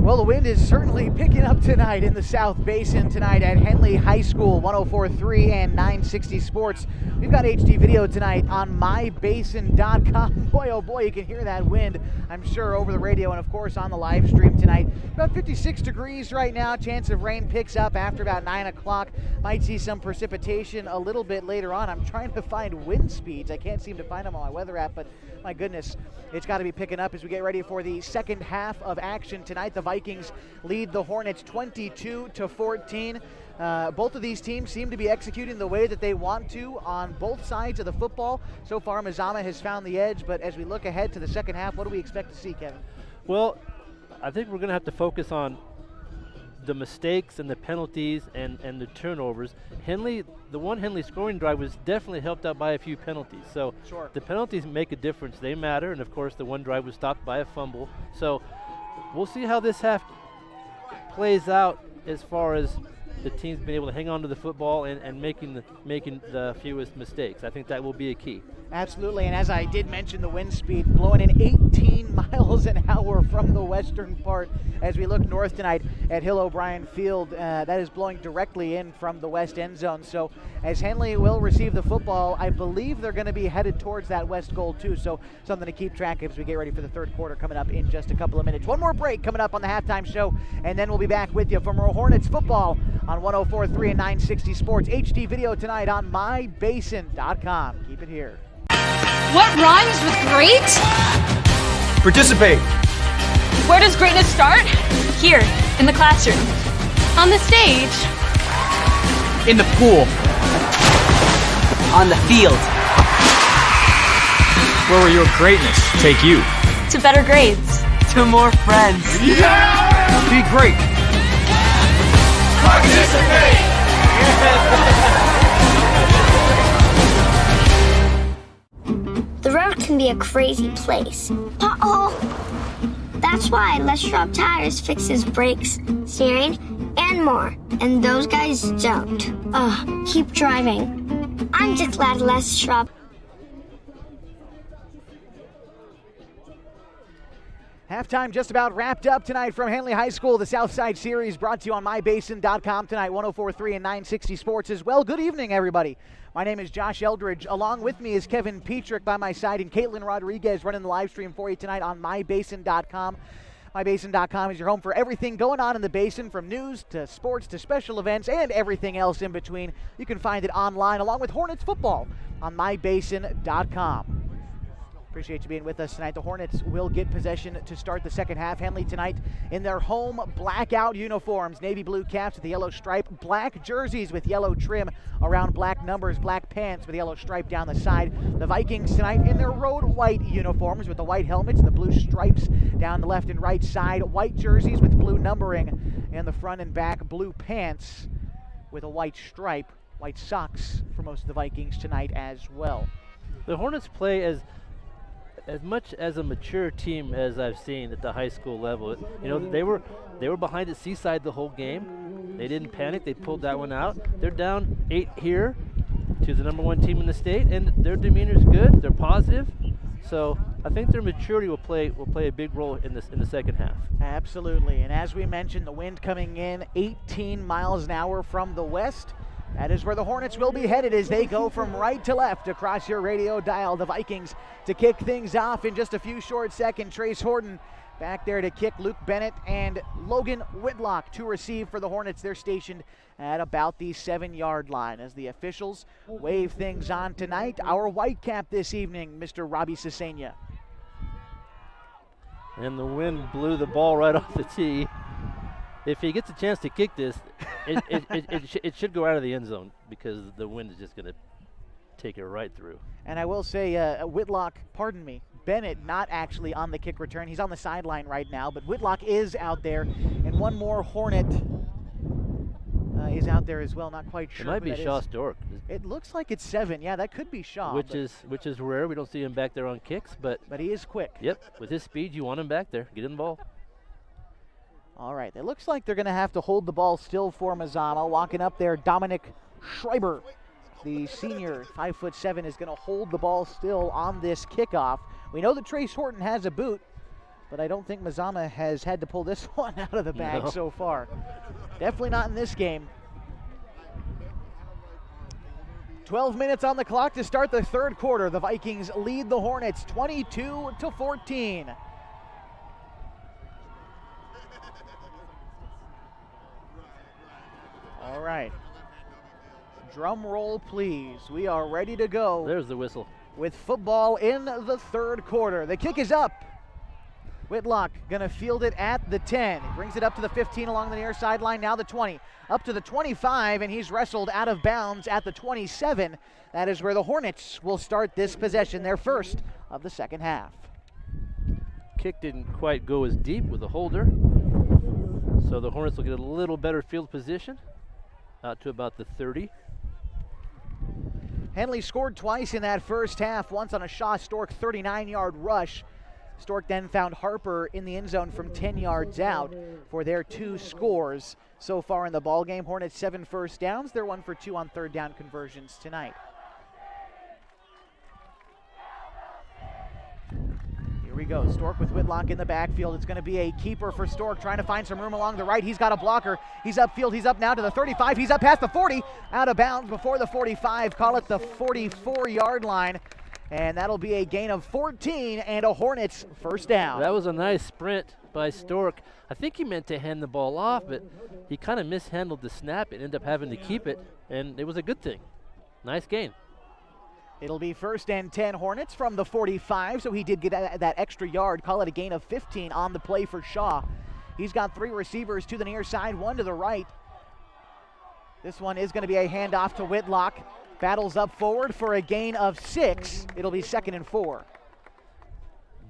Well, the wind is certainly picking up tonight in the South Basin tonight at Henley High School, 104.3 and 960 Sports. We've got HD video tonight on mybasin.com. Boy, oh boy, you can hear that wind, I'm sure, over the radio and, of course, on the live stream tonight. About 56 degrees right now. Chance of rain picks up after about 9 o'clock. Might see some precipitation a little bit later on. I'm trying to find wind speeds. I can't seem to find them on my weather app, but my goodness, it's got to be picking up as we get ready for the second half of action tonight. The Vikings lead the Hornets 22-14. Both of these teams seem to be executing the way that they want to on both sides of the football. So far, MAZAMA has found the edge, but as we look ahead to the second half, what do we expect to see, Kevin? Well, I think we're going to have to focus on the mistakes and the penalties and the turnovers. The one Henley scoring drive was definitely helped out by a few penalties. So sure, the penalties make a difference. They matter. And of course, the one drive was stopped by a fumble. So we'll see how this half plays out as far as the team's been able to hang on to the football and making the fewest mistakes. I think that will be a key. Absolutely, and as I did mention, the wind speed blowing in 18 miles an hour from the western part as we look north tonight at Hill O'Brien Field. That is blowing directly in from the west end zone. So as Henley will receive the football, I believe they're going to be headed towards that west goal too. So something to keep track of as we get ready for the third quarter coming up in just a couple of minutes. One more break coming up on the halftime show, and then we'll be back with you for more Hornets football on 104.3 and 960 Sports. HD video tonight on mybasin.com. Keep it here. What rhymes with great? Participate. Where does greatness start? Here, in the classroom. On the stage. In the pool. On the field. Where will your greatness take you? To better grades. To more friends. Yeah! Be great. Participate! The road can be a crazy place. Uh-oh! That's why Les Schwab Tires fixes brakes, steering, and more. And those guys don't. Keep driving. I'm just glad Les Schwab. Halftime just about wrapped up tonight from Henley High School. The Southside Series brought to you on mybasin.com tonight, 104.3 and 960 Sports as well. Good evening, everybody. My name is Josh Eldridge. Along with me is Kevin Petrick by my side, and Caitlin Rodriguez running the live stream for you tonight on mybasin.com. MyBasin.com is your home for everything going on in the Basin, from news to sports to special events and everything else in between. You can find it online along with Hornets football on MyBasin.com. Appreciate you being with us tonight. The Hornets will get possession to start the second half. Henley tonight in their home blackout uniforms, navy blue caps with the yellow stripe, black jerseys with yellow trim around black numbers, black pants with a yellow stripe down the side. The Vikings tonight in their road white uniforms with the white helmets and the blue stripes down the left and right side, white jerseys with blue numbering, and the front and back blue pants with a white stripe, white socks for most of the Vikings tonight as well. The Hornets play as much as a mature team as I've seen at the high school level. You know, they were behind at Seaside the whole game. They didn't panic. They pulled that one out. They're down 8 here to the #1 team in the state, and their demeanor is good. They're positive. So I think their maturity will play a big role in the second half. Absolutely. And as we mentioned, the wind coming in 18 miles an hour from the west. That is where the Hornets will be headed as they go from right to left across your radio dial. The Vikings to kick things off in just a few short seconds. Trace Horton back there to kick. Luke Bennett and Logan Whitlock to receive for the Hornets. They're stationed at about the 7-yard line as the officials wave things on tonight. Our white cap this evening, Mr. Robbie Cesena. And the wind blew the ball right off the tee. If he gets a chance to kick this, it should go out of the end zone because the wind is just going to take it right through. And I will say, Bennett not actually on the kick return. He's on the sideline right now, but Whitlock is out there, and one more Hornet is out there as well. Not quite sure. It might be Shaw Stork. It looks like it's 7. Yeah, that could be Shaw. Which is rare. We don't see him back there on kicks, but he is quick. Yep, with his speed, you want him back there. Get in the ball. All right, it looks like they're going to have to hold the ball still for Mazama. Walking up there, Dominic Schreiber, the senior, 5'7", is going to hold the ball still on this kickoff. We know that Trace Horton has a boot, but I don't think Mazama has had to pull this one out of the bag so far. Definitely not in this game. 12 minutes on the clock to start the third quarter. The Vikings lead the Hornets 22-14. All right. Drum roll, please. We are ready to go. There's the whistle. With football in the third quarter. The kick is up. Whitlock going to field it at the 10. He brings it up to the 15 along the near sideline. Now the 20. Up to the 25, and he's wrestled out of bounds at the 27. That is where the Hornets will start this possession, their first of the second half. Kick didn't quite go as deep with the holder. So the Hornets will get a little better field position. Out to about the 30. Henley scored twice in that first half, once on a Shaw Stork 39-yard rush. Stork then found Harper in the end zone from 10 yards out for their 2 scores so far in the ballgame. Hornets 7 first downs. They're 1 for 2 on third down conversions tonight. Here we go. Stork with Whitlock in the backfield. It's going to be a keeper for Stork, trying to find some room along the right. He's got a blocker. He's upfield. He's up now to the 35. He's up past the 40. Out of bounds before the 45. Call it the 44-yard line. And that'll be a gain of 14 and a Hornets first down. That was a nice sprint by Stork. I think he meant to hand the ball off, but he kind of mishandled the snap and ended up having to keep it, and it was a good thing. Nice gain. It'll be 1st and 10 Hornets from the 45, so he did get that extra yard. Call it a gain of 15 on the play for Shaw. He's got 3 receivers to the near side, 1 to the right. This one is going to be a handoff to Whitlock. Battles up forward for a gain of 6. It'll be 2nd and 4.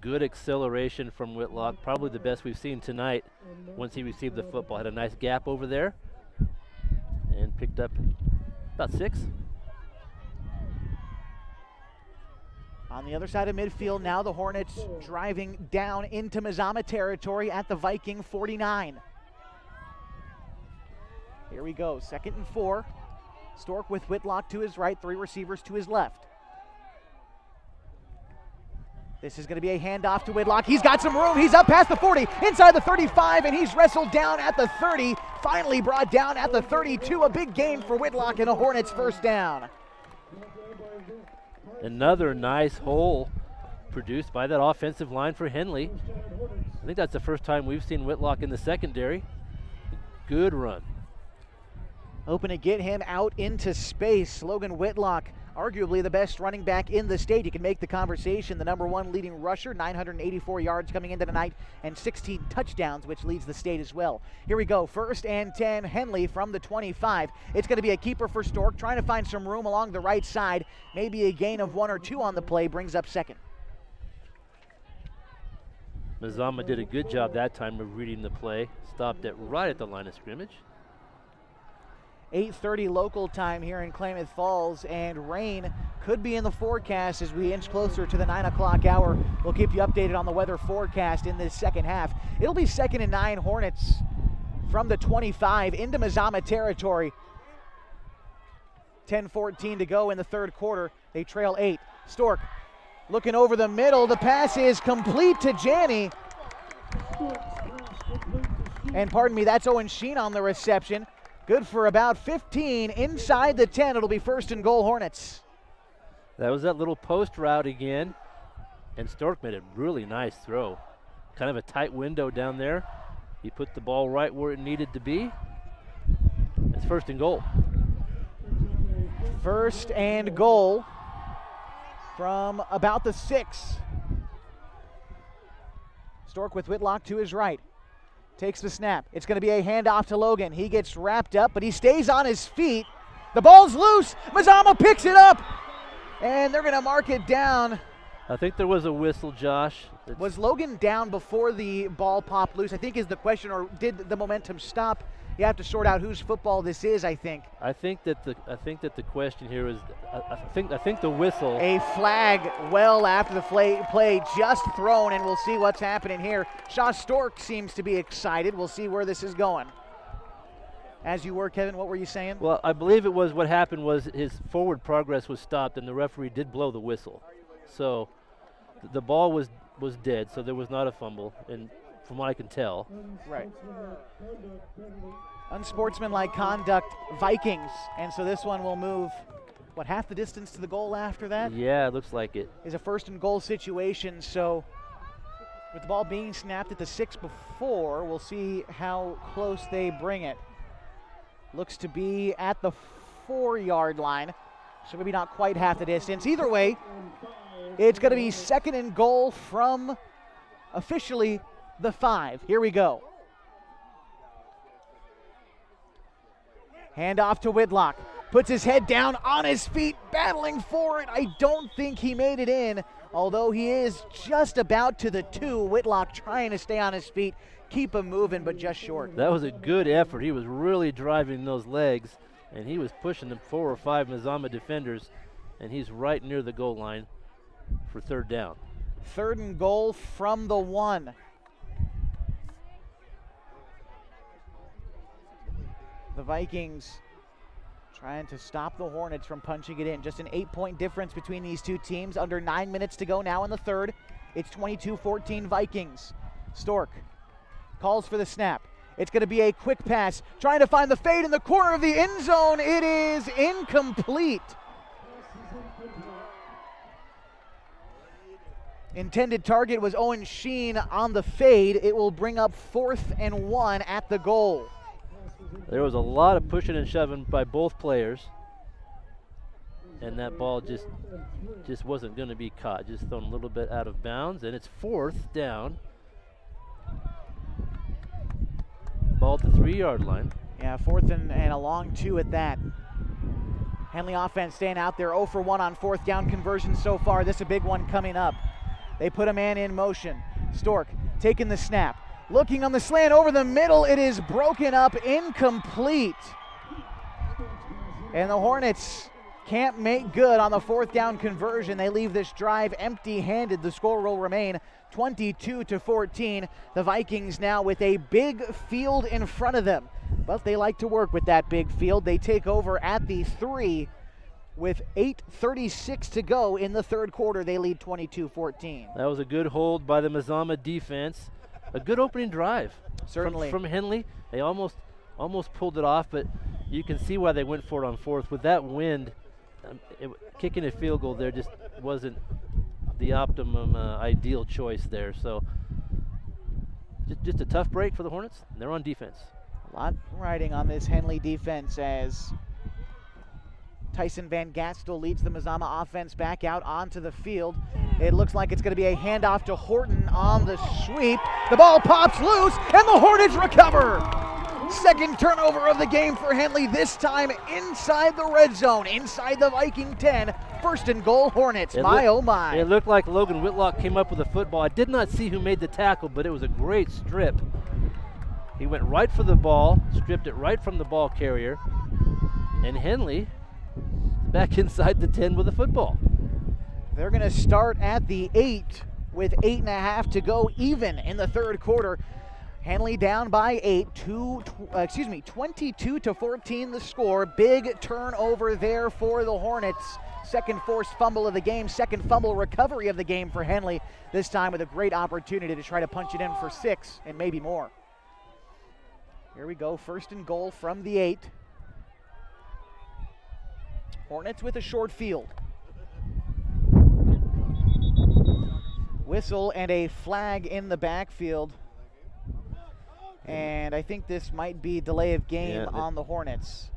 Good acceleration from Whitlock, probably the best we've seen tonight once he received the football. Had a nice gap over there and picked up about 6. On the other side of midfield now, the Hornets driving down into Mazama territory at the Viking 49. Here we go, 2nd and 4. Stork with Whitlock to his right, 3 receivers to his left. This is going to be a handoff to Whitlock. He's got some room. He's up past the 40, inside the 35, and he's wrestled down at the 30. Finally brought down at the 32. A big gain for Whitlock and a Hornets first down. Another nice hole produced by that offensive line for Henley. I think that's the first time we've seen Whitlock in the secondary. Good run. Hoping to get him out into space. Logan Whitlock, arguably the best running back in the state. You can make the conversation. The #1 leading rusher, 984 yards coming into tonight, and 16 touchdowns, which leads the state as well. Here we go, 1st and 10, Henley from the 25. It's going to be a keeper for Stork, trying to find some room along the right side. Maybe a gain of 1 or 2 on the play brings up 2nd. Mazama did a good job that time of reading the play. Stopped it right at the line of scrimmage. 8:30 local time here in Klamath Falls, and rain could be in the forecast as we inch closer to the 9 o'clock hour. We'll keep you updated on the weather forecast in this second half. It'll be 2nd and 9, Hornets from the 25 into Mazama territory. 10:14 to go in the 3rd quarter. They trail 8. Stork looking over the middle. The pass is complete to Janney. And pardon me, that's Owen Sheen on the reception. Good for about 15 inside the 10. It'll be 1st and goal, Hornets. That was that little post route again, and Stork made a really nice throw. Kind of a tight window down there. He put the ball right where it needed to be. It's 1st and goal. 1st and goal from about the 6. Stork with Whitlock to his right. Takes the snap. It's going to be a handoff to Logan. He gets wrapped up, but he stays on his feet. The ball's loose. Mazama picks it up, and they're going to mark it down. I think there was a whistle, Josh. Was Logan down before the ball popped loose, I think is the question, or did the momentum stop? You have to sort out whose football this is, I think. I think that the question here is, I think the whistle. A flag well after the play just thrown, and we'll see what's happening here. Shaw Stork seems to be excited. We'll see where this is going. As you were, Kevin, what were you saying? Well, I believe it was what happened was his forward progress was stopped, and the referee did blow the whistle. So the ball was dead, so there was not a fumble, and from what I can tell. Right. Unsportsmanlike conduct, Vikings, and so this one will move, what, half the distance to the goal after that? Yeah, it looks like it. Is a 1st and goal situation, so with the ball being snapped at the 6 before, we'll see how close they bring it. Looks to be at the 4-yard line, so maybe not quite half the distance. Either way, it's going to be 2nd and goal from officially the 5. Here we go. Hand off to Whitlock. Puts his head down on his feet, battling for it. I don't think he made it in, although he is just about to the 2. Whitlock trying to stay on his feet, keep him moving, but just short. That was a good effort. He was really driving those legs, and he was pushing the 4 or 5 Mazama defenders, and he's right near the goal line for 3rd down. 3rd and goal from the 1. The Vikings trying to stop the Hornets from punching it in. Just an 8-point difference between these two teams. Under 9 minutes to go now in the 3rd. It's 22-14 Vikings. Stork calls for the snap. It's going to be a quick pass. Trying to find the fade in the corner of the end zone. It is incomplete. Intended target was Owen Sheen on the fade. It will bring up 4th and 1 at the goal. There was a lot of pushing and shoving by both players, and that ball just wasn't going to be caught. Just thrown a little bit out of bounds, and it's 4th down. Ball at the 3-yard line. Yeah, 4th and a long 2 at that. Henley offense staying out there 0 for 1 on 4th down conversions so far. This is a big one coming up. They put a man in motion. Stork taking the snap. Looking on the slant over the middle, it is broken up, incomplete. And the Hornets can't make good on the 4th down conversion. They leave this drive empty-handed. The score will remain 22-14. The Vikings now with a big field in front of them, but they like to work with that big field. They take over at the 3 with 8:36 to go in the 3rd quarter. They lead 22-14. That was a good hold by the Mazama defense. A good opening drive. Certainly. From Henley. They almost pulled it off, but you can see why they went for it on 4th. With that wind, kicking a field goal there just wasn't the optimum ideal choice there. So just a tough break for the Hornets. They're on defense. A lot riding on this Henley defense as Tyson Van Gastel leads the Mazama offense back out onto the field. It looks like it's going to be a handoff to Horton on the sweep. The ball pops loose, and the Hornets recover. Second turnover of the game for Henley, this time inside the red zone, inside the Viking 10. First and goal, Hornets. Oh my. It looked like Logan Whitlock came up with a football. I did not see who made the tackle, but it was a great strip. He went right for the ball, stripped it right from the ball carrier, and Henley back inside the 10 with a football. They're going to start at the 8 with 8.5 to go, even in the third quarter. Henley down by 22 to 14 the score. Big turnover there for the Hornets. Second forced fumble of the game, second fumble recovery of the game for Henley, this time with a great opportunity to try to punch it in for 6 and maybe more. Here we go, first and goal from the 8. Hornets with a short field. Whistle and a flag in the backfield. And I think this might be delay of game on the Hornets.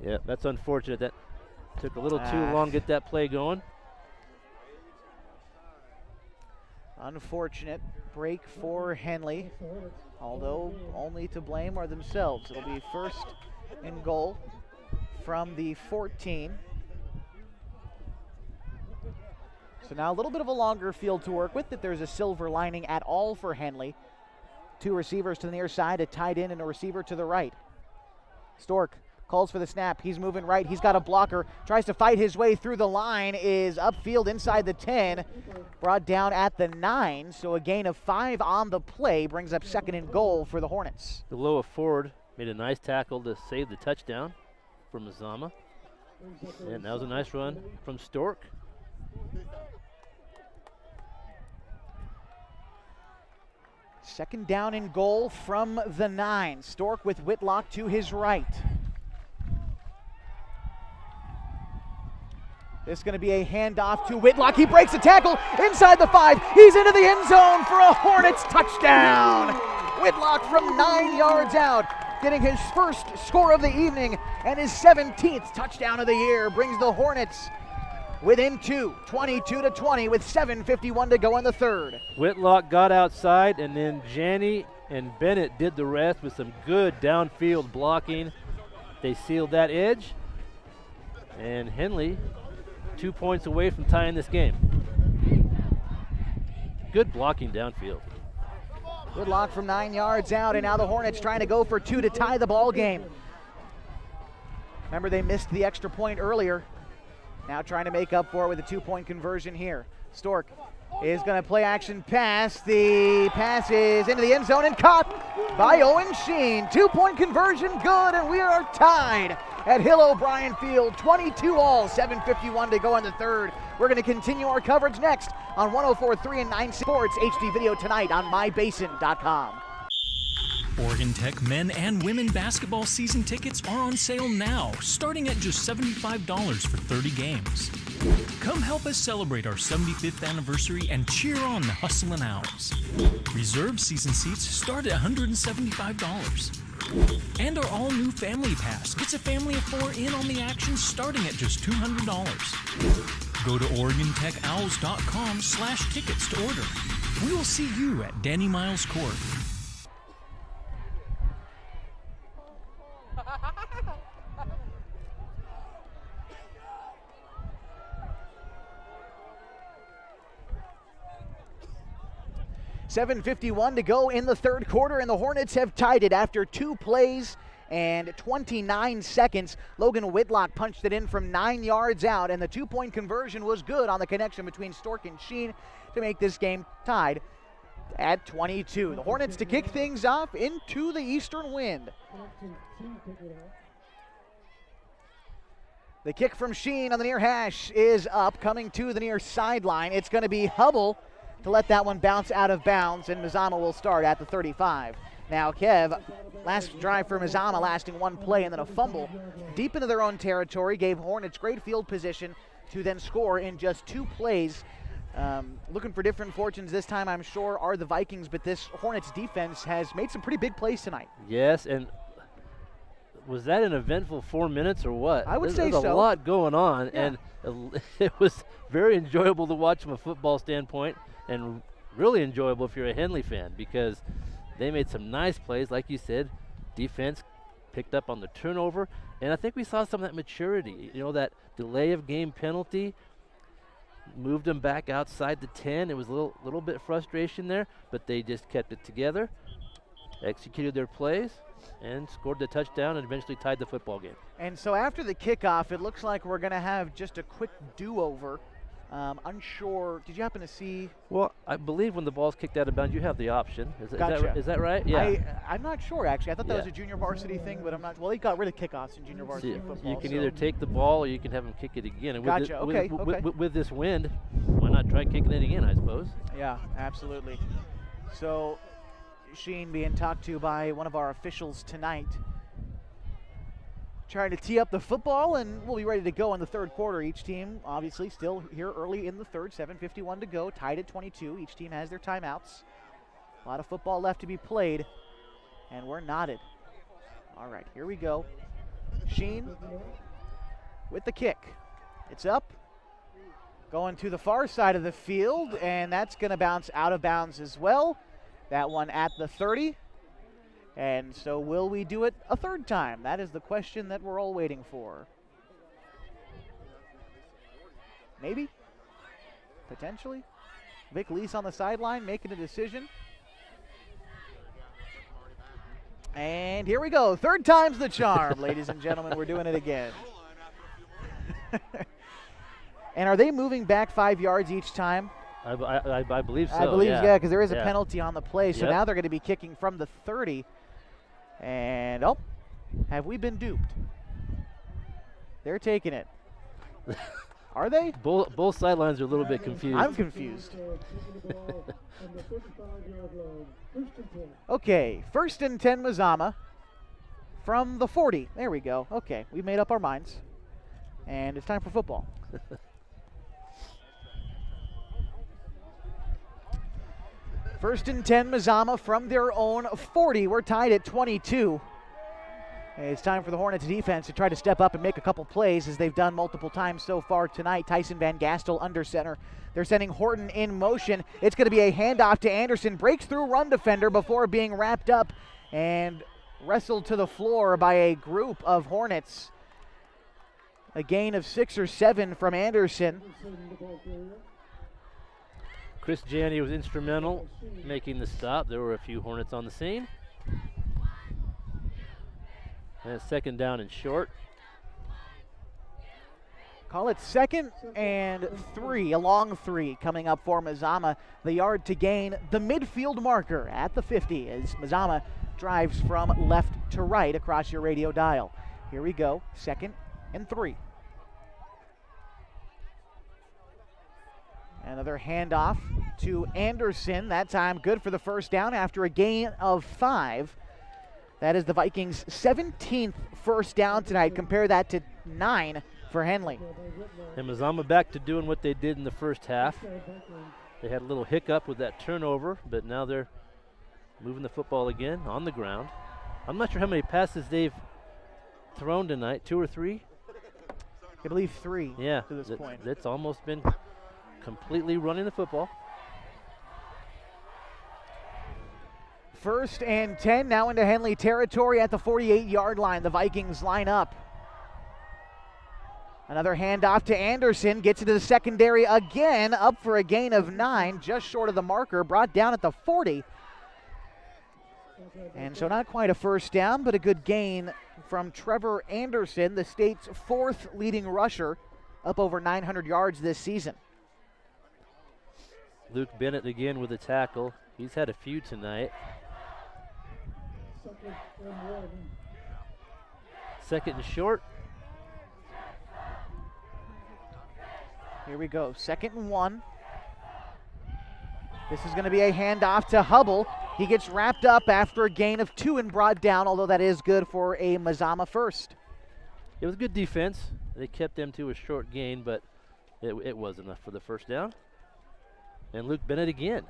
Yeah, that's unfortunate. That took a little too long to get that play going. Unfortunate break for Henley, although only to blame are themselves. It'll be first and goal from the 14. So now a little bit of a longer field to work with, if there's a silver lining at all for Henley. 2 receivers to the near side, a tight end and a receiver to the right. Stork calls for the snap. He's moving right. He's got a blocker. Tries to fight his way through the line. Is upfield inside the 10. Brought down at the 9. So a gain of 5 on the play brings up second and goal for the Hornets. DeLoa Ford made a nice tackle to save the touchdown for Mazama. And that was a nice run from Stork. Second down and goal from the 9. Stork with Whitlock to his right. This is going to be a handoff to Whitlock. He breaks a tackle inside the 5. He's into the end zone for a Hornets touchdown. Whitlock from 9 yards out, getting his first score of the evening and his 17th touchdown of the year, brings the Hornets within 2, 22-20 with 7:51 to go in the third. Whitlock got outside, and then Janney and Bennett did the rest with some good downfield blocking. They sealed that edge, and Henley 2 points away from tying this game. Good blocking downfield. Whitlock from 9 yards out, and now the Hornets trying to go for 2 to tie the ball game. Remember, they missed the extra point earlier. Now trying to make up for it with a 2-point conversion here. Stork is going to play action pass. The pass is into the end zone and caught by Owen Sheen. 2-point conversion good, and we are tied at Hill O'Brien Field. 22-all, 7:51 to go in the third. We're going to continue our coverage next on 104.3 and 9 Sports HD video tonight on mybasin.com. Oregon Tech men and women basketball season tickets are on sale now, starting at just $75 for 30 games. Come help us celebrate our 75th anniversary and cheer on the Hustlin' Owls. Reserved season seats start at $175. And our all-new Family Pass gets a family of 4 in on the action starting at just $200. Go to OregonTechOwls.com/tickets to order. We will see you at Danny Miles Court. $7:51 to go in the third quarter, and the Hornets have tied it after 2 plays and 29 seconds. Logan Whitlock punched it in from 9 yards out, and the 2-point conversion was good on the connection between Stork and Sheen to make this game tied at 22. The Hornets to kick things off into the eastern wind. The kick from Sheen on the near hash is up, coming to the near sideline. It's going to be Hubble to let that one bounce out of bounds, and Mazama will start at the 35. Now Kev, last drive for Mazama lasting 1 play and then a fumble deep into their own territory, gave Hornets great field position to then score in just 2 plays. Looking for different fortunes this time, I'm sure, are the Vikings, but this Hornets defense has made some pretty big plays tonight. Yes, and Was that an eventful 4 minutes or what? I would say There's so. a lot going on, Yeah. and it was very enjoyable to watch from a football standpoint, and really enjoyable if you're a Henley fan, because they made some nice plays, like you said. Defense picked up on the turnover, and I think we saw some of that maturity. You know, that delay of game penalty moved them back outside the 10. It was a little bit frustration there, but they just kept it together, executed their plays, and scored the touchdown and eventually tied the football game. And so after the kickoff, it looks like we're going to have just a quick do-over. Unsure. Did you happen to see? Well, I believe when the ball's kicked out of bounds, you have the option. Gotcha. Is that right? Yeah. I'm not sure, actually. I thought that Yeah. was a junior varsity thing, but I'm not. Well, they got rid of kickoffs in junior varsity See, football. you can so. either take the ball or you can have them kick it again. And Gotcha. Okay. with this wind, why not try kicking it again, I suppose? Yeah, absolutely. So, Sheen being talked to by one of our officials tonight, trying to tee up the football, and we'll be ready to go in the third quarter. Each team, obviously, still here early in the third, 7:51 to go, tied at 22. Each team has their timeouts. A lot of football left to be played, and we're knotted. All right, here we go. Sheen with the kick. It's up, going to the far side of the field, and that's going to bounce out of bounds as well. That one at the 30. And so will we do it a third time? That is the question that we're all waiting for. Maybe? Potentially? Vic Lease on the sideline making a decision. And here we go. Third time's the charm, ladies and gentlemen. We're doing it again. And are they moving back 5 yards each time? I believe so. I believe, yeah, because there is a Yeah. penalty on the play. So Yep. now they're going to be kicking from the 30. And, oh, have we been duped? They're taking it. Are they? Both sidelines are a little bit confused. I'm confused. Okay, 1st and 10 Mazama from the 40. There we go. Okay, we made up our minds. And it's time for football. First and 10 Mazama from their own 40. We're tied at 22. It's time for the Hornets defense to try to step up and make a couple plays, as they've done multiple times so far tonight. Tyson Van Gastel under center. They're sending Horton in motion. It's going to be a handoff to Anderson. Breaks through run defender before being wrapped up and wrestled to the floor by a group of Hornets. A gain of 6 or 7 from Anderson. Chris Janney was instrumental making the stop. There were a few Hornets on the scene. And it's 2nd down and short. Call it 2nd and 3, a long 3 coming up for Mazama. The yard to gain the midfield marker at the 50 as Mazama drives from left to right across your radio dial. Here we go, 2nd and 3. Another handoff to Anderson. That time good for the first down after a gain of 5. That is the Vikings' 17th first down tonight. Compare that to 9 for Henley. And Mazama back to doing what they did in the first half. They had a little hiccup with that turnover, but now they're moving the football again on the ground. I'm not sure how many passes they've thrown tonight, 2 or 3? I believe 3 yeah, to this point. That's almost been completely running the football. 1st and 10 now into Henley territory at the 48-yard line. The Vikings line up. Another handoff to Anderson. Gets into the secondary again. Up for a gain of 9. Just short of the marker. Brought down at the 40. And so not quite a first down, but a good gain from Trevor Anderson, the state's 4th leading rusher, up over 900 yards this season. Luke Bennett again with a tackle. He's had a few tonight. 2nd and short. Here we go, 2nd and 1. This is going to be a handoff to Hubble. He gets wrapped up after a gain of 2 and brought down, although that is good for a Mazama first. It was good defense. They kept them to a short gain, but it was enough for the first down. And Luke Bennett again.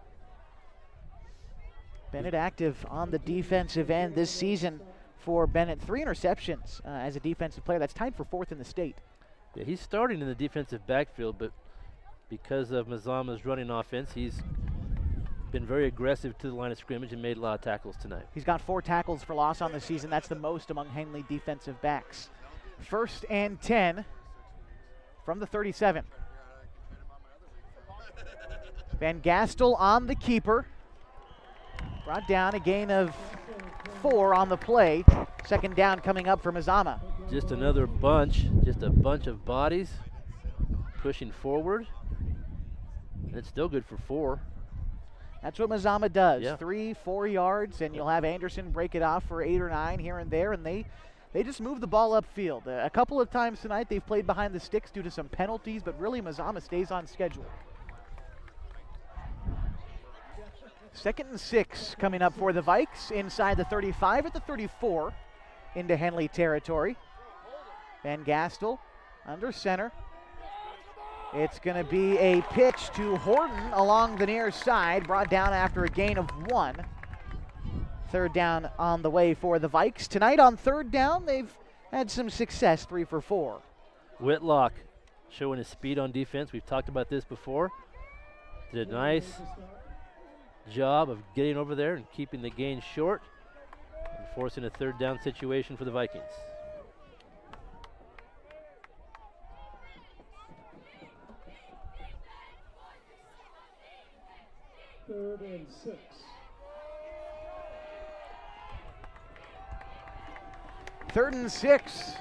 Bennett active on the defensive end this season for Bennett. 3 interceptions as a defensive player. That's tied for 4th in the state. Yeah, he's starting in the defensive backfield, but because of Mazama's running offense, he's been very aggressive to the line of scrimmage and made a lot of tackles tonight. He's got 4 tackles for loss on the season. That's the most among Henley defensive backs. 1st and 10 from the 37. Van Gastel on the keeper. Brought down, a gain of 4 on the play. 2nd down coming up for Mazama. Just another bunch, just a bunch of bodies pushing forward. And it's still good for 4. That's what Mazama does. Yeah. 3-4 yards, and you'll have Anderson break it off for 8 or 9 here and there, and they just move the ball upfield. A couple of times tonight they've played behind the sticks due to some penalties, but really Mazama stays on schedule. 2nd and 6 coming up for the Vikes inside the 35 at the 34 into Henley territory. Van Gastel under center. It's going to be a pitch to Horton along the near side, brought down after a gain of 1. 3rd down on the way for the Vikes. Tonight on 3rd down, they've had some success, 3 for 4. Whitlock showing his speed on defense. We've talked about this before. Did a nice job of getting over there and keeping the gain short and forcing a 3rd down situation for the Vikings. Third and 6. Third and 6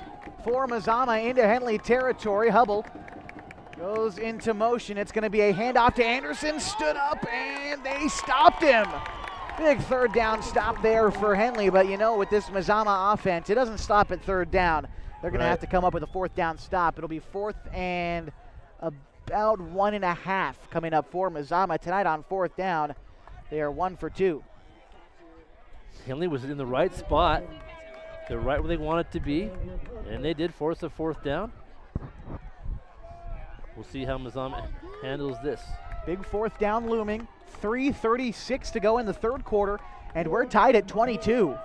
for Mazama into Henley territory. Hubble goes into motion. It's going to be a handoff to Anderson. Stood up and they stopped him. Big 3rd down stop there for Henley, but you know, with this Mazama offense, it doesn't stop at 3rd down. They're going to have to come up with a 4th down stop. It'll be 4th and about 1.5 coming up for Mazama tonight on 4th down. They are 1 for 2. Henley was in the right spot. They're right where they wanted to be, and they did force a 4th down. We'll see how Mazama handles this. Big 4th down looming. 3:36 to go in the 3rd quarter, and we're tied at 22.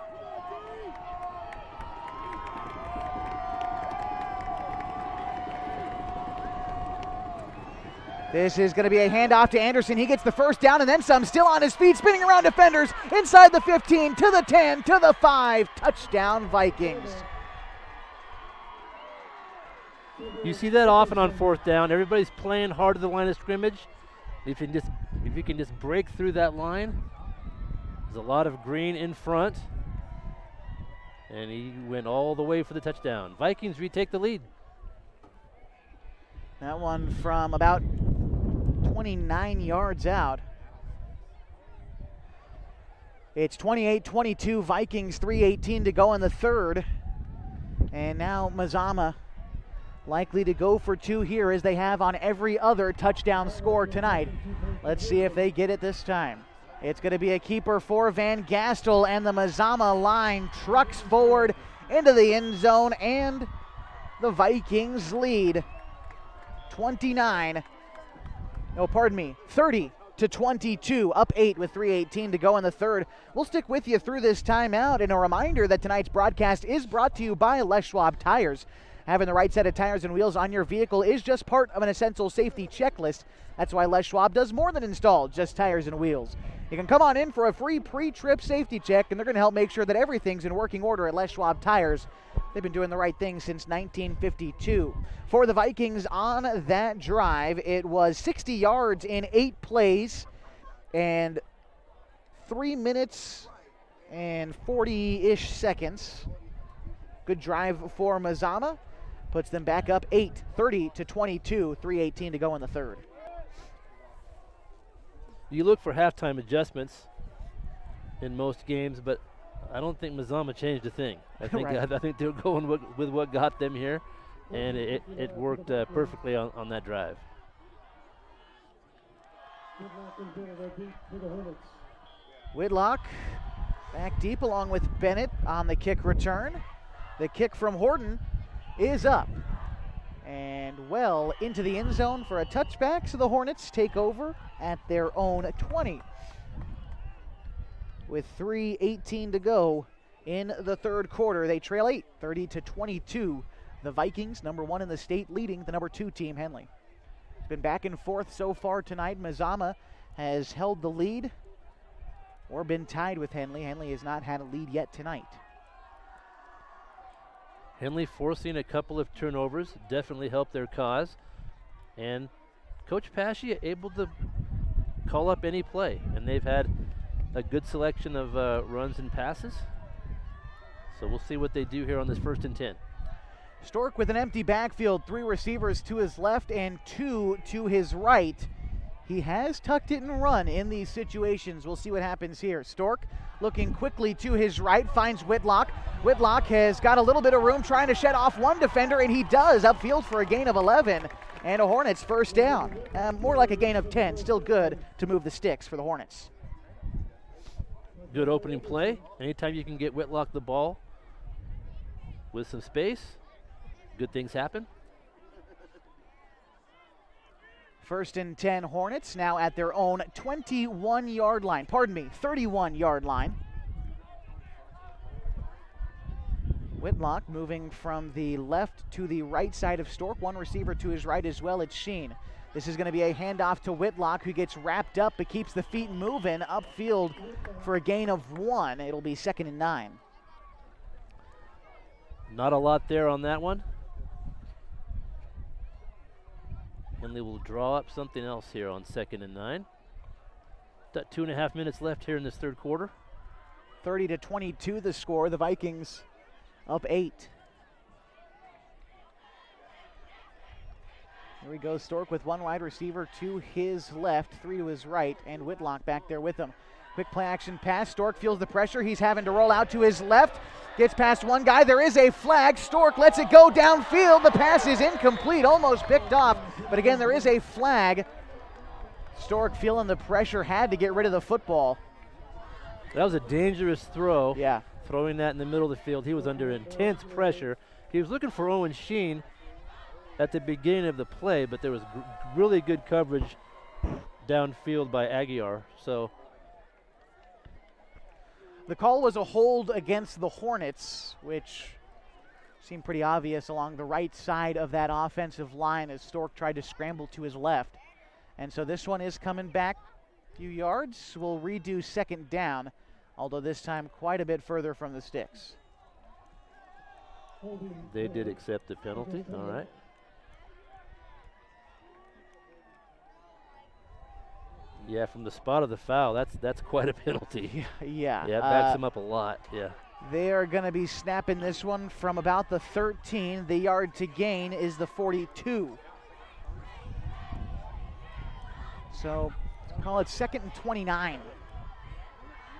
This is going to be a handoff to Anderson. He gets the 1st down and then some, still on his feet, spinning around defenders, inside the 15, to the 10, to the 5. Touchdown, Vikings. You see that often on 4th down. Everybody's playing hard to the line of scrimmage. If you can just break through that line, there's a lot of green in front. And he went all the way for the touchdown. Vikings retake the lead. That one from about 29 yards out. It's 28-22 Vikings, 3:18 to go in the 3rd. And now Mazama likely to go for 2 here, as they have on every other touchdown score tonight. Let's see if they get it this time. It's going to be a keeper for Van Gastel, and the Mazama line trucks forward into the end zone, and the Vikings lead 30-22, up 8 with 3:18 to go in the 3rd. We'll stick with you through this timeout, and a reminder that tonight's broadcast is brought to you by Les Schwab Tires. Having the right set of tires and wheels on your vehicle is just part of an essential safety checklist. That's why Les Schwab does more than install just tires and wheels. You can come on in for a free pre-trip safety check, and they're going to help make sure that everything's in working order at Les Schwab Tires. They've been doing the right thing since 1952. For the Vikings on that drive, it was 60 yards in 8 plays and 3 minutes and 40-ish seconds. Good drive for Mazama. Puts them back up 8, 30-22, 3:18 to go in the 3rd. You look for halftime adjustments in most games, but I don't think Mazama changed a thing. I think Right. I think they're going with what got them here, and it worked perfectly on that drive. Whitlock back deep along with Bennett on the kick return. The kick from Horton is up and well into the end zone for a touchback, so the Hornets take over at their own 20. With 3:18 to go in the third quarter. They trail 8, 30-22. The Vikings, number 1 in the state, leading the number 2 team, Henley. It's been back and forth so far tonight. Mazama has held the lead or been tied with Henley. Henley has not had a lead yet tonight. Henley forcing a couple of turnovers definitely helped their cause. And Coach Pashy able to call up any play. And they've had a good selection of runs and passes. So we'll see what they do here on this 1st and 10. Stork with an empty backfield, 3 receivers to his left and 2 to his right. He has tucked it and run in these situations. We'll see what happens here. Stork looking quickly to his right, finds Whitlock. Whitlock has got a little bit of room trying to shed off one defender, and he does, upfield for a gain of 11. And a Hornets first down. More like a gain of 10, still good to move the sticks for the Hornets. Good opening play. Anytime you can get Whitlock the ball with some space, good things happen. 1st and 10 Hornets now at their own 21-yard line. 31-yard line. Whitlock moving from the left to the right side of Stork. 1 receiver to his right as well. It's Sheen. This is going to be a handoff to Whitlock, who gets wrapped up but keeps the feet moving upfield for a gain of 1. It'll be 2nd and 9. Not a lot there on that one. Henley will draw up something else here on 2nd and 9. Got 2.5 minutes left here in this third quarter. 30-22 the score. The Vikings up 8. Here we go, Stork with 1 wide receiver to his left, 3 to his right, and Whitlock back there with him. Quick play action pass. Stork feels the pressure. He's having to roll out to his left. Gets past one guy. There is a flag. Stork lets it go downfield. The pass is incomplete, almost picked off. But again, there is a flag. Stork feeling the pressure, had to get rid of the football. That was a dangerous throw. Yeah. Throwing that in the middle of the field. He was under intense pressure. He was looking for Owen Sheen at the beginning of the play, but there was really good coverage downfield by Aguiar. So the call was a hold against the Hornets, which seemed pretty obvious along the right side of that offensive line as Stork tried to scramble to his left. And so this one is coming back a few yards. We'll redo 2nd down, although this time quite a bit further from the sticks. They did accept the penalty. All right. Yeah, from the spot of the foul, that's quite a penalty. Yeah. Yeah, it backs him up a lot. Yeah. They are going to be snapping this one from about the 13. The yard to gain is the 42. So call it 2nd and 29.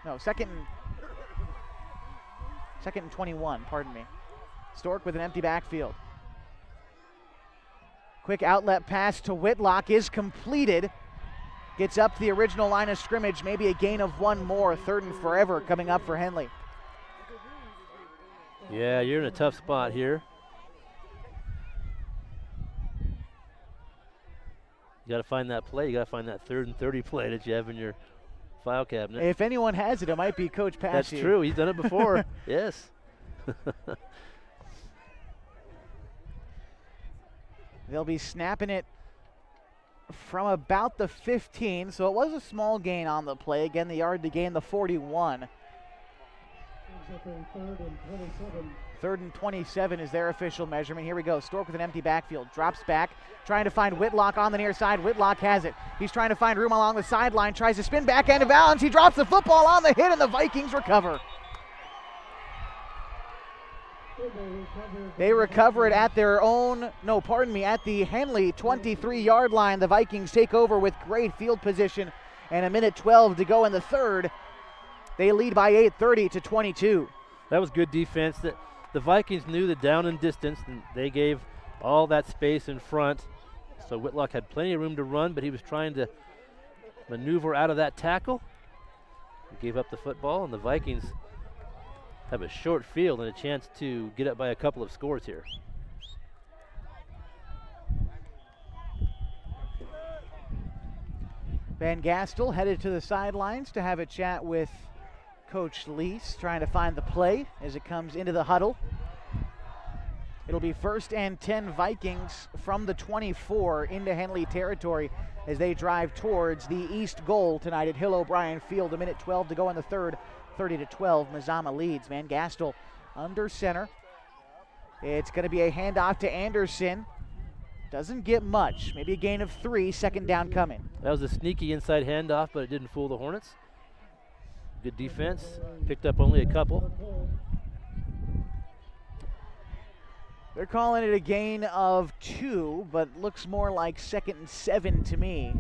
No, 2nd and 21, pardon me. Stork with an empty backfield. Quick outlet pass to Whitlock is completed. Gets up to the original line of scrimmage, maybe a gain of 1 more. 3rd and forever coming up for Henley. Yeah, you're in a tough spot here. You got to find that play. You got to find that 3rd and 30 play that you have in your file cabinet. If anyone has it, it might be Coach Pashy. That's true. He's done it before. Yes. They'll be snapping it from about the 15, so it was a small gain on the play. Again, the yard to gain, the 41. 3rd and 27 is their official measurement. Here we go. Stork with an empty backfield. Drops back, trying to find Whitlock on the near side. Whitlock has it. He's trying to find room along the sideline. Tries to spin back end of bounds. He drops the football on the hit, and the Vikings recover. They recover it at their own, at the Henley 23-yard line. The Vikings take over with great field position and 1:12 to go in the third. They lead by 8, 30-22. That was good defense. The Vikings knew the down and distance, and they gave all that space in front. So Whitlock had plenty of room to run, but he was trying to maneuver out of that tackle. He gave up the football, and the Vikings have a short field and a chance to get up by a couple of scores here. Van Gastel headed to the sidelines to have a chat with Coach Lease trying to find the play as it comes into the huddle. It'll be 1st and 10 Vikings from the 24 into Henley territory as they drive towards the east goal tonight at Hill O'Brien Field. 1:12 to go in the third. 30-12, Mazama leads. Van Gastel under center. It's going to be a handoff to Anderson. Doesn't get much. Maybe a gain of 3. Second down coming. That was a sneaky inside handoff, but it didn't fool the Hornets. Good defense. Picked up only a couple. They're calling it a gain of 2, but looks more like 2nd and 7 to me.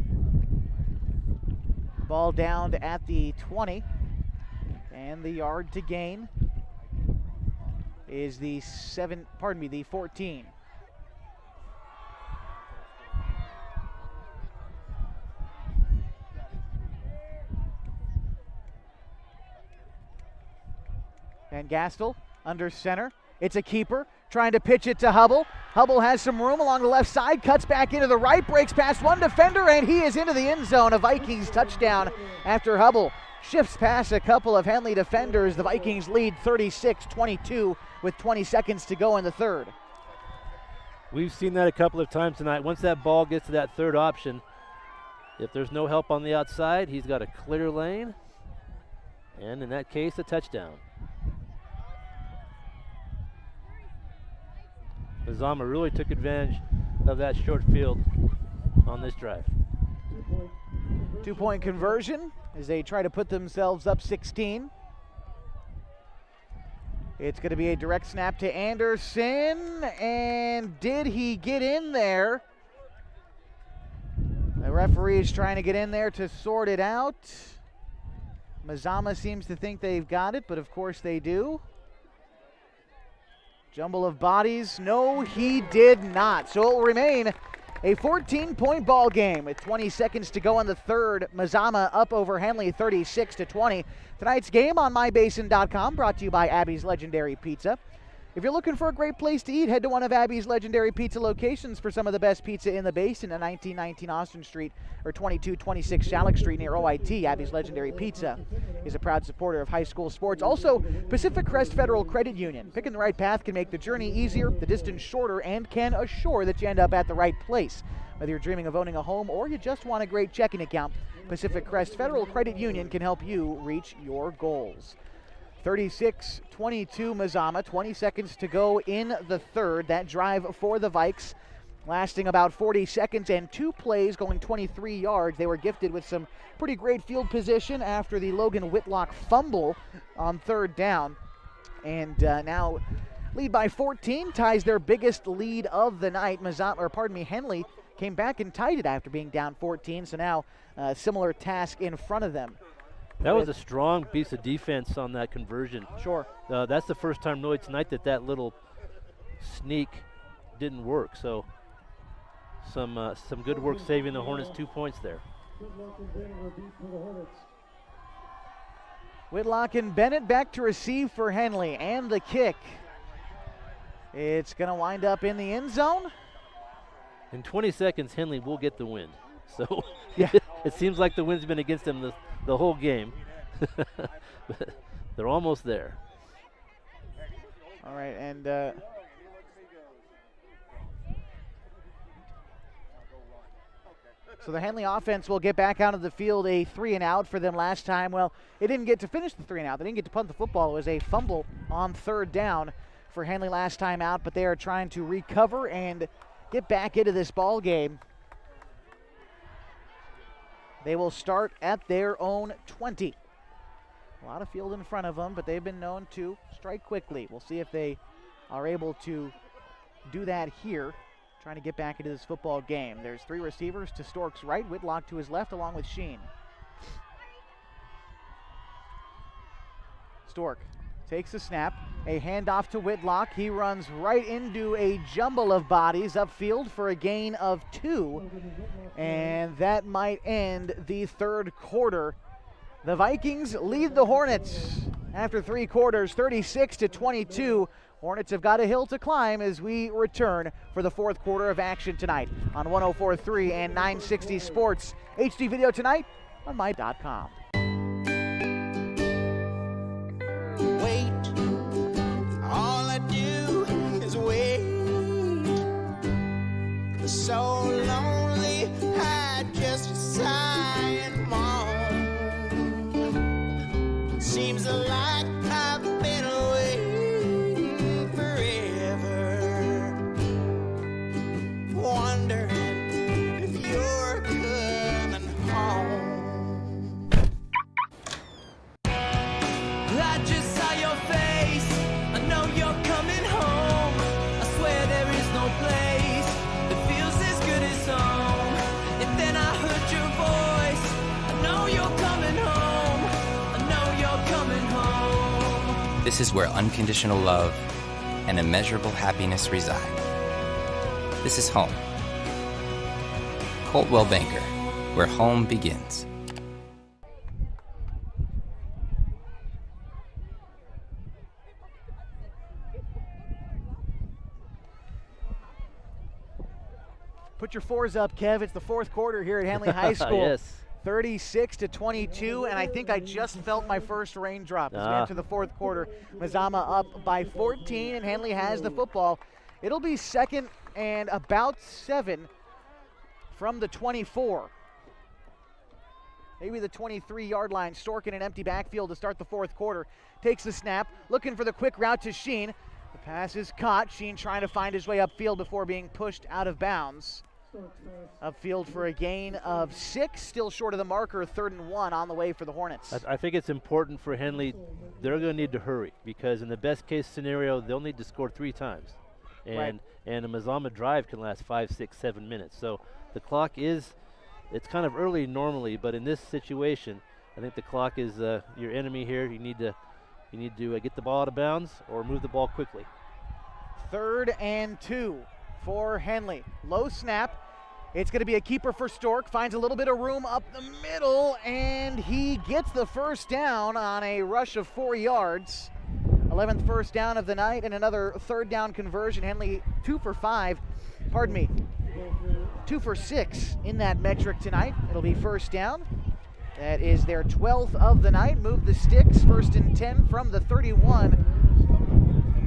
Ball down at the 20. And the yard to gain is the 14. Van Gastel under center. It's a keeper, trying to pitch it to Hubble. Hubble has some room along the left side, cuts back into the right, breaks past one defender, and he is into the end zone. A Vikings touchdown after Hubble shifts past a couple of Henley defenders. The Vikings lead 36-22 with 20 seconds to go in the third. We've seen that a couple of times tonight. Once that ball gets to that third option, if there's no help on the outside, he's got a clear lane, and in that case, a touchdown. Mazama really took advantage of that short field on this drive. 2-point conversion as they try to put themselves up 16. It's going to be a direct snap to Anderson, and did he get in there? The referee is trying to get in there to sort it out. Mazama seems to think they've got it, but of course they do. Jumble of bodies. No, he did not. So it will remain a 14-point ball game with 20 seconds to go in the third. Mazama up over Henley 36-20. Tonight's game on mybasin.com, brought to you by Abby's Legendary Pizza. If you're looking for a great place to eat, head to one of Abby's Legendary Pizza locations for some of the best pizza in the basin at 1919 Austin Street or 2226 Shalleck Street near OIT. Abby's Legendary Pizza is a proud supporter of high school sports. Also, Pacific Crest Federal Credit Union. Picking the right path can make the journey easier, the distance shorter, and can assure that you end up at the right place. Whether you're dreaming of owning a home or you just want a great checking account, Pacific Crest Federal Credit Union can help you reach your goals. 36-22 Mazama, 20 seconds to go in the third. That drive for the Vikes lasting about 40 seconds and 2 plays going 23 yards. They were gifted with some pretty great field position after the Logan Whitlock fumble on third down. And now lead by 14, ties their biggest lead of the night. Henley came back and tied it after being down 14, so now a similar task in front of them. That was a strong piece of defense on that conversion. Sure. That's the first time really tonight that little sneak didn't work. So some good work saving the Hornets 2 points there. Whitlock and Bennett back to receive for Henley, and the kick. It's going to wind up in the end zone. In 20 seconds, Henley will get the win. So yeah. It seems like the wind's been against them the whole game. But they're almost there. All right, and so the Henley offense will get back out of the field. A 3-and-out for them last time. Well, it didn't get to finish the 3-and-out. They didn't get to punt the football. It was a fumble on third down for Henley last time out, but they are trying to recover and get back into this ball game. They will start at their own 20. A lot of field in front of them, but they've been known to strike quickly. We'll see if they are able to do that here, trying to get back into this football game. There's 3 receivers to Stork's right, Whitlock to his left, along with Sheen. Stork takes the snap, a handoff to Whitlock. He runs right into a jumble of bodies upfield for a gain of 2, and that might end the third quarter. The Vikings lead the Hornets after 3 quarters, 36-22. Hornets have got a hill to climb as we return for the fourth quarter of action tonight on 104.3 and 960 Sports. HD video tonight on my.com. This is where unconditional love and immeasurable happiness reside. This is home. Coldwell Banker, where home begins. Put your fours up, Kev. It's the fourth quarter here at Henley High School. Yes. 36-22, and I think I just felt my first raindrop as we enter the fourth quarter. Mazama up by 14, and Henley has the football. It'll be second and about 7 from the 24. Maybe the 23-yard line. Stork in an empty backfield to start the fourth quarter. Takes the snap, looking for the quick route to Sheen. The pass is caught. Sheen trying to find his way upfield before being pushed out of bounds. Upfield for a gain of 6, still short of the marker, 3rd and 1 on the way for the Hornets. I think it's important for Henley. They're going to need to hurry because in the best case scenario, they'll need to score 3 times. And a Mazama drive can last 5, 6, 7 minutes. So the clock is, it's kind of early normally, but in this situation, I think the clock is your enemy here. You need to get the ball out of bounds or move the ball quickly. 3rd and 2 for Henley. Low snap. It's going to be a keeper for Stork. Finds a little bit of room up the middle, and he gets the first down on a rush of 4 yards. 11th first down of the night, and another 3rd down conversion. Henley 2 for 6 in that metric tonight. It'll be first down. That is their 12th of the night. Move the sticks. 1st and 10 from the 31.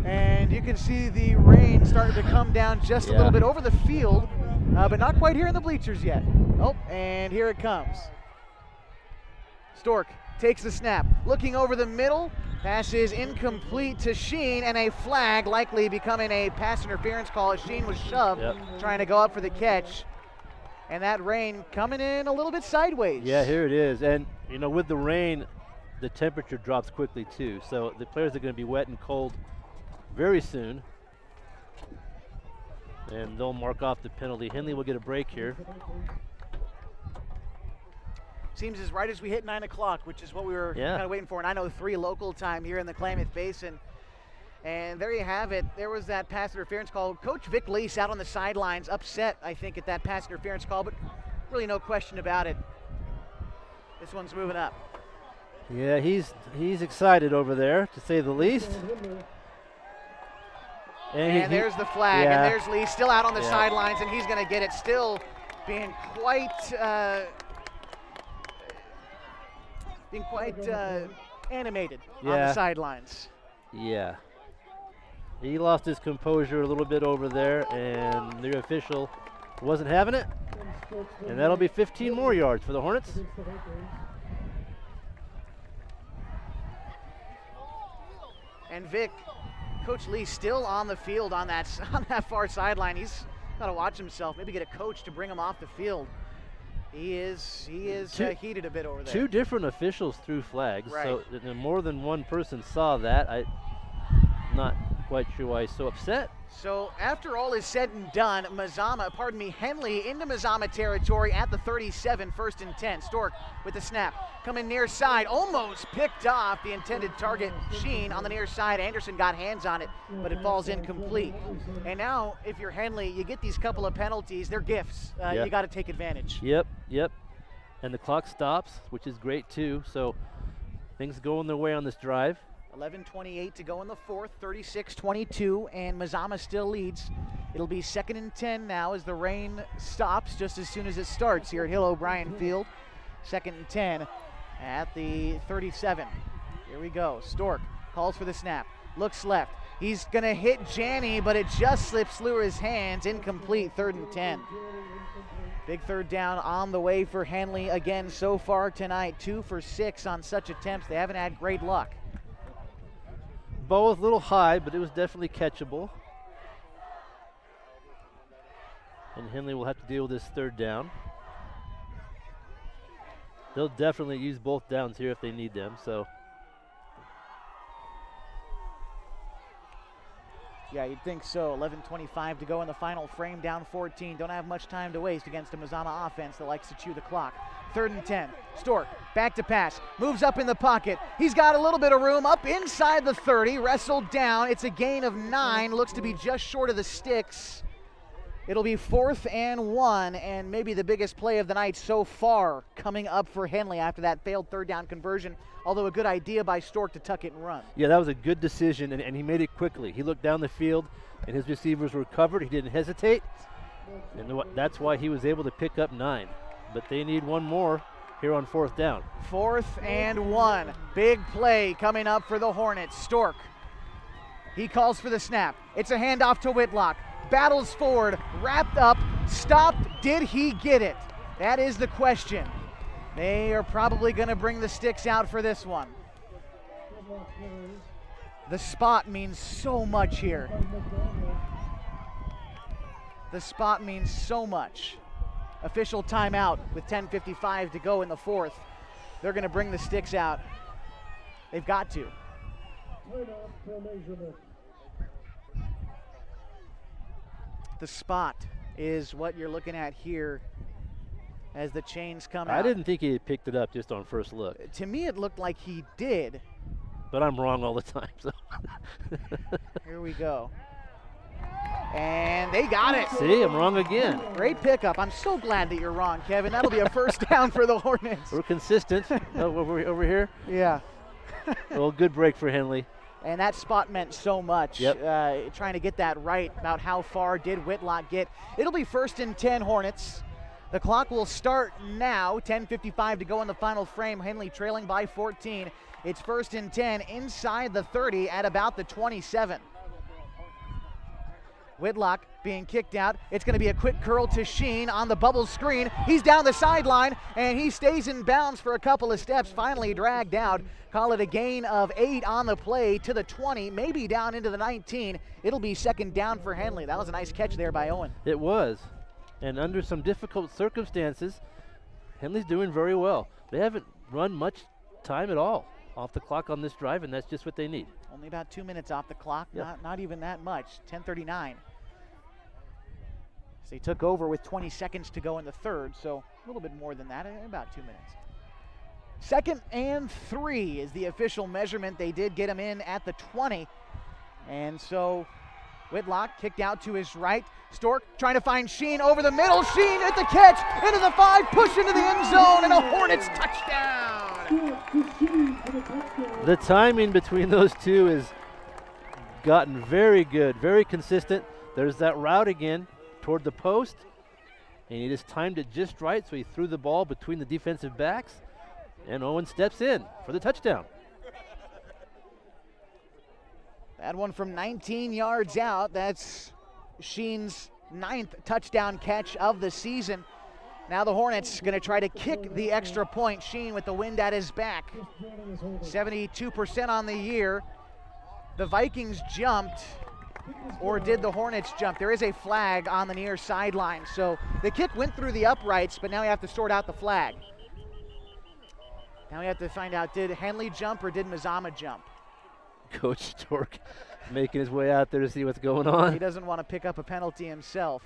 And you can see the rain starting to come down just a little bit over the field, but not quite here in the bleachers yet. Oh, and here it comes. Stork takes the snap, looking over the middle. Pass is incomplete to Sheen, and a flag likely becoming a pass interference call as Sheen was shoved, trying to go up for the catch. And that rain coming in a little bit sideways. Yeah, here it is. And, you know, with the rain, the temperature drops quickly too. So the players are going to be wet and cold very soon. And they'll mark off the penalty. Henley will get a break here. Seems as right as we hit 9 o'clock, which is what we were kind of waiting for. And I know 3 local time here in the Klamath Basin. And there you have it. There was that pass interference call. Coach Vic Lease out on the sidelines, upset, I think, at that pass interference call, but really no question about it. This one's moving up. Yeah, he's excited over there, to say the least. And there's the flag, and there's Lee still out on the sidelines, and he's going to get it, still being quite animated on the sidelines. Yeah. He lost his composure a little bit over there, and the official wasn't having it. And that'll be 15 more yards for the Hornets. And Vic, Coach Lee still on the field on that far sideline. He's got to watch himself, maybe get a coach to bring him off the field. He is heated a bit over there. 2 different officials threw flags, right. So more than one person saw that. I'm not quite sure why he's so upset. So after all is said and done, Henley into Mazama territory at the 37, 1st and 10. Stork with the snap, coming near side, almost picked off the intended target, Sheen, on the near side. Anderson got hands on it, but it falls incomplete. And now, if you're Henley, you get these couple of penalties. They're gifts. You got to take advantage. Yep. And the clock stops, which is great too. So things going their way on this drive. 11:28 to go in the fourth, 36-22, and Mazama still leads. It'll be 2nd and 10 now as the rain stops just as soon as it starts here at Hill O'Brien Field. 2nd and 10 at the 37. Here we go. Stork calls for the snap, looks left. He's going to hit Janney, but it just slips through his hands. Incomplete, 3rd and 10. Big 3rd down on the way for Henley again so far tonight. 2 for 6 on such attempts. They haven't had great luck. Ball was a little high, but it was definitely catchable. And Henley will have to deal with this 3rd down. They'll definitely use both downs here if they need them. So Yeah, you'd think so. 11:25 to go in the final frame, down 14. Don't have much time to waste against a Mazama offense that likes to chew the clock. 3rd and 10. Stork, back to pass, moves up in the pocket. He's got a little bit of room up inside the 30, wrestled down. It's a gain of 9, looks to be just short of the sticks. It'll be 4th and 1, and maybe the biggest play of the night so far coming up for Henley after that failed 3rd down conversion, although a good idea by Stork to tuck it and run. Yeah, that was a good decision, and he made it quickly. He looked down the field, and his receivers were covered. He didn't hesitate, and that's why he was able to pick up 9. But they need one more here on 4th down. 4th and 1. Big play coming up for the Hornets. Stork, he calls for the snap. It's a handoff to Whitlock. Battles forward, wrapped up, stopped. Did he get it? That is the question. They are probably going to bring the sticks out for this one. The spot means so much here. The spot means so much. Official timeout with 10:55 to go in the 4th. They're going to bring the sticks out. They've got to. The spot is what you're looking at here as the chains come out. I didn't think he had picked it up just on first look. To me, it looked like he did. But I'm wrong all the time. So Here we go. And they got it. See, I'm wrong again. Great pickup. I'm so glad that you're wrong, Kevin. That'll be a 1st down for the Hornets. We're consistent over here. Yeah. Well, good break for Henley. And that spot meant so much. Yep. Trying to get that right about how far did Whitlock get. It'll be 1st and 10 Hornets. The clock will start now. 10:55 to go in the final frame. Henley trailing by 14. It's 1st and 10 inside the 30 at about the 27. Whitlock being kicked out. It's going to be a quick curl to Sheen on the bubble screen. He's down the sideline, and he stays in bounds for a couple of steps, finally dragged out. Call it a gain of 8 on the play to the 20, maybe down into the 19. It'll be 2nd down for Henley. That was a nice catch there by Owen. It was. And under some difficult circumstances, Henley's doing very well. They haven't run much time at all off the clock on this drive, and that's just what they need. Only about 2 minutes off the clock, Yep. not even that much, 10:39. So they took over with 20 seconds to go in the 3rd, so a little bit more than that, about 2 minutes. 2nd and 3 is the official measurement. They did get him in at the 20. And so Whitlock kicked out to his right. Stork trying to find Sheen over the middle. Sheen at the catch, into the 5, push into the end zone, and a Hornets touchdown. The timing between those two has gotten very good, very consistent. There's that route again toward the post, and he just timed it just right, so he threw the ball between the defensive backs, and Owen steps in for the touchdown. That one from 19 yards out. That's Sheen's 9th touchdown catch of the season. Now the Hornets going to try to kick the extra point. Sheen with the wind at his back. 72% on the year. The Vikings jumped, or did the Hornets jump? There is a flag on the near sideline. So the kick went through the uprights, but now we have to sort out the flag. Now we have to find out, did Henley jump or did Mazama jump? Coach Stork making his way out there to see what's going on. He doesn't want to pick up a penalty himself.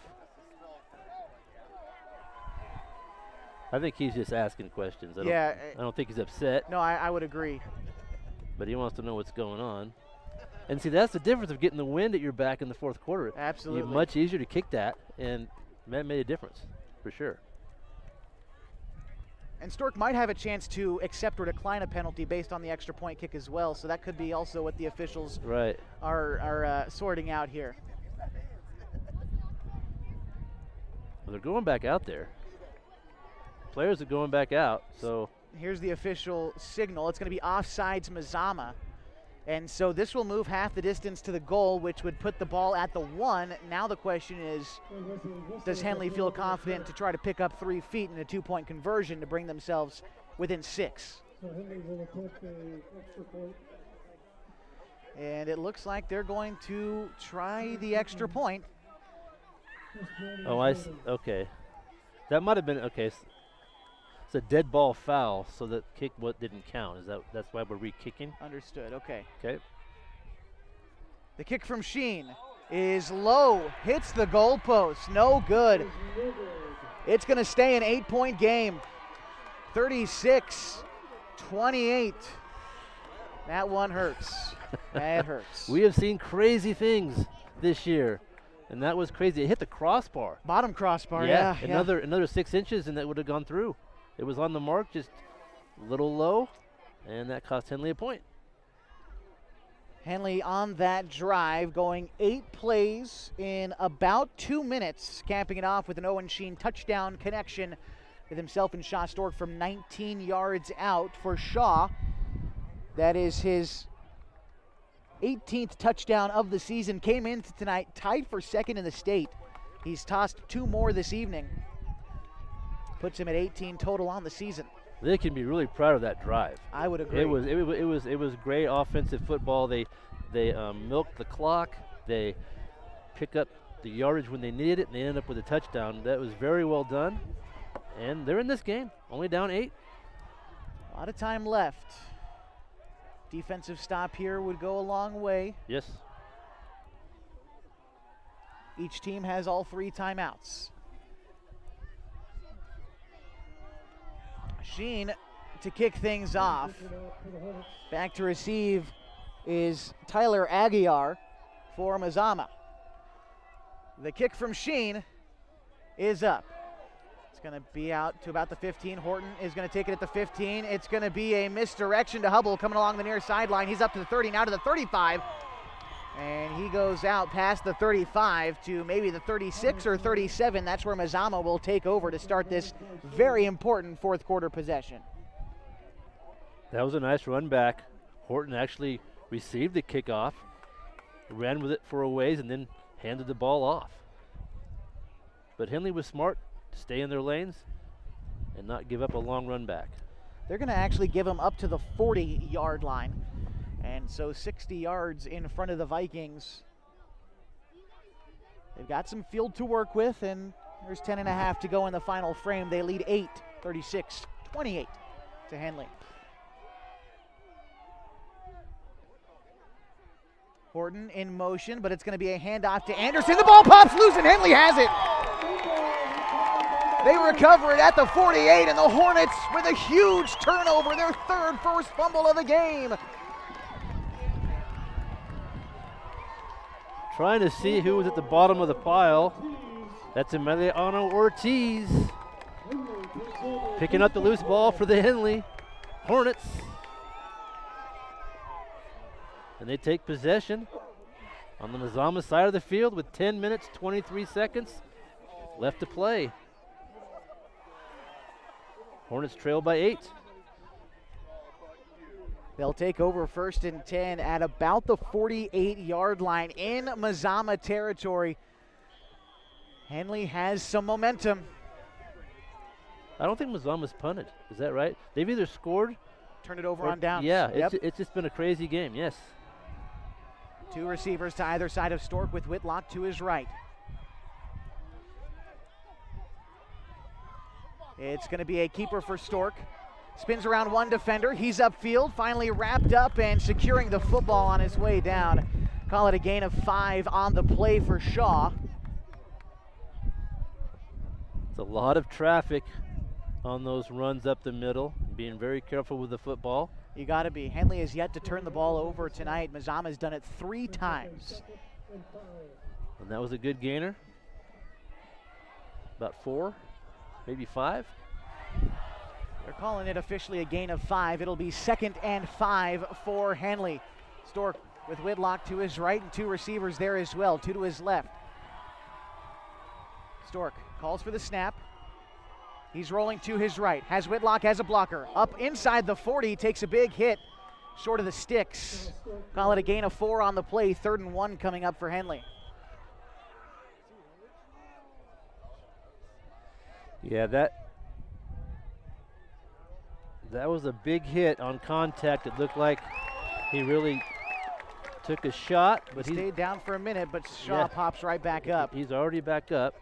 I think he's just asking questions. I don't think he's upset. No, I would agree. But he wants to know what's going on. And see, that's the difference of getting the wind at your back in the 4th quarter. Absolutely. Much easier to kick that, and that made a difference, for sure. And Stork might have a chance to accept or decline a penalty based on the extra point kick as well, so that could be also what the officials are sorting out here. Well, they're going back out there. Players are going back out, so. Here's the official signal. It's going to be offsides Mazama. And so this will move half the distance to the goal, which would put the ball at the 1. Now the question is, does Henley feel confident to try to pick up 3 feet in a 2-point conversion to bring themselves within 6? And it looks like they're going to try the extra point. Oh, I see. Okay. That might have been, okay. It's a dead ball foul, so that kick didn't count. That's why we're re-kicking? Understood, okay. Okay. The kick from Sheen. is low, hits the goalpost, no good. It's going to stay an 8-point game. 36-28. That one hurts. That hurts. We have seen crazy things this year, and that was crazy. It hit the crossbar. Bottom crossbar, yeah. Another 6 inches, and that would have gone through. It was on the mark, just a little low, and that cost Henley a point. Henley on that drive, going 8 plays in about 2 minutes, capping it off with an Owen Sheen touchdown connection with himself and Shaw Stork from 19 yards out. For Shaw, that is his 18th touchdown of the season. Came into tonight tied for second in the state. He's tossed 2 more this evening. Puts him at 18 total on the season. They can be really proud of that drive. I would agree. It was great offensive football. They milked the clock. They pick up the yardage when they needed it, and they end up with a touchdown. That was very well done. And they're in this game, only down 8. A lot of time left. Defensive stop here would go a long way. Yes. Each team has all 3 timeouts. Sheen to kick things off. Back to receive is Tyler Aguiar for Mazama. The kick from Sheen is up. It's going to be out to about the 15. Horton is going to take it at the 15. It's going to be a misdirection to Hubble coming along the near sideline. He's up to the 30, now to the 35. And he goes out past the 35 to maybe the 36 or 37. That's where Mazama will take over to start this very important fourth quarter possession. That was a nice run back. Horton actually received the kickoff, ran with it for a ways, and then handed the ball off. But Henley was smart to stay in their lanes and not give up a long run back. They're going to actually give him up to the 40-yard line. And so 60 yards in front of the Vikings. They've got some field to work with, and there's 10.5 to go in the final frame. They lead 8, 36-28 to Henley. Horton in motion, but it's going to be a handoff to Anderson. The ball pops loose, and Henley has it. They recover it at the 48, and the Hornets with a huge turnover, their third first fumble of the game. Trying to see who was at the bottom of the pile. That's Emiliano Ortiz. Picking up the loose ball for the Henley Hornets. And they take possession on the Mazama side of the field with 10 minutes, 23 seconds left to play. Hornets trail by 8. They'll take over 1st and 10 at about the 48-yard line in Mazama territory. Henley has some momentum. I don't think Mazama's punted. Is that right? They've either scored. Turn it over on downs. Yeah, yep. It's just been a crazy game, yes. 2 receivers to either side of Stork with Whitlock to his right. It's going to be a keeper for Stork. Spins around one defender. He's upfield, finally wrapped up and securing the football on his way down. Call it a gain of 5 on the play for Shaw. It's a lot of traffic on those runs up the middle. Being very careful with the football. You got to be. Henley has yet to turn the ball over tonight. Mazama's done it 3 times. And that was a good gainer. About 4, maybe 5. They're calling it officially a gain of 5. It'll be 2nd and 5 for Henley. Stork with Whitlock to his right and 2 receivers there as well, 2 to his left. Stork calls for the snap. He's rolling to his right, has Whitlock as a blocker. Up inside the 40, takes a big hit, short of the sticks. Call it a gain of 4 on the play, 3rd and 1 coming up for Henley. Yeah, that was a big hit on contact. It looked like he really took a shot. But he stayed down for a minute, but Shaw pops right back up. He's already back up.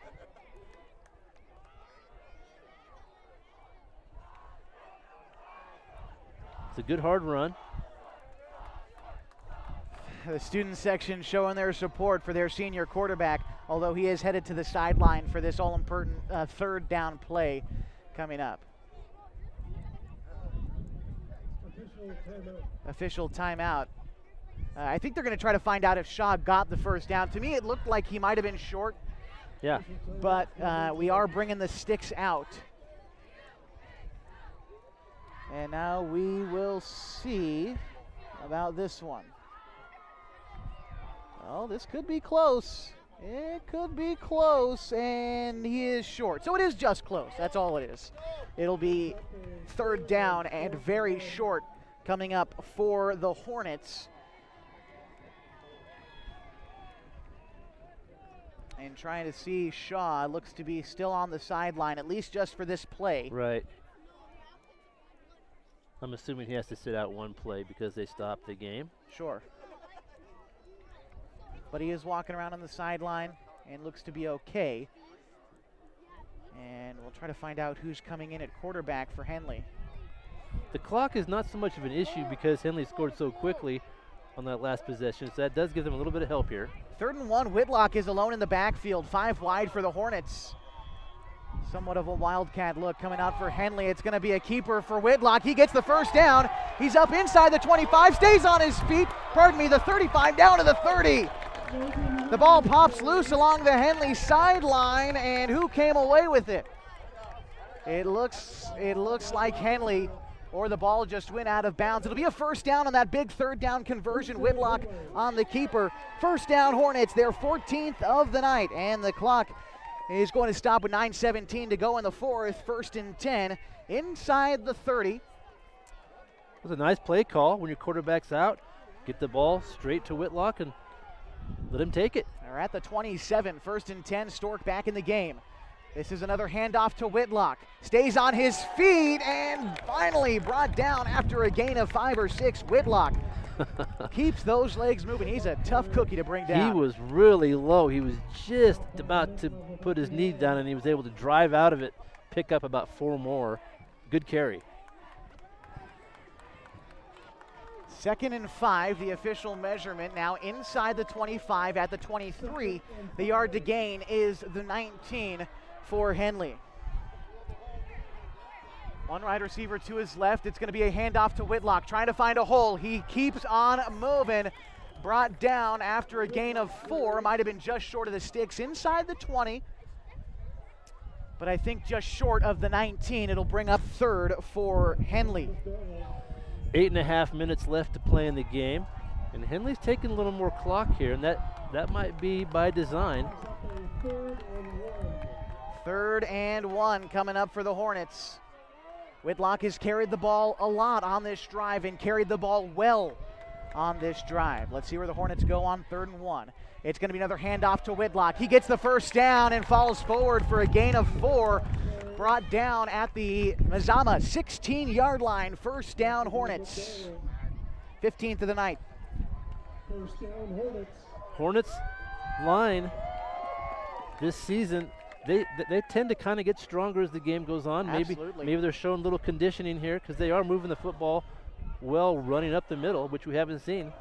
It's a good hard run. The student section showing their support for their senior quarterback, although he is headed to the sideline for this all-important third down play coming up. Official timeout. I think they're going to try to find out if Shaw got the first down. To me, it looked like he might have been short. Yeah. But we are bringing the sticks out. And now we will see about this one. Oh, this could be close. It could be close, and he is short. So it is just close. That's all it is. It'll be third down and very short coming up for the Hornets. And trying to see Shaw, looks to be still on the sideline, at least just for this play. Right. I'm assuming he has to sit out one play because they stopped the game. Sure. But he is walking around on the sideline and looks to be okay. And we'll try to find out who's coming in at quarterback for Henley. The clock is not so much of an issue because Henley scored so quickly on that last possession, so that does give them a little bit of help here. 3rd and 1, Whitlock is alone in the backfield, 5 wide for the Hornets. Somewhat of a wildcat look coming out for Henley. It's going to be a keeper for Whitlock. He gets the first down. He's up inside the 25, stays on his feet. Pardon me, the 35 down to the 30. The ball pops loose along the Henley sideline, and who came away with it? It looks like Henley, or the ball just went out of bounds. It'll be a first down on that big third down conversion. Whitlock on the keeper. First down Hornets, their 14th of the night, and the clock is going to stop with 9:17 to go in the fourth. 1st and 10 inside the 30. It was a nice play call when your quarterback's out. Get the ball straight to Whitlock and let him take it. They're at the 27, 1st and 10, Stork back in the game. This is another handoff to Whitlock. Stays on his feet and finally brought down after a gain of 5 or 6. Whitlock keeps those legs moving. He's a tough cookie to bring down. He was really low. He was just about to put his knee down and he was able to drive out of it, pick up about 4 more. Good carry. 2nd and 5, the official measurement now inside the 25 at the 23. The yard to gain is the 19 for Henley. One wide receiver to his left. It's going to be a handoff to Whitlock, trying to find a hole. He keeps on moving. Brought down after a gain of 4. Might have been just short of the sticks inside the 20. But I think just short of the 19. It'll bring up 3rd for Henley. 8.5 minutes left to play in the game. And Henley's taking a little more clock here, and that might be by design. 3rd and 1 coming up for the Hornets. Whitlock has carried the ball a lot on this drive and carried the ball well on this drive. Let's see where the Hornets go on 3rd and 1. It's going to be another handoff to Whitlock. He gets the first down and falls forward for a gain of 4. Brought down at the Mazama 16-yard line. First down Hornets. 15th of the night. First down Hornets. Hornets line this season, they tend to kind of get stronger as the game goes on. Absolutely. Maybe they're showing a little conditioning here because they are moving the football well, running up the middle, which we haven't seen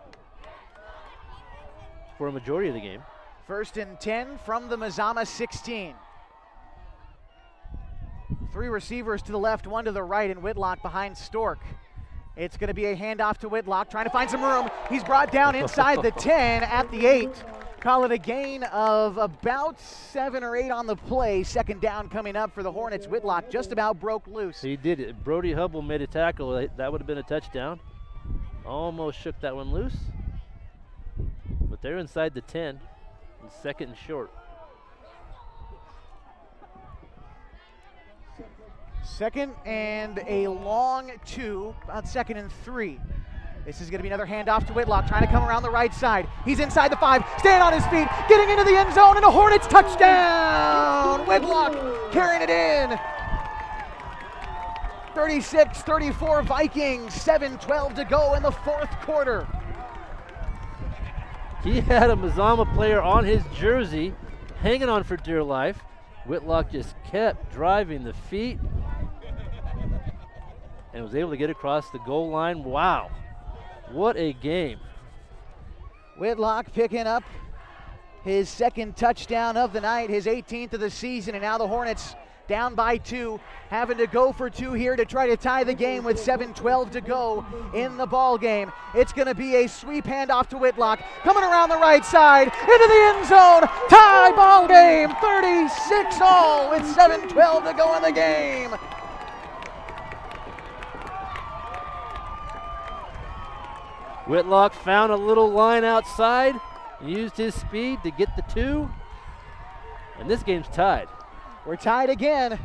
for a majority of the game. 1st and 10 from the Mazama 16. 3 receivers to the left, 1 to the right, and Whitlock behind Stork. It's going to be a handoff to Whitlock, trying to find some room. He's brought down inside the 10 at the 8. Call it a gain of about 7 or 8 on the play. 2nd down coming up for the Hornets. Whitlock just about broke loose. He did it. Brody Hubble made a tackle. That would have been a touchdown. Almost shook that one loose. But they're inside the 10. 2nd and short. 2nd and a long 2, about 2nd and 3. This is going to be another handoff to Whitlock, trying to come around the right side. He's inside the 5, staying on his feet, getting into the end zone, and a Hornets touchdown! Whitlock carrying it in. 36-34 Vikings, 7:12 to go in the 4th quarter. He had a Mazama player on his jersey, hanging on for dear life. Whitlock just kept driving the feet and was able to get across the goal line. Wow, what a game. Whitlock picking up his second touchdown of the night, his 18th of the season, and now the Hornets down by 2, having to go for 2 here to try to tie the game with 7:12 to go in the ball game. It's going to be a sweep handoff to Whitlock, coming around the right side, into the end zone, tie ball game, 36-all with 7:12 to go in the game. Whitlock found a little line outside, used his speed to get the 2, and this game's tied. We're tied again,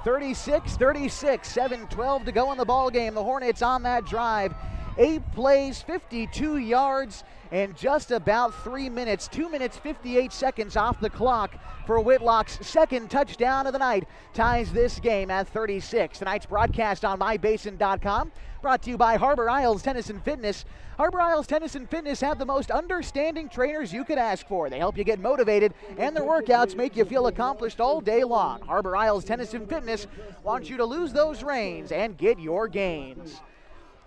36-36, 7:12 to go in the ball game. The Hornets on that drive, 8 plays, 52 yards, and just about 3 minutes, 2 minutes, 58 seconds off the clock for Whitlock's second touchdown of the night. Ties this game at 36. Tonight's broadcast on mybasin.com, brought to you by Harbor Isles Tennis and Fitness. Harbor Isles Tennis and Fitness have the most understanding trainers you could ask for. They help you get motivated, and their workouts make you feel accomplished all day long. Harbor Isles Tennis and Fitness wants you to lose those reins and get your gains.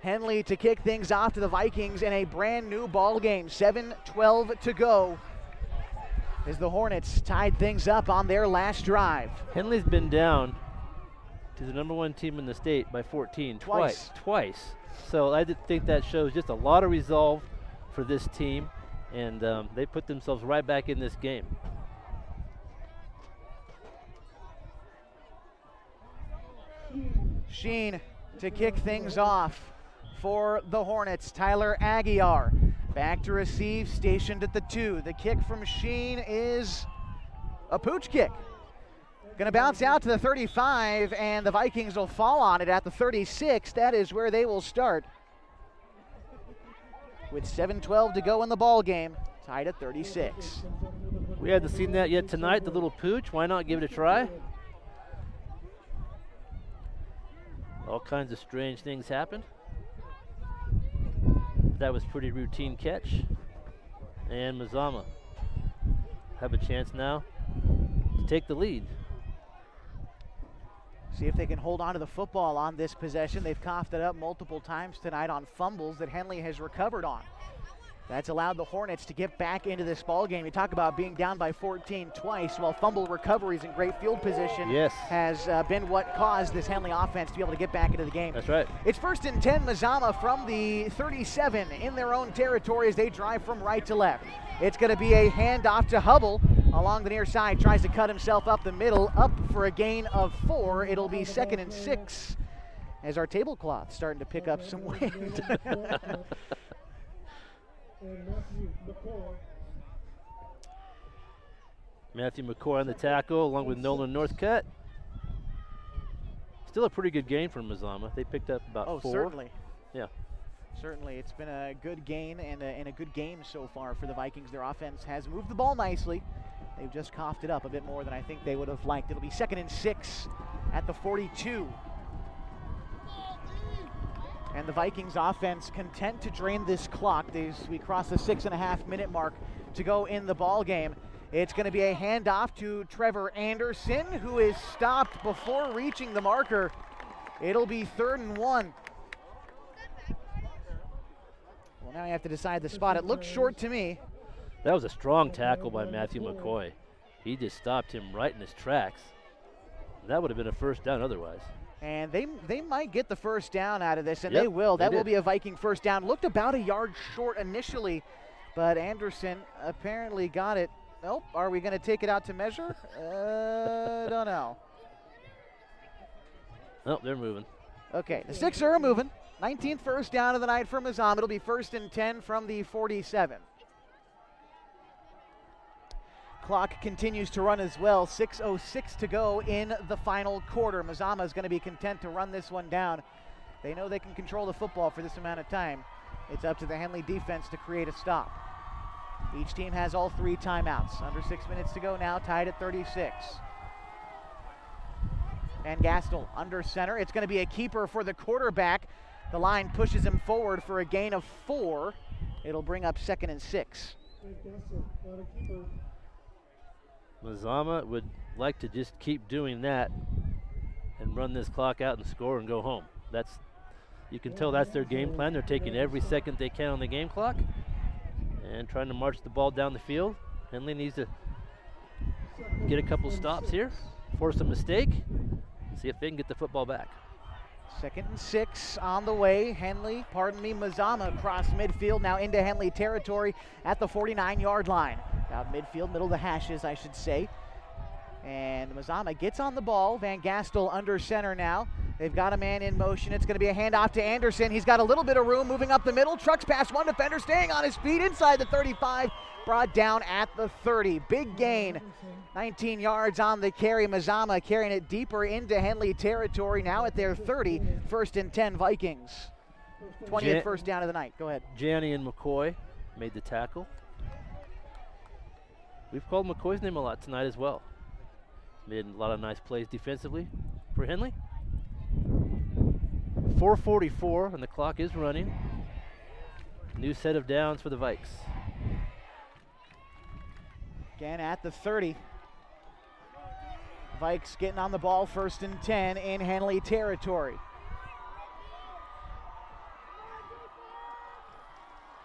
Henley to kick things off to the Vikings in a brand new ball game. 7:12 to go as the Hornets tied things up on their last drive. Henley's been down to the #1 team in the state by 14 twice. So I think that shows just a lot of resolve for this team, and they put themselves right back in this game. Sheen to kick things off for the Hornets. Tyler Aguiar back to receive, stationed at the 2. The kick from Sheen is a pooch kick. Gonna bounce out to the 35, and the Vikings will fall on it at the 36. That is where they will start. With 7:12 to go in the ball game, tied at 36. We haven't seen that yet tonight, the little pooch. Why not give it a try? All kinds of strange things happened. That was pretty routine catch. And Mazama have a chance now to take the lead. See if they can hold on to the football on this possession. They've coughed it up multiple times tonight on fumbles that Henley has recovered on. That's allowed the Hornets to get back into this ball game. You talk about being down by 14 twice, while fumble recoveries and great field position has been what caused this Henley offense to be able to get back into the game. That's right. It's 1st and 10, Mazama from the 37 in their own territory as they drive from right to left. It's going to be a handoff to Hubble along the near side, tries to cut himself up the middle, up for a gain of 4. It'll be 2nd and 6 as our tablecloth's starting to pick up some weight. Matthew McCoy on the tackle along with Nolan Northcutt. Still a pretty good game for Mazama. They picked up about 4. Certainly. Yeah. Certainly, it's been a good gain and a good game so far for the Vikings. Their offense has moved the ball nicely. They've just coughed it up a bit more than I think they would have liked. It'll be 2nd and 6 at the 42. And the Vikings offense content to drain this clock. We cross the 6.5-minute mark to go in the ball game. It's going to be a handoff to Trevor Anderson, who is stopped before reaching the marker. It'll be 3rd and 1. Well, now you have to decide the spot. It looks short to me. That was a strong tackle by Matthew McCoy. He just stopped him right in his tracks. That would have been a first down otherwise. And they might get the first down out of this, and they will. That will be a Viking first down. Looked about a yard short initially, but Anderson apparently got it. Nope. Are we going to take it out to measure? Don't know. Oh, they're moving. Okay, the Sixers are moving. 19th first down of the night for Mazama. It'll be 1st and 10 from the 47. Clock continues to run as well. 6:06 to go in the final quarter. Mazama is going to be content to run this one down. They know they can control the football for this amount of time. It's up to the Henley defense to create a stop. Each team has all 3 timeouts. Under 6 minutes to go now, tied at 36. And Gastel under center. It's going to be a keeper for the quarterback. The line pushes him forward for a gain of 4. It'll bring up 2nd and 6. Mazama would like to just keep doing that and run this clock out and score and go home. You can tell that's their game plan. They're taking every second they can on the game clock. And trying to march the ball down the field. Henley needs to get a couple stops here, force a mistake, see if they can get the football back. 2nd and 6 on the way. Mazama across midfield, now into Henley territory at the 49-yard line. About midfield, middle of the hashes, I should say. And Mazama gets on the ball. Van Gastel under center now. They've got a man in motion. It's going to be a handoff to Anderson. He's got a little bit of room moving up the middle. Trucks past one defender, staying on his feet inside the 35. Brought down at the 30. Big gain. 19 yards on the carry. Mazama carrying it deeper into Henley territory. Now at their 30. 1st and 10 Vikings. 20th first down of the night. Go ahead. Janney and McCoy made the tackle. We've called McCoy's name a lot tonight as well. Made a lot of nice plays defensively for Henley. 4:44 and the clock is running. New set of downs for the Vikes. Again at the 30. Vikes getting on the ball, 1st and 10 in Henley territory.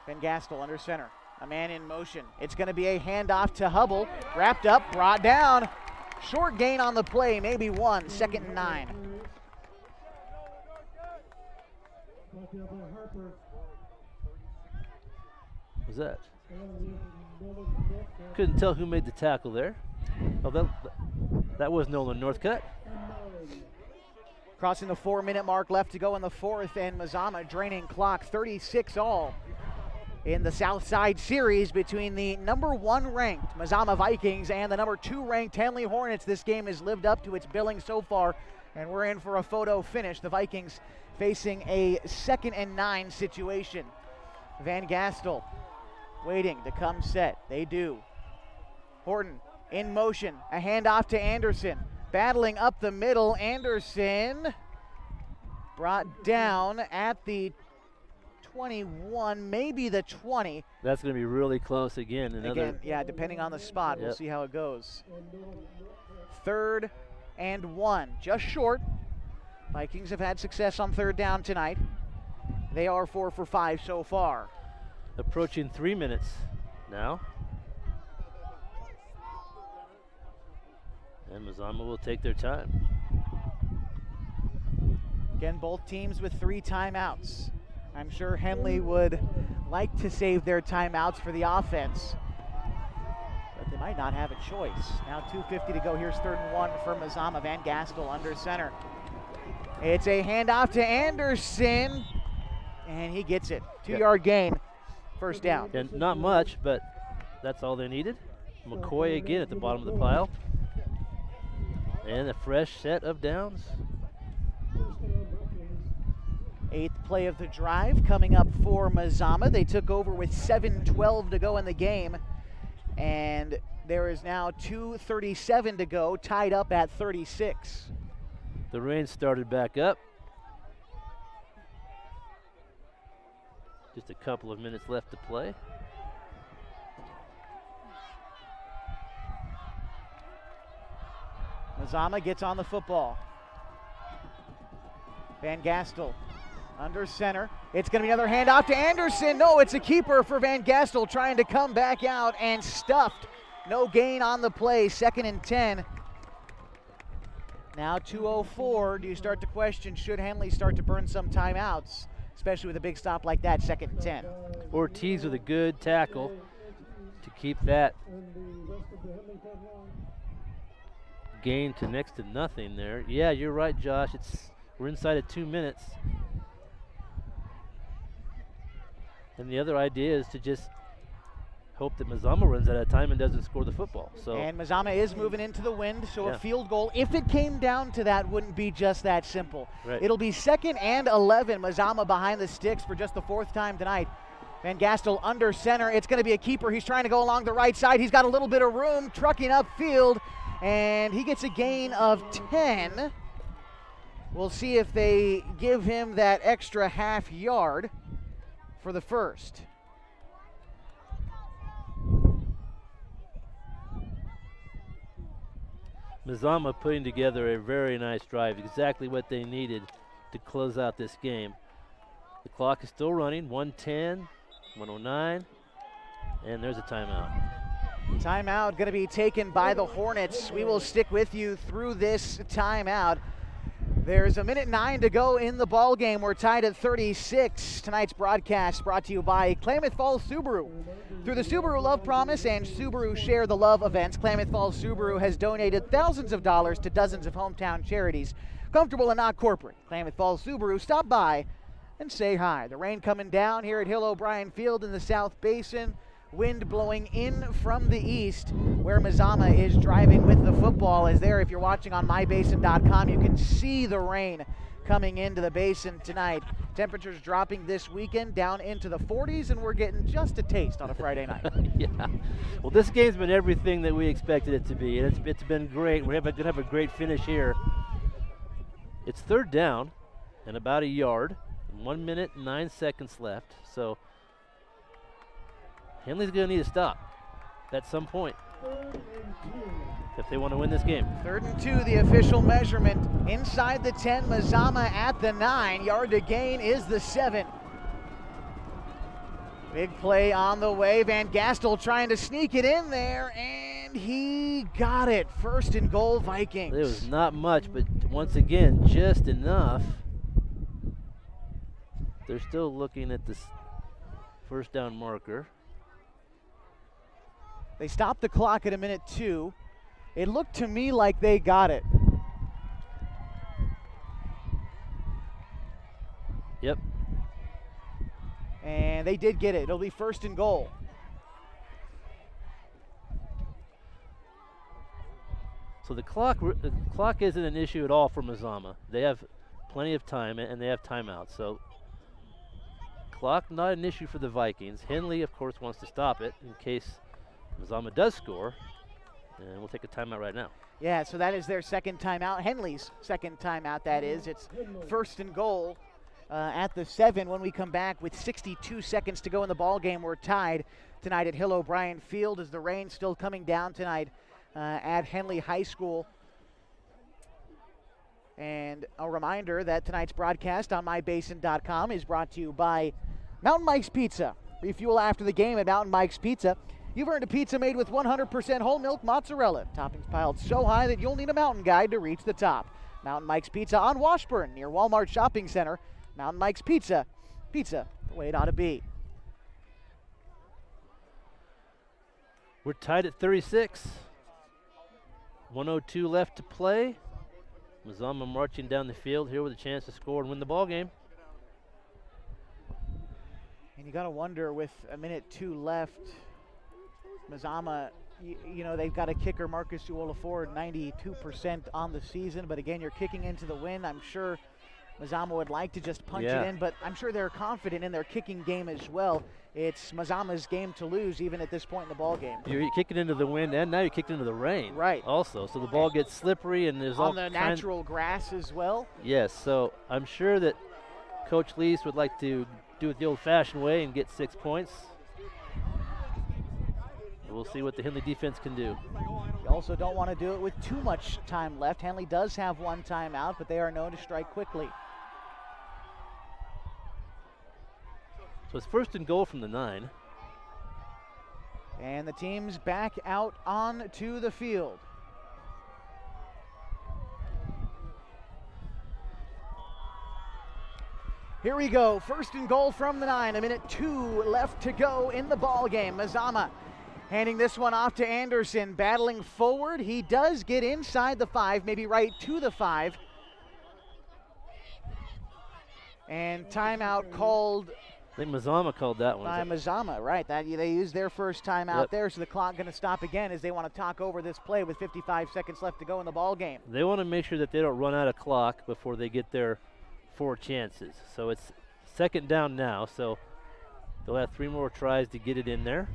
Van Gastel under center. A man in motion. It's going to be a handoff to Hubble. Wrapped up, brought down. Short gain on the play, maybe 1. 2nd and 9. What was that? Couldn't tell who made the tackle there. Oh, that was Nolan Northcutt. Crossing the 4-minute mark, left to go in the 4th, and Mazama draining clock. 36 all in the Southside Series between the number 1 ranked Mazama Vikings and the number 2 ranked Henley Hornets. This game has lived up to its billing so far, and we're in for a photo finish. The Vikings facing a 2nd and 9 situation. Van Gastel waiting to come set. They do. Horton in motion. A handoff to Anderson. Battling up the middle. Anderson brought down at the 21, maybe the 20. That's going to be really close again. Again, yeah, depending on the spot. We'll see how it goes. 3rd and 1, just short. Vikings have had success on 3rd down tonight. They are 4 for 5 so far. Approaching 3 minutes now. And Mazama will take their time. Again, both teams with 3 timeouts. I'm sure Henley would like to save their timeouts for the offense, but they might not have a choice. Now 2:50 to go. Here's 3rd and 1 for Mazama. Van Gastel under center. It's a handoff to Anderson, and he gets it. 2-yard gain, 1st down. And not much, but that's all they needed. McCoy again at the bottom of the pile. And a fresh set of downs. 8th play of the drive coming up for Mazama. They took over with 7:12 to go in the game, and there is now 2:37 to go, tied up at 36. The rain started back up. Just a couple of minutes left to play. Mazama gets on the football. Van Gastel under center. It's going to be another handoff to Anderson. No, it's a keeper for Van Gastel trying to come back out and stuffed. No gain on the play. 2nd and 10. Now 2:04. Do you start to question, should Henley start to burn some timeouts, especially with a big stop like that, 2nd and 10? Ortiz with a good tackle to keep that gain to next to nothing there. Yeah, you're right, Josh. We're inside of 2 minutes. And the other idea is to just hope that Mazama runs out of time and doesn't score the football. So. And Mazama is moving into the wind, so a field goal, if it came down to that, wouldn't be just that simple. Right. It'll be 2nd and 11. Mazama behind the sticks for just the 4th time tonight. Van Gastel under center. It's going to be a keeper. He's trying to go along the right side. He's got a little bit of room, trucking upfield, and he gets a gain of 10. We'll see if they give him that extra half yard for the 1st. Mazama putting together a very nice drive, exactly what they needed to close out this game. The clock is still running, 1:10, 1:09. And there's a timeout. Timeout going to be taken by the Hornets. We will stick with you through this timeout. There's 1:09 to go in the ball game. We're tied at 36. Tonight's broadcast brought to you by Klamath Falls Subaru. Through the Subaru Love Promise and Subaru Share the Love events, Klamath Falls Subaru has donated thousands of dollars to dozens of hometown charities. Comfortable and not corporate. Klamath Falls Subaru, stop by and say hi. The rain coming down here at Hill O'Brien Field in the South Basin. Wind blowing in from the east, where Mazama is driving with the football. As there, if you're watching on mybasin.com, you can see the rain coming into the basin tonight. Temperatures dropping this weekend down into the 40s, and we're getting just a taste on a Friday night. Yeah. Well, this game's been everything that we expected it to be, and it's been great. We're going to have a great finish here. It's third down and about a yard. 1 minute, 9 seconds left. So Henley's going to need a stop at some point if they want to win this game. 3rd and 2, the official measurement. Inside the 10, Mazama at the 9. Yard to gain is the 7. Big play on the way. Van Gastel trying to sneak it in there, and he got it. 1st and goal, Vikings. It was not much, but once again, just enough. They're still looking at this first down marker. They stopped the clock at 1:02. It looked to me like they got it. Yep. And they did get it. It'll be 1st and goal. So the clock isn't an issue at all for Mazama. They have plenty of time and they have timeouts. So clock not an issue for the Vikings. Henley, of course, wants to stop it in case Mazama does score, and we'll take a timeout right now. Yeah, so that is their second timeout. Henley's second timeout, that is. It's 1st and goal at the 7 when we come back with 62 seconds to go in the ball game. We're tied tonight at Hill O'Brien Field as the rain still coming down tonight at Henley High School. And a reminder that tonight's broadcast on mybasin.com is brought to you by Mountain Mike's Pizza. Refuel after the game at Mountain Mike's Pizza. You've earned a pizza made with 100% whole milk mozzarella. Toppings piled so high that you'll need a mountain guide to reach the top. Mountain Mike's Pizza on Washburn near Walmart Shopping Center. Mountain Mike's Pizza. Pizza the way it ought to be. We're tied at 36. 1:02 left to play. Mazama marching down the field here with a chance to score and win the ball game. And you got to wonder, with 1:02 left, Mazama, you know, they've got a kicker, Marcus Uolaford, 92% on the season. But again, you're kicking into the wind. I'm sure Mazama would like to just punch it in, but I'm sure they're confident in their kicking game as well. It's Mazama's game to lose, even at this point in the ball game. You're kicking into the wind, and now you're kicking into the rain. Right. Also, so the ball gets slippery, and there's all on the natural grass as well. Yes. So I'm sure that Coach Lease would like to do it the old-fashioned way and get 6 points. We'll see what the Henley defense can do. You also don't want to do it with too much time left. Henley does have one timeout, but they are known to strike quickly. So it's 1st and goal from the 9. And the team's back out onto the field. Here we go, 1st and goal from the 9. 1:02 left to go in the ball game. Mazama handing this one off to Anderson, battling forward. He does get inside the 5, maybe right to the 5. And timeout called. I think Mazama called that one. By Mazama, right. They used their first timeout there, so the clock going to stop again as they want to talk over this play with 55 seconds left to go in the ball game. They want to make sure that they don't run out of clock before they get their 4 chances. So it's 2nd down now, so they'll have 3 more tries to get it in there.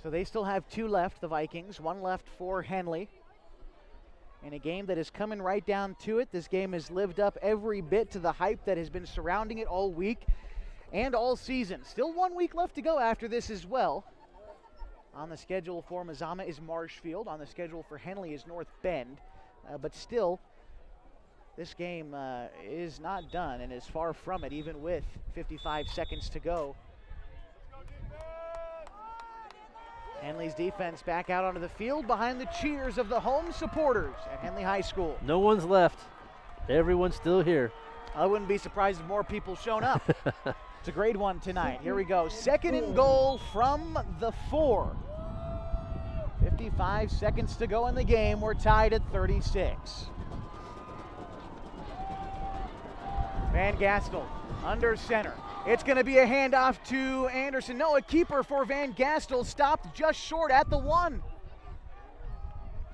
So they still have 2 left, the Vikings, 1 left for Henley. In a game that is coming right down to it. This game has lived up every bit to the hype that has been surrounding it all week and all season. Still 1 week left to go after this as well. On the schedule for Mazama is Marshfield. On the schedule for Henley is North Bend. But still, This game is not done and is far from it, even with 55 seconds to go. Henley's defense back out onto the field behind the cheers of the home supporters at Henley High School. No one's left. Everyone's still here. I wouldn't be surprised if more people shown up. It's a great one tonight. Here we go. 2nd and goal from the 4. 55 seconds to go in the game. We're tied at 36. Van Gastel under center. It's going to be a handoff to Anderson. No, a keeper for Van Gastel, stopped just short at the 1.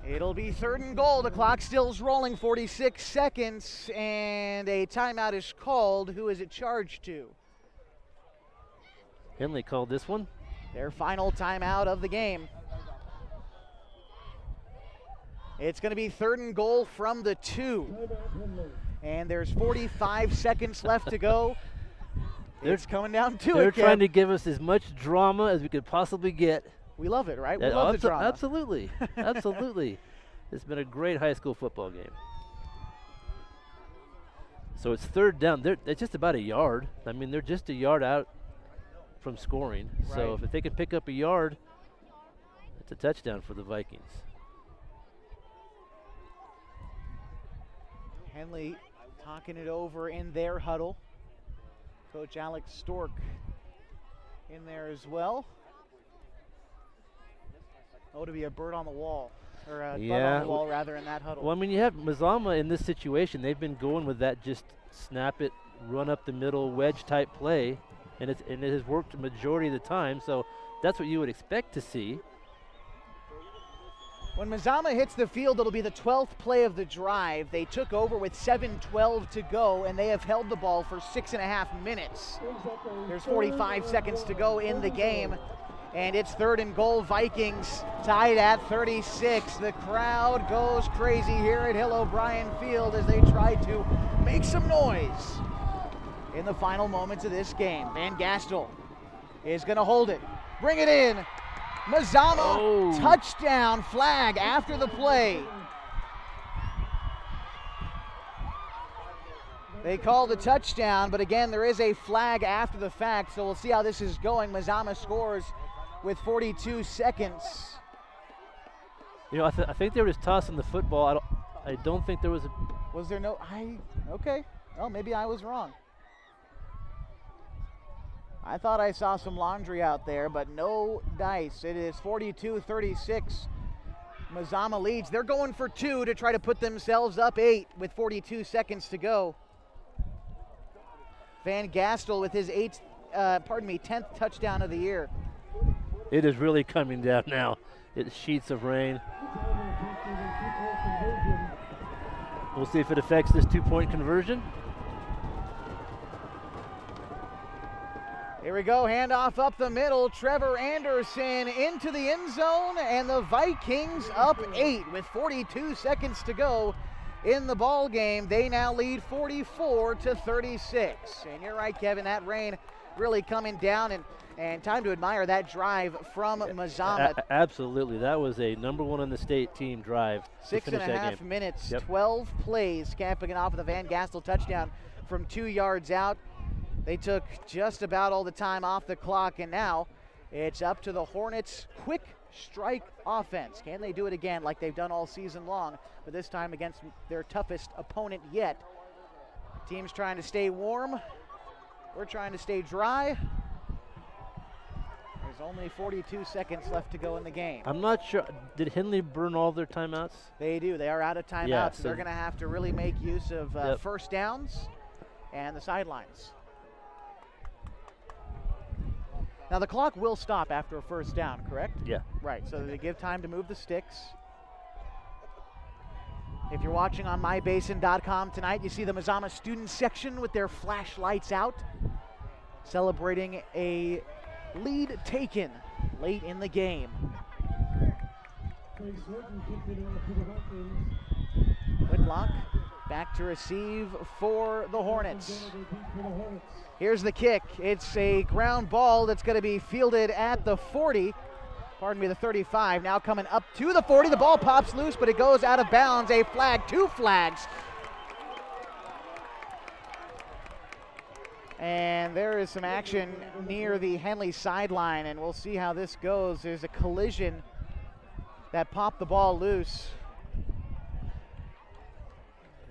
It'll be 3rd and goal. The clock still's rolling, 46 seconds, and a timeout is called. Who is it charged to? Henley called this one. Their final timeout of the game. It's going to be 3rd and goal from the 2. And there's 45 seconds left to go. It's coming down to it. They're trying to give us as much drama as we could possibly get. We love it, right? We love the drama. Absolutely. Absolutely. It's been a great high school football game. So it's 3rd down. It's just about a yard. I mean, they're just a yard out from scoring. Right. So if they can pick up a yard, it's a touchdown for the Vikings. Henley talking it over in their huddle. Coach Alex Stork in there as well. Oh, to be a bird on the wall, or a bud on the wall rather, in that huddle. Well, I mean, you have MAZAMA in this situation. They've been going with that just snap it, run up the middle, wedge type play, and it has worked the majority of the time. So that's what you would expect to see. When MAZAMA hits the field, it'll be the 12th play of the drive. They took over with 7:12 to go, and they have held the ball for 6.5 minutes. There's 45 seconds to go in the game, and it's 3rd and goal. Vikings tied at 36. The crowd goes crazy here at Hill O'Brien Field as they try to make some noise in the final moments of this game. Van Gastel is going to hold it, bring it in. MAZAMA touchdown, flag after the play. They call the touchdown, but again, there is a flag after the fact, so we'll see how this is going. MAZAMA scores with 42 seconds. You know, I think they were just tossing the football. I don't think there was a... Was there no... Okay. Well, maybe I was wrong. I thought I saw some laundry out there, but no dice. It is 42-36. MAZAMA leads. They're going for 2 to try to put themselves up 8 with 42 seconds to go. Van Gastel with his 10th touchdown of the year. It is really coming down now. It's sheets of rain. We'll see if it affects this 2-point conversion. Here we go, handoff up the middle. Trevor Anderson into the end zone, and the Vikings up 8 with 42 seconds to go in the ball game. They now lead 44-36. And you're right, Kevin, that rain really coming down, and time to admire that drive from MAZAMA. Absolutely, that was a #1 in the state team drive. 6.5 minutes, 12 plays, capping it off with a Van Gastel touchdown from 2 yards out. They took just about all the time off the clock, and now it's up to the Hornets' quick strike offense. Can they do it again like they've done all season long, but this time against their toughest opponent yet? Team's trying to stay warm. We're trying to stay dry. There's only 42 seconds left to go in the game. I'm not sure. Did Henley burn all their timeouts? They do. They are out of timeouts. Yeah, so they're going to have to really make use of first downs and the sidelines. Now the clock will stop after a first down, correct? Yeah. Right, so they give time to move the sticks. If you're watching on mybasin.com tonight, you see the MAZAMA student section with their flashlights out, celebrating a lead taken late in the game. Whitlock back to receive for the Hornets. Here's the kick. It's a ground ball that's going to be fielded at the 40. Pardon me, the 35. Now coming up to the 40. The ball pops loose, but it goes out of bounds. A flag, 2 flags. And there is some action near the Henley sideline, and we'll see how this goes. There's a collision that popped the ball loose.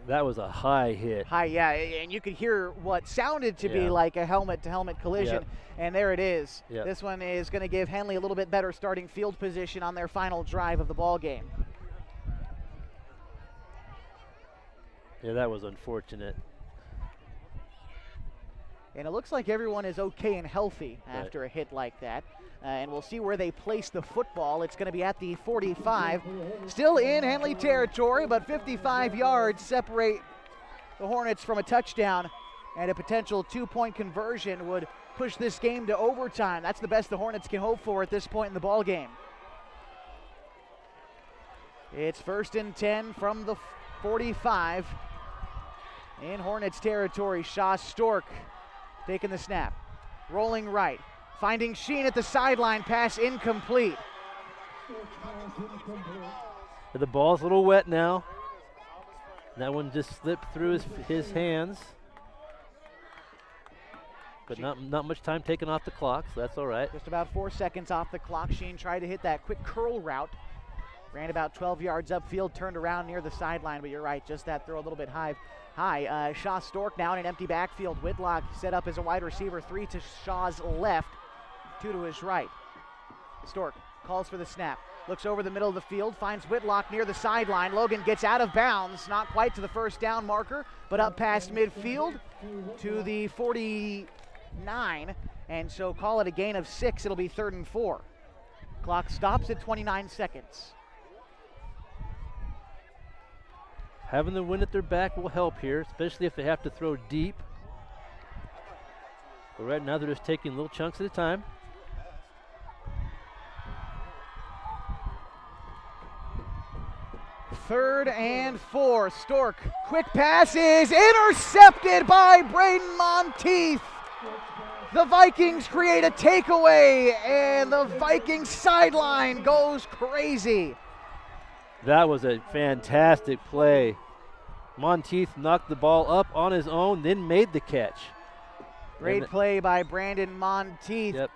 That was a high hit. High, yeah, and you could hear what sounded to be like a helmet-to-helmet collision, and there it is. Yep. This one is going to give Henley a little bit better starting field position on their final drive of the ball game. Yeah, that was unfortunate. And it looks like everyone is okay and healthy after a hit like that. And we'll see where they place the football. It's going to be at the 45. Still in Henley territory, but 55 yards separate the Hornets from a touchdown. And a potential two-point conversion would push this game to overtime. That's the best the Hornets can hope for at this point in the ball game. It's 1st and 10 from the 45. In Hornets territory, Shaw Stork taking the snap. Rolling right. Finding Sheen at the sideline. Pass incomplete. The ball's a little wet now. That one just slipped through his hands. But not much time taken off the clock, so that's all right. Just about 4 seconds off the clock. Sheen tried to hit that quick curl route. Ran about 12 yards upfield, turned around near the sideline, but you're right, just that throw a little bit high. Shaw Stork now in an empty backfield. Whitlock set up as a wide receiver, 3 to Shaw's left, 2 to his right. Stork calls for the snap, looks over the middle of the field, finds Whitlock near the sideline. Logan gets out of bounds, not quite to the first down marker, but up past midfield to the 49, and so call it a gain of 6. It'll be 3rd and 4. Clock stops at 29 seconds. Having the wind at their back will help here, especially if they have to throw deep. But right now they're just taking little chunks at a time. Third and 4. Stork, quick pass is intercepted by Braden Monteith. The Vikings create a takeaway, and the Vikings sideline goes crazy. That was a fantastic play. Monteith knocked the ball up on his own, then made the catch. Great play by Brandon Monteith. Yep.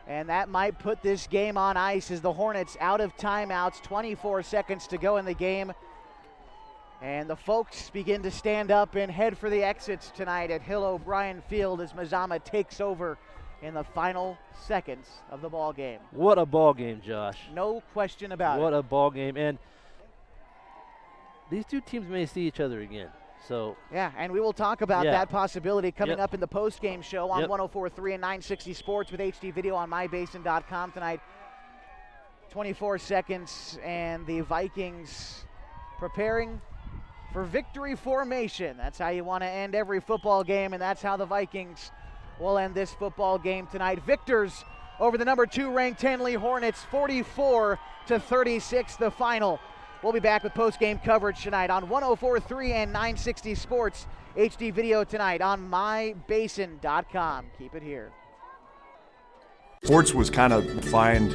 And that might put this game on ice as the Hornets out of timeouts, 24 seconds to go in the game. And the folks begin to stand up and head for the exits tonight at Hill O'Brien Field as Mazama takes over in the final seconds of the ball game. What a ball game, Josh. No question about it. What a ball game. And these two teams may see each other again. So yeah, and we will talk about that possibility coming up in the post-game show on 104.3 and 960 Sports with HD video on mybasin.com tonight. 24 seconds, and the Vikings preparing for victory formation. That's how you want to end every football game, and that's how the Vikings will end this football game tonight. Victors over the number 2 ranked Henley Hornets, 44-36 the final. We'll be back with post-game coverage tonight on 104.3 and 960 Sports. HD video tonight on mybasin.com. Keep it here. Sports was kind of defined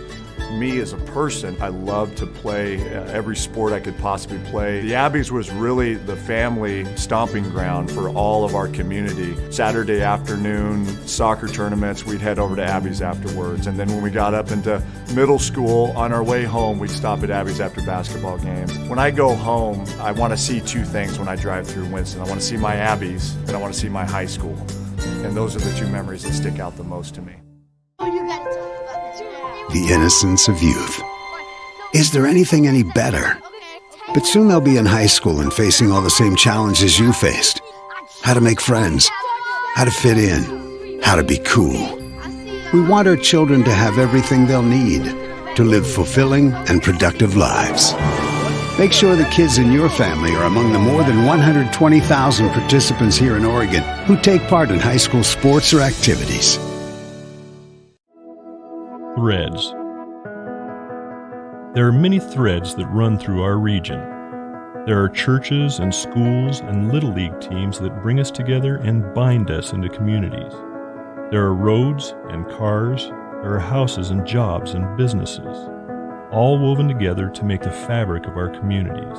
me as a person. I loved to play every sport I could possibly play. The Abbeys was really the family stomping ground for all of our community. Saturday afternoon soccer tournaments, we'd head over to Abbeys afterwards. And then when we got up into middle school, on our way home, we'd stop at Abbeys after basketball games. When I go home, I want to see 2 things when I drive through Winston. I want to see my Abbeys, and I want to see my high school. And those are the 2 memories that stick out the most to me. The innocence of youth. Is there anything any better? But soon they'll be in high school and facing all the same challenges you faced. How to make friends, how to fit in, how to be cool. We want our children to have everything they'll need to live fulfilling and productive lives. Make sure the kids in your family are among the more than 120,000 participants here in Oregon who take part in high school sports or activities. Threads. There are many threads that run through our region. There are churches and schools and Little League teams that bring us together and bind us into communities. There are roads and cars, there are houses and jobs and businesses, all woven together to make the fabric of our communities.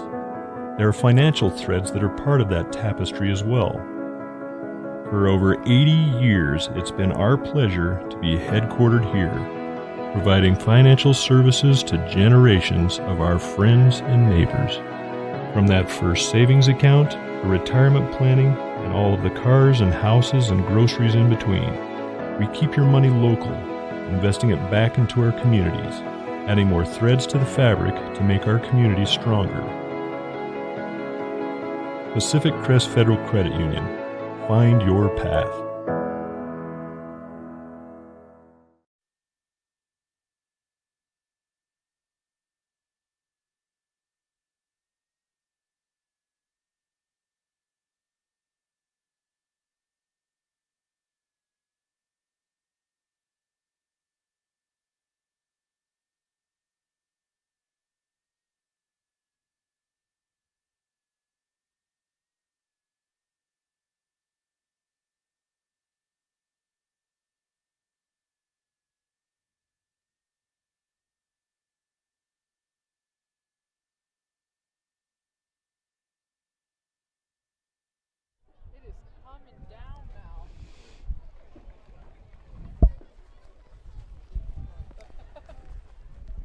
There are financial threads that are part of that tapestry as well. For over 80 years, it's been our pleasure to be headquartered here, providing financial services to generations of our friends and neighbors. From that first savings account, to retirement planning, and all of the cars and houses and groceries in between, we keep your money local, investing it back into our communities, adding more threads to the fabric to make our communities stronger. Pacific Crest Federal Credit Union. Find your path.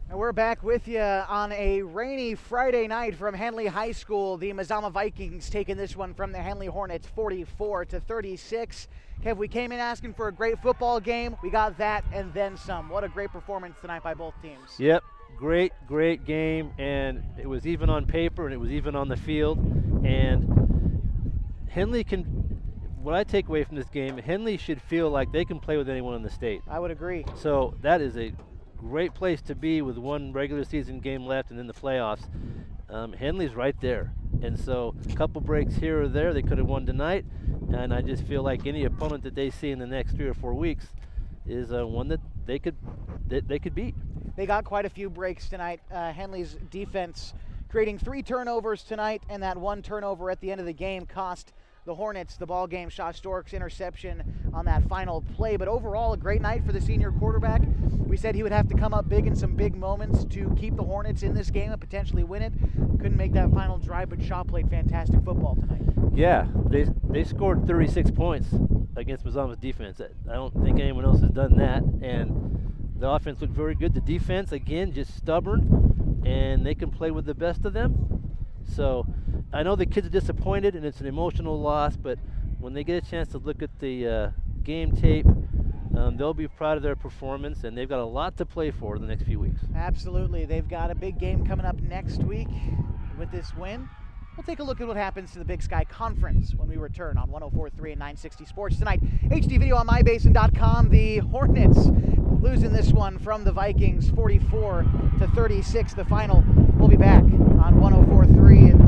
And we're back with you on a rainy Friday night from Henley High School. The MAZAMA Vikings taking this one from the Henley Hornets 44-36. Kev, we came in asking for a great football game. We got that and then some. What a great performance tonight by both teams. Yep, great game, and it was even on paper and it was even on the field. And Henley can, what I take away from this game, Henley should feel like they can play with anyone in the state. I would agree. So that is a great place to be with one regular season game left and then the playoffs. Henley's right there. And so a couple breaks here or there, they could have won tonight. And I just feel like any opponent that they see in the next 3 or 4 weeks is one that they could beat. They got quite a few breaks tonight. Henley's defense creating 3 turnovers tonight, and that 1 turnover at the end of the game cost the Hornets the ball game. Shaw Stork's interception on that final play. But overall, a great night for the senior quarterback. We said he would have to come up big in some big moments to keep the Hornets in this game and potentially win it. Couldn't make that final drive, but Shaw played fantastic football tonight. Yeah, they scored 36 points against Mazama's defense. I don't think anyone else has done that. And the offense looked very good. The defense, again, just stubborn, and they can play with the best of them. So I know the kids are disappointed, and it's an emotional loss, but when they get a chance to look at the game tape, they'll be proud of their performance, and they've got a lot to play for the next few weeks. Absolutely. They've got a big game coming up next week with this win. We'll take a look at what happens to the Big Sky Conference when we return on 104.3 and 960 Sports tonight. HD video on mybasin.com. The Hornets losing this one from the Vikings 44-36. The final. We'll be back on 104.3 and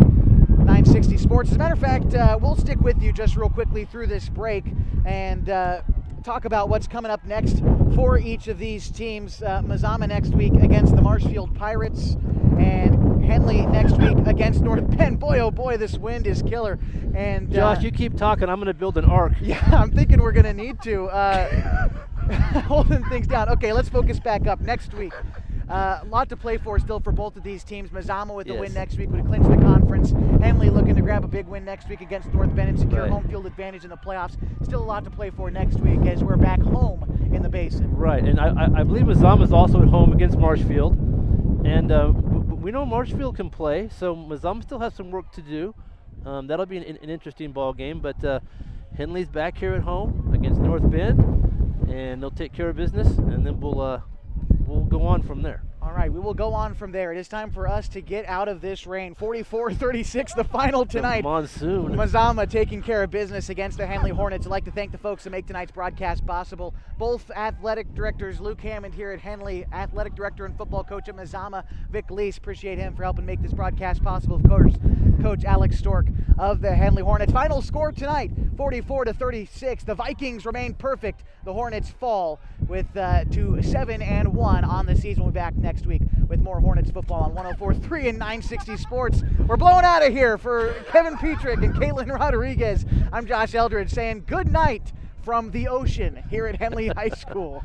960 Sports. As a matter of fact, we'll stick with you just real quickly through this break and talk about what's coming up next for each of these teams. Mazama next week against the Marshfield Pirates, and Henley next week against North Bend. Boy, oh boy, this wind is killer. And Josh, you keep talking. I'm going to build an ark. Yeah, I'm thinking we're going to need to. Holding things down. Okay, let's focus back up. Next week, a lot to play for still for both of these teams. Mazama with the win next week would clinch the conference. Henley looking to grab a big win next week against North Bend and secure home field advantage in the playoffs. Still a lot to play for next week as we're back home in the Basin. Right, and I believe Mazama's also at home against Marshfield. And we know Marshfield can play, so Mazama still has some work to do. That'll be an interesting ball game, but Henley's back here at home against North Bend, and they'll take care of business, and then we'll go on from there. All right, we will go on from there. It is time for us to get out of this rain. 44-36, the final tonight. The monsoon. Mazama taking care of business against the Henley Hornets. I'd like to thank the folks that make tonight's broadcast possible. Both athletic directors, Luke Hammond here at Henley, athletic director and football coach at Mazama, Vic Lease. Appreciate him for helping make this broadcast possible. Of course, Coach Alex Stork of the Henley Hornets. Final score tonight, 44-36. The Vikings remain perfect. The Hornets fall with to 7-1 on the season. We'll be back next week with more Hornets football on 104.3 and 960 Sports. We're blowing out of here for Kevin Petrick and Caitlin Rodriguez. I'm Josh Eldridge saying good night from the ocean here at Henley High School.